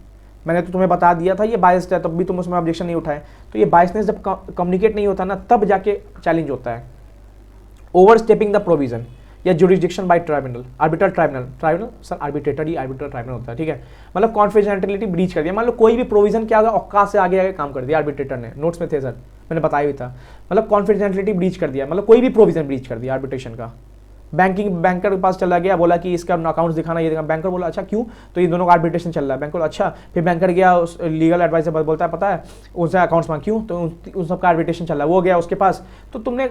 मैंने तो तुम्हें बता दिया था ये बायस्ड है, तब भी तुम उसमें ऑब्जेक्शन नहीं उठाए। तो ये बायसनेस जब कम्युनिकेट नहीं होता ना तब जाके चैलेंज होता है। ओवर स्टेपिंग द प्रोविजन या jurisdiction by tribunal, arbitral tribunal sir arbitrator ही आर्बिट्रल ट्राइब्यूनल होता है। ठीक है, मतलब कॉन्फिडेंशियलिटी ब्रीच कर दिया, मान लो कोई भी प्रोविजन क्या होगा, औकात से आगे काम कर दिया आर्बिट्रेटर ने, नोट्स में थे सर मैंने बताया भी था, मतलब कॉन्फिडेंशियलिटी ब्रीच कर दिया, मतलब कोई भी प्रोविजन ब्रीच कर दिया आर्बिट्रेशन का। बैंकर के पास चला गया, बोला कि इसका अकाउंट्स दिखाना, ये दिखाना, बैंकर बोला अच्छा क्यों, तो ये दोनों का आर्बिट्रेशन चल रहा है, बैंकर बोला अच्छा, फिर बैंकर गया उस लीगल एडवाइजर बोलता है पता है उनसे अकाउंट्स मांग, क्यों, तो उन सबका आर्बिट्रेशन चल रहा है, वो गया उसके पास, तो तुमने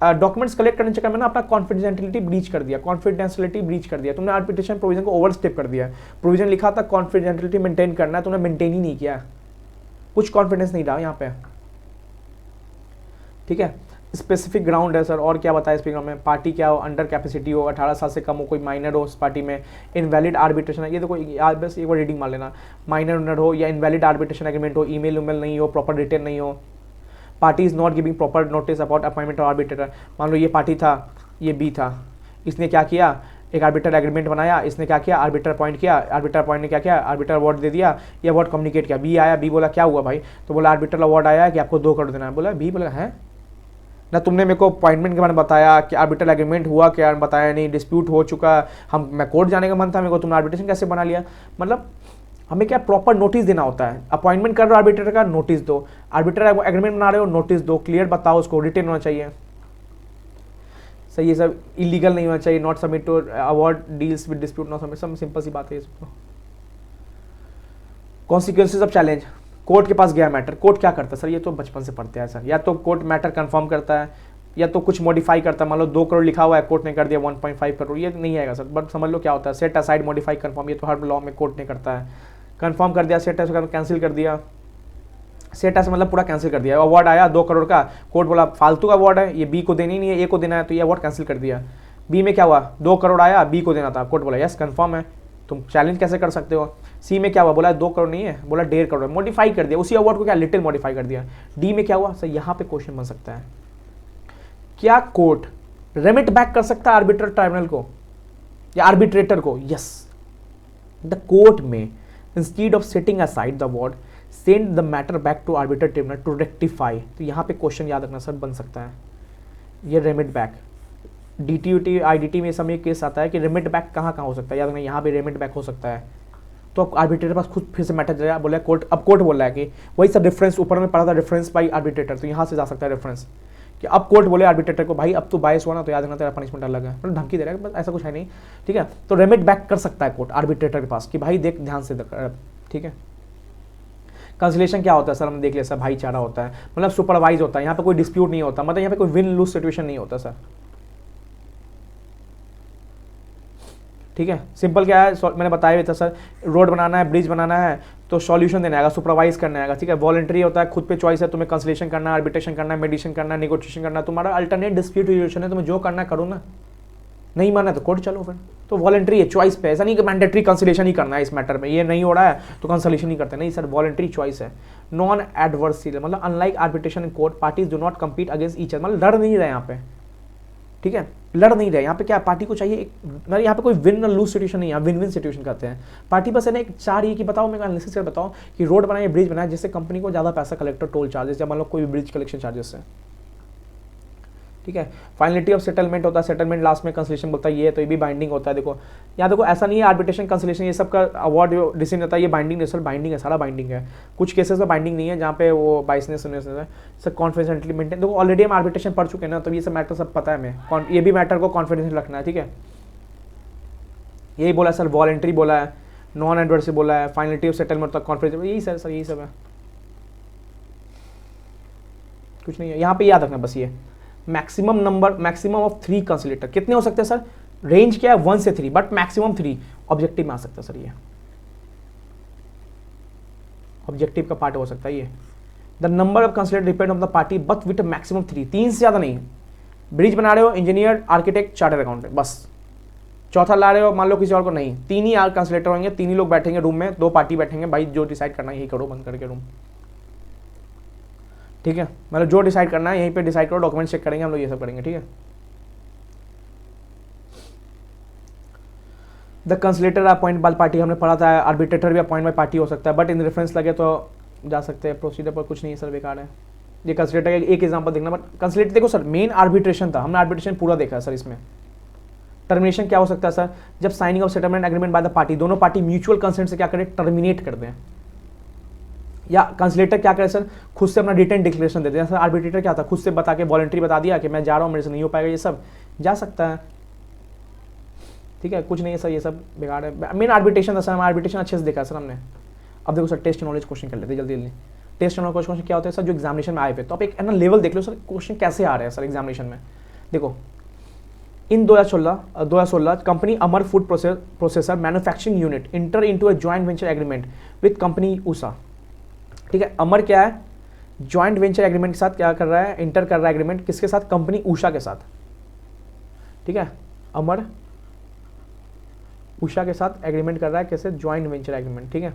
डॉक्यूमेंट्स कलेक्ट करने के चक्कर में ना अपना कॉन्फिडेंशियलिटी ब्रीच कर दिया, तुमने आर्बिट्रेशन प्रोविजन को ओवर स्टेप कर दिया। प्रोविजन लिखा था कॉन्फिडेंशियलिटी मेंटेन करना है, तुमने मेंटेन ही नहीं किया, कुछ कॉन्फिडेंस नहीं रहा यहाँ पे। ठीक है, स्पेसिफिक ग्राउंड है सर, और क्या बताया इस ग्राउंड में, पार्टी क्या हो, अंडर कैपेसिटी हो, 18 साल से कम हो, कोई माइनर हो उस पार्टी में, इनवैलिड आर्बिट्रेशन है, ये देखो यार बस एक बार रीडिंग मार लेना, माइनर उनर हो या इनवैलिड आर्बिट्रेशन एग्रीमेंट हो, ईमेल उमेल नहीं हो, प्रॉपर रिटर्न नहीं हो, party is not giving proper notice about appointment of arbitrator. मान लो ये पार्टी था, ये बी था, इसने क्या किया, एक आर्बिटर एग्रीमेंट बनाया, इसने क्या किया, आर्बिटर अपॉइंट किया, आर्बिटर अपॉइंट ने क्या किया, आर्बिटर अवार्ड दे दिया, ये अवार्ड कम्युनिकेट किया, बी आया, बी बोला क्या हुआ भाई, तो बोला आर्बिटर अवार्ड आया है कि आपको 2 करोड़ देना है, बोला बी बोला है ना, तुमने मेरे को अपॉइंटमेंट के बारे में बताया कि आर्बिटर एग्रीमेंट हुआ क्या, बताया नहीं, डिस्प्यूट हो चुका, मैं कोर्ट जाने का मन था मेरे को, तुमने आर्बिट्रेशन कैसे बना लिया। मतलब हमें क्या प्रॉपर नोटिस देना होता है, अपॉइंटमेंट कर रहे हो आर्बिट्रेटर का, नोटिस दो, आर्बिटर एग्रीमेंट बना रहे हो, नोटिस दो, क्लियर बताओ उसको, रिटर्न होना चाहिए सही, ये सब इलीगल नहीं होना चाहिए, not submit to award deals with dispute not submit, सब सिंपल सी बात है ये सब। कॉन्सिक्वेंसेज ऑफ चैलेंज, कोर्ट के पास गया मैटर, कोर्ट क्या करता है सर, ये तो बचपन से पढ़ते हैं सर, या तो कोर्ट मैटर कंफर्म करता है या तो कुछ मॉडिफाई करता है, मान लो 2 करोड़ लिखा हुआ है, कोर्ट ने कर दिया 1.5 करोड़, ये नहीं आएगा सर, बट समझ लो क्या होता है, सेट असाइड मॉडिफाई कंफर्म, ये तो हर लॉ में कोर्ट ने करता है, कंफर्म कर दिया, सेट असाइड कैंसिल कर दिया, सेट ऐसे मतलब पूरा कैंसिल कर दिया, अवार्ड आया 2 करोड़ का, कोर्ट बोला फालतू का अवार्ड है, ये बी को देनी नहीं है, ए को देना है, तो ये अवार्ड कैंसिल कर दिया। बी में क्या हुआ, 2 करोड़ आया, बी को देना था, कोर्ट बोला यस कंफर्म है, तुम चैलेंज कैसे कर सकते हो। सी में क्या हुआ, बोला 2 करोड़ नहीं है, बोला 1.5 करोड़, मॉडिफाई कर दिया, उसी अवार्ड को क्या लिटिल मॉडिफाई कर दिया। डी में क्या हुआ सर, यहाँ पे क्वेश्चन बन सकता है, क्या कोर्ट रेमिट बैक कर सकता है आर्बिट्रेटर ट्राइब्यूनल को या आर्बिट्रेटर को, यस द कोर्ट में instead of setting aside the award send the matter back to arbiter tribunal to rectify, तो यहाँ पे क्वेश्चन याद रखना सर बन सकता है, ये रेमिट बैक, डीटीयूटी आईडीटी में समय केस आता है कि रेमिट बैक कहाँ कहाँ हो सकता है, याद रखना यहाँ पे रेमिट बैक हो सकता है, तो अब आर्बिट्रेटर पास खुद फिर से मैटर जाएगा, बोला कोर्ट, अब कोर्ट बोल रहा है कि वही सब रेफरेंस ऊपर में पढ़ा था, रेफरेंस बाई आर्बिट्रेटर, तो यहाँ से जा सकता है रेफरेंस, कि अब कोर्ट बोले आर्बिट्रेटर को भाई अब तो बायस हुआ ना, तो याद रखना तेरा पनिशमेंट अलग है, मतलब धमकी दे रहा है, बस ऐसा कुछ है नहीं, ठीक है, तो रेमिट बैक कर सकता है कोर्ट आर्बिट्रेटर के पास कि भाई देख ध्यान से, ठीक है। कंसिलेशन क्या होता है सर, हमने देख लिया सर, भाईचारा होता है, मतलब सुपरवाइज होता है, यहाँ पे कोई डिस्प्यूट नहीं होता, मतलब यहाँ पे कोई विन लूज सिचुएशन नहीं होता सर, ठीक है। सिंपल क्या है, मैंने बताया भी था सर, रोड बनाना है, ब्रिज बनाना है, तो सॉल्यूशन देना आएगा, सुपरवाइज करना आएगा, ठीक है। वॉलंटरी होता है, खुद पे चॉइस है, तुम्हें कंसलेशन करना है, आर्बिट्रेशन करना है, मेडिएशन करना है, नेगोशिएशन करना है, तुम्हारा अल्टरनेट डिस्प्यूट रिजोल्यूशन है, तुम्हें जो करना है करो ना, नहीं माना तो कोर्ट चलो फिर, तो वॉलंटरी है, चॉइस पे, ऐसा नहीं कि मैंडेटरी कंसलेशन ही करना है इस मैटर में, ये नहीं हो रहा है तो कंसलेशन ही करते नहीं सर, वॉलंटरी चॉइस है। नॉन एडवर्सियल, मतलब unlike arbitration in court parties do not compete against each other, मतलब लड़ नहीं रहे यहाँ पे, ठीक है, लड़ नहीं रहे यहाँ पे, क्या पार्टी को चाहिए मतलब यहाँ पे कोई विन और लूज सिचुएशन नहीं है, विन विन सिचुएशन करते हैं, पार्टी बस है ना एक चाह रही है कि बताओ, मेरे एनालिसिस से बताओ कि रोड बनाए, ब्रिज बनाए, जिससे कंपनी को ज़्यादा पैसा कलेक्टर टोल चार्जेस या मान लो कोई भी ब्रिज कलेक्शन चार्जेस है, ठीक है। फाइनलिटी ऑफ सेटलमेंट होता है, सेटलमेंट लास्ट में कंसलेशन बोलता है, ये तो ये भी बाइंडिंग होता है, देखो यहाँ देखो ऐसा नहीं है आर्बिट्रेशन कंसलेशन ये सब का अवार्ड जो डिसीजन होता है ये बाइंडिंग नहीं, बाइंडिंग है, सारा बाइंडिंग है, कुछ केसेस में बाइंडिंग नहीं है जहाँ पे वो बाइसनेस है, सब कॉन्फिडेंशियली मेंटेन, देखो ऑलरेडी हम आर्बिट्रेशन पढ़ चुके हैं ना, तो ये सब मैटर सब पता है हमें, ये भी मैटर को कॉन्फिडेंशियल रखना है, ठीक है। यही बोला सर, वॉलंटरी बोला है, नॉन एडवर्सिव बोला है, फाइनलिटी ऑफ सेटलमेंट तक कॉन्फिडेंस, यही सर यही सब है, कुछ नहीं है यहाँ पे, याद रखना बस ये मैक्सिमम नंबर, मैक्सिमम ऑफ 3 कंसिलेटर कितने हो सकते हैं सर, रेंज क्या है 1 से 3, बट मैक्सिमम 3 ऑब्जेक्टिव में आ सकता है सर, ये ऑब्जेक्टिव का पार्ट हो सकता है ये। The number of conciliator depend on the party but with maximum 3, 3 से ज़्यादा नहीं। ब्रिज बना रहे हो, इंजीनियर, आर्किटेक्ट, चार्टर्ड अकाउंटेंट, बस चौथा ला रहे हो, मान लो किसी और को नहीं, 3 ही कंसिलेटर होंगे, 3 ही लोग बैठेंगे रूम में, 2 पार्टी बैठेंगे, भाई जो डिसाइड करना है यही करो, बंद करके रूम, ठीक है, मतलब जो डिसाइड करना है यहीं पे डिसाइड करो, डॉक्यूमेंट चेक करेंगे हम लोग, ये सब करेंगे, ठीक है। द कंसलेटर अपॉइंट बाय पार्टी हमने पढ़ा था, आर्बिट्रेटर भी अपॉइंट बाय पार्टी हो सकता है, बट इन रेफरेंस लगे तो जा सकते हैं, प्रोसीजर पर कुछ नहीं है सर, बेकार है। ये कंसलेटर का एक एग्जांपल देखना, बट कंसलेटर देखो सर मेन आर्बिट्रेशन था, हमने आर्बिट्रेशन पूरा देखा है सर। इसमें टर्मिनेशन क्या हो सकता है सर, जब signing off settlement agreement by the party, दोनों पार्टी म्यूचुअल कंसेंट से क्या करें, टर्मिनेट कर दें, या कंसलेटर क्या करे सर, खुद से अपना रिटर्न डिक्लेरेशन दे दे। सर आर्बिट्रेटर क्या था, खुद से बता के वॉलंटरी बता दिया कि मैं जा रहा हूँ, मेरे से नहीं हो पाएगा, ये सब जा सकता है, ठीक है, कुछ नहीं है सर, ये सब बेकार है। मेन आर्बिट्रेशन था सर, हम आर्बिट्रेशन अच्छे से देखा सर हमने। अब देखो सर टेस्ट नॉलेज क्वेश्चन कर लेते जल्दी जल्दी। टेस्ट नॉलेज क्वेश्चन क्या होता है सर, जो एग्जामिनेशन में आए हुए, तो आप एक ना लेवल देख लो सर, क्वेश्चन कैसे आ रहे हैं सर एग्जामिनेशन में। देखो इन 2016 company Amar food processor manufacturing unit inter into a joint venture agreement with company Usha, ठीक है। अमर क्या है, ज्वाइंट वेंचर एग्रीमेंट के साथ क्या कर रहा है, इंटर कर रहा है एग्रीमेंट किसके साथ, कंपनी उषा के साथ, ठीक है, अमर उषा के साथ एग्रीमेंट कर रहा है, कैसे, ज्वाइंट वेंचर एग्रीमेंट, ठीक है।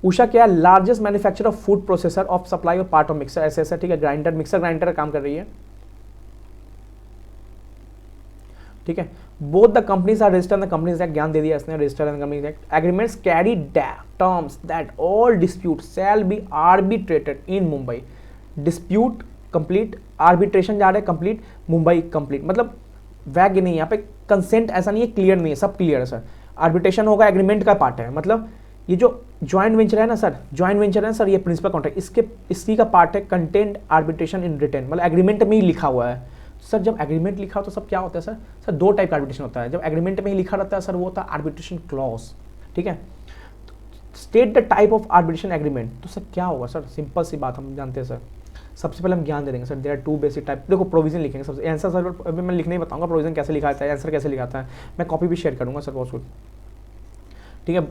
उषा क्या है, largest manufacture of food processor of supply of part of mixer, ऐसे ऐसा, ठीक है, ग्राइंडर, मिक्सर ग्राइंडर का काम कर रही है, ठीक है। Both the companies are registered the companies act, ज्ञान दे दिया इसने, registered the companies act. Agreements carry terms that all dispute shall be arbitrated in Mumbai, dispute complete, arbitration जा रहा है कंप्लीट, मुंबई कंप्लीट, मतलब वैग नहीं, यहाँ पे कंसेंट ऐसा नहीं है, क्लियर नहीं है, सब क्लियर है सर। आर्बिट्रेशन होगा, एग्रीमेंट का पार्ट है, मतलब ये जो ज्वाइंट वेंचर है ना सर, ज्वाइंट वेंचर है सर, ये प्रिंसिपल कॉन्ट्रैक्ट इसी का पार्ट है, कंटेंट आर्बिट्रेशन इन रिटर्न, मतलब एग्रीमेंट में ही लिखा हुआ है सर। जब एग्रीमेंट लिखा हो तो सब क्या होता है सर, सर दो टाइप का आर्बिट्रेशन होता है। जब एग्रीमेंट में ही लिखा रहता है सर, वो होता है आर्बिट्रेशन क्लॉज, ठीक है। State the type of arbitration agreement, तो सर क्या होगा सर, सिंपल सी बात हम जानते हैं सर। सबसे पहले हम ज्ञान दे देंगे sir, there are two basic type, देखो प्रोविजन लिखेंगे सबसे, आंसर सर अभी मैं लिखने ही बताऊंगा प्रोविजन कैसे लिखा जाता है, आंसर कैसे लिखाता है, मैं कॉपी भी शेयर करूंगा सर बहुत कुछ, ठीक है।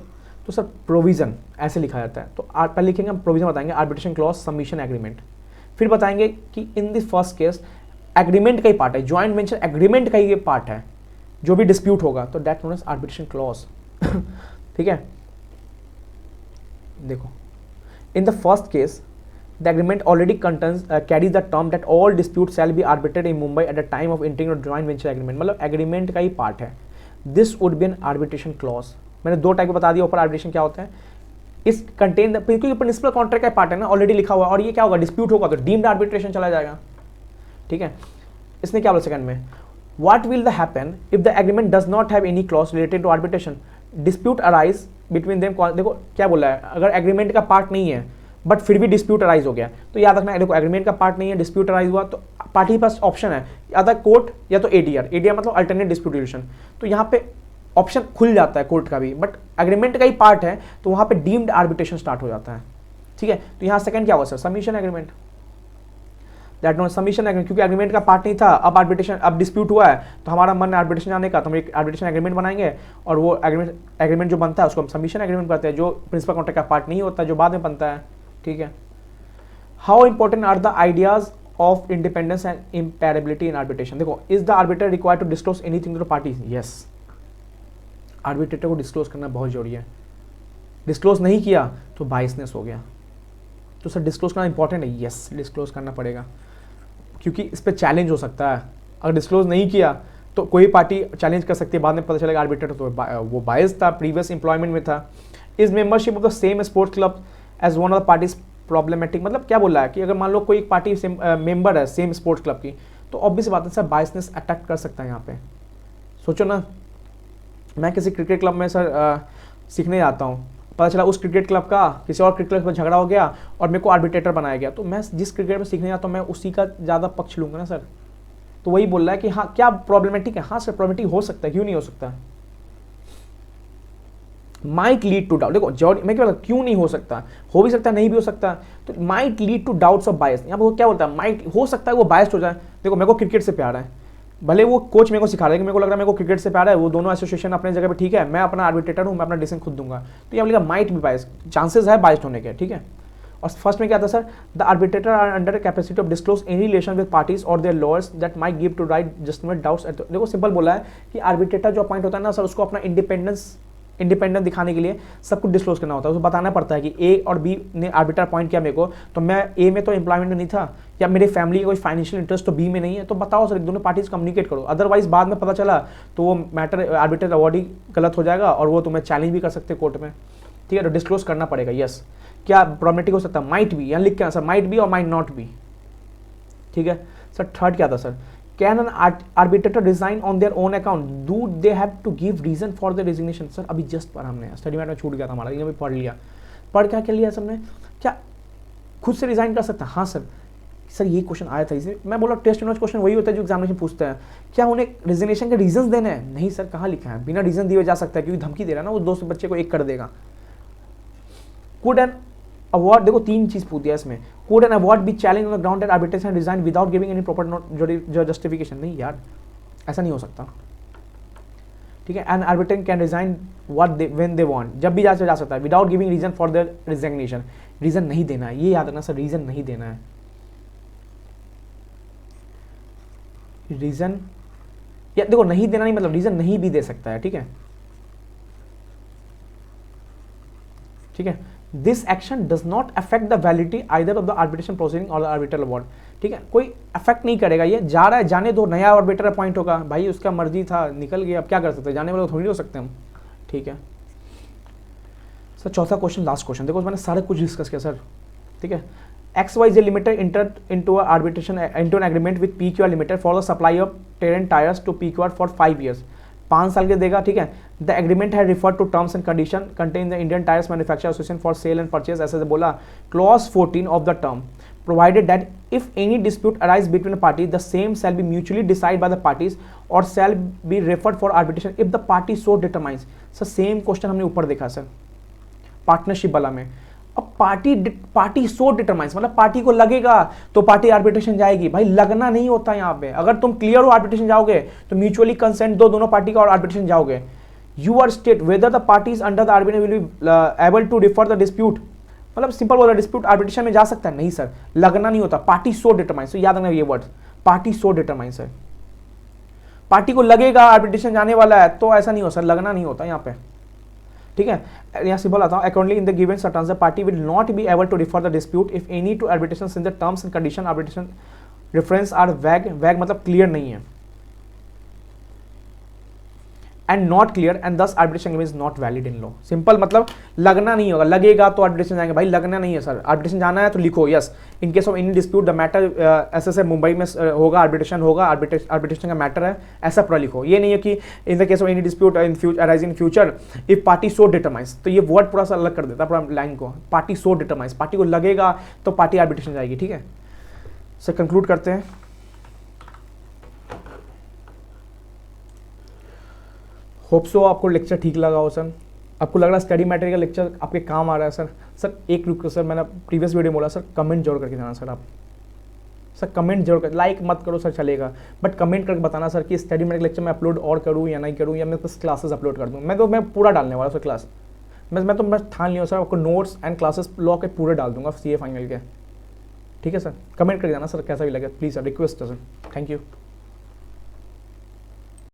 तो सर प्रोविजन ऐसे लिखा जाता है, तो पहले लिखेंगे हम प्रोविजन, बताएंगे आर्बिट्रेशन क्लॉज, सबमिशन एग्रीमेंट, फिर बताएंगे कि in this first case agreement का ही पार्ट है, ज्वाइंट वेंचर एग्रीमेंट का ही पार्ट है, जो भी डिस्प्यूट होगा तो that known as arbitration clause, ठीक है। देखो in the first case the agreement already contains carries the term that all dispute shall be arbitrated in Mumbai at the time of entering joint venture agreement, मतलब agreement का ही part है। This would be N arbitration clause, मैंने दो type को बता दिया ऊपर, आर्बिट्रेशन क्या होता है, इस कंटेन क्योंकि प्रिंसिपल कॉन्ट्रैक्ट का पार्ट है ना, ऑलरेडी लिखा हुआ है, और ये क्या होगा, डिस्प्यूट होगा तो डीम्ड आर्बिट्रेशन चला जाएगा, ठीक है। इसने क्या बोला सेकंड में, what will the happen if the agreement does not have any clause related to arbitration, dispute arise between them, देखो क्या बोला है, अगर एग्रीमेंट का पार्ट नहीं है बट फिर भी डिस्प्यूट अराइज हो गया, तो याद रखना, देखो एग्रीमेंट का पार्ट नहीं है, डिस्प्यूट अराइज हुआ, तो पार्टी के पास ऑप्शन है, या तो कोर्ट या तो एडीआर, एडीआर मतलब अल्टरनेट डिस्प्यूट रेजोल्यूशन, तो यहाँ पे ऑप्शन खुल जाता है कोर्ट का भी, बट एग्रीमेंट का ही पार्ट है तो वहाँ पे डीम्ड आर्बिट्रेशन स्टार्ट हो जाता है, ठीक है। तो यहाँ सेकंड क्या हुआ sir, submission agreement, that not submission agreement, क्योंकि एग्रीमेंट का पार्ट नहीं था, अब आर्बिट्रेशन, अब डिस्प्यूट हुआ है तो हमारा मन है आर्बिट्रेशन जाने का, तो हम एक आर्बिट्रेशन एग्रीमेंट बनाएंगे, और वो एग्रीमेंट जो बनता है उसको हम सबमिशन एग्रीमेंट करते हैं, जो प्रिंसिपल कॉन्ट्रैक्ट का पार्ट नहीं होता, जो बाद में बनता है, ठीक है। How important are the ideas of independence and impartiality in arbitration, देखो is the arbitrator required to disclose anything to the parties, yes, arbitrator को डिस्क्लोज करना बहुत जरूरी है, डिस्क्लोज नहीं किया तो बायसनेस हो गया, तो सर डिस्क्लोज करना इंपॉर्टेंट है, यस डिस्क्लोज करना पड़ेगा, क्योंकि इस पर चैलेंज हो सकता है, अगर डिस्क्लोज नहीं किया तो कोई पार्टी चैलेंज कर सकती है, बाद में पता चलेगा आर्बिट्रेटर तो वो बायस था, प्रीवियस एम्प्लॉयमेंट में था। Is membership of the same sports club as one of the parties problematic, मतलब क्या बोल रहा है कि अगर मान लो कोई एक पार्टी मेंबर है सेम स्पोर्ट्स क्लब की, तो ऑब्वियस बात है सर बायसनेस अटैक कर सकता है यहाँ पे। सोचो ना, मैं किसी क्रिकेट क्लब में सर सीखने जाता हूँ, पता चला उस क्रिकेट क्लब का किसी और क्रिकेट क्लब में झगड़ा हो गया और मेरे को आर्बिट्रेटर बनाया गया, तो मैं जिस क्रिकेट में सीखने जाता हूँ मैं उसी का ज़्यादा पक्ष लूँगा ना सर। तो वही बोल रहा है कि हाँ क्या प्रॉब्लमेटिक है, हाँ सर प्रॉब्लमेटिक हो सकता है, क्यों नहीं हो सकता, माइट लीड टू डाउट, देखो मैं क्या बोलता, क्यों नहीं हो सकता, हो भी सकता है नहीं भी हो सकता, तो might lead to doubts of bias, यहाँ पर क्या बोलता है, माइट हो सकता है वो बायस्ड हो जाए। देखो मेरे को क्रिकेट से प्यार है, भले वो कोच मेरे को सिखा रहा है कि मेरे को लग रहा है मेरे को क्रिकेट से प्यार है, वो दोनों एसोसिएशन अपने जगह पे ठीक है, मैं अपना आर्बिट्रेटर हूँ, मैं अपना डिसीजन खुद दूंगा, तो ये बोलेगा माइट भी बायस, चांसेस है बायस्ड होने के, ठीक है। और फर्स्ट में क्या था sir, the arbitrator are under capacity of disclose any relation with parties or their lawyers that might give to right justified doubts. देखो सिंपल बोला है कि आर्बिट्रेटर जो अपॉइंट होता है ना सर, उसको अपना इंडिपेंडेंस दिखाने के लिए सब कुछ डिस्क्लोज करना होता है, उसको बताना पड़ता है कि ए और बी ने आर्बिट्रेटर अपॉइंट किया मेरे को, तो मैं ए में तो एम्प्लॉयमेंट में नहीं था, या मेरे फैमिली का कोई फाइनेंशियल इंटरेस्ट तो बी में नहीं है, तो बताओ सर, दोनों पार्टीज कम्युनिकेट करो, अदरवाइज बाद में पता चला तो वो मैटर आर्बिट्रेटर अवार्ड ही गलत हो जाएगा और वो तुम्हें चैलेंज भी कर सकते हैं कोर्ट में, ठीक है। तो डिस्क्लोज करना पड़ेगा, यस। क्या प्रॉब्लमेटिक हो सकता है, माइट भी, यहाँ लिख के सर माइट भी और माइट नॉट भी, ठीक है सर। थर्ड क्या था sir, can an arbitrator resign on their own account, do they have to give reason for the resignation, sir अभी जस्ट पढ़ा हमने, स्टडी में छूट गया था हमारा, ये भी पढ़ लिया, पढ़ क्या लिया सबने, क्या खुद से रिजाइन कर सकता है, हाँ सर ये क्वेश्चन आया था, इसे मैं बोला टेस्ट यूनिवर्स क्वेश्चन वही होता है जो एग्जामिनेशन पूछते हैं, क्या उन्हें रेजिग्नेशन के रीजन देने हैं, नहीं सर कहाँ लिखा है, बिना रीजन दिए जा सकता है, क्योंकि धमकी दे रहा है ना वो, दोस्त बच्चे को एक कर देगा। कुड एन अवार्ड, देखो तीन चीज पूछ दिया इसमें, could an award be challenge on the ground that arbitration resign without giving any proper justification, नहीं यार ऐसा नहीं हो सकता, ठीक है, an arbiter can resign what they when they want, जब भी जा सकता है, without giving reason for their resignation. Reason नहीं देना है, ये याद रखना सर, रीजन नहीं देना है। रीजन या देखो नहीं देना नहीं मतलब रीजन नहीं भी दे सकता है, ठीक है, ठीक है। This action does not affect the validity either of the arbitration proceeding और द आर्बिट्रल अवार्ड, ठीक है, कोई अफेक्ट नहीं करेगा, ये जा रहा है जाने दो, नया आर्बिटर अपॉइंट होगा, भाई उसका मर्जी था, निकल गया, अब क्या कर सकते हैं, जाने वाले थोड़ी हो सकते हम, ठीक है सर। चौथा क्वेश्चन, लास्ट क्वेश्चन, देखो मैंने सारा कुछ डिस्कस किया सर, ठीक है। XYZ Limited entered into an arbitration into an agreement with PQR Limited for the supply of Terrain tires to PQR for 5 years, 5 साल के देगा, ठीक है। द एग्रीमेंट है refer to terms and condition contain the Indian tyres manufacture association for sale and purchase, ऐसे बोला। Clause 14 of the term provided that if any dispute arise between the parties, the same shall be mutually decided by the parties or shall be referred for arbitration if the party so determines। Sir same question हमने ऊपर देखा sir partnership वाला में। अब party सो determines मतलब party को लगेगा तो पार्टी आर्बिट्रेशन जाएगी, भाई लगना नहीं होता यहाँ पे। अगर तुम क्लियर हो आर्बिट्रेशन जाओगे तो म्यूचुअली कंसेंट दो दोनों पार्टी का और आर्बिट्रेशन जाओगे। You are state whether the parties under the arbitration will be able to refer the dispute, मतलब सिंपल बोला डिस्प्यूट आर्बिट्रेशन में जा सकता है, नहीं सर लगना नहीं होता। पार्टी सो डिटरमाइंस, तो याद रखना ये वर्ड, पार्टी सो डिटरमाइंस है। पार्टी को लगेगा आर्बिट्रेशन जाने वाला है तो ऐसा नहीं हो सर, लगना नहीं होता यहाँ पे, ठीक है। यहाँ सिंपल आता हूँ, accordingly in the given circumstances the party will not be able to refer the dispute if any to arbitration in the terms and condition arbitration reference are vague, vague मतलब क्लियर नहीं है, and not clear and thus arbitration is not valid in law. Simple मतलब लगना नहीं होगा, लगेगा तो arbitration जाएंगे, भाई लगना नहीं है सर। आर्बिट्रेशन जाना है तो लिखो yes in case of any dispute the matter ऐसे मुंबई में होगा आर्बिट्रेशन होगा, आर्बिट्रेशन का मैटर है, ऐसा पूरा लिखो। ये नहीं है कि in the case of any dispute arise in future if party so determines, तो ये वर्ड पूरा सा अलग कर देता है पूरा लाइन को। पार्टी सो डिटरमाइंस, पार्टी को लगेगा तो पार्टी आर्बिट्रेशन जाएगी, ठीक है सर। कंक्लूड करते हैं। होप सो आपको लेक्चर ठीक लगा हो सर, आपको लग रहा है स्टडी मैटेरियल का लेक्चर आपके काम आ रहा है सर। सर एक रिक्वेस्ट सर, मैंने प्रीवियस वीडियो बोला सर कमेंट जरूर करके जाना सर। आप सर कमेंट जरूर कर, लाइक मत करो सर चलेगा, बट कमेंट करके बताना सर कि स्टडी मैटेरियल लेक्चर मैं अपलोड और करूँ या नहीं करूँ, या मैं बस क्लासेस अपलोड कर दूँ। मैं पूरा डालने वाला सर क्लास, मैं ठान लिया सर, आपको नोट्स एंड क्लासेस लॉ के पूरे डाल दूंगा CA फाइनल के, ठीक है सर। कमेंट करके जाना सर कैसा भी लगे प्लीज़ सर, रिक्वेस्ट है सर। Thank you.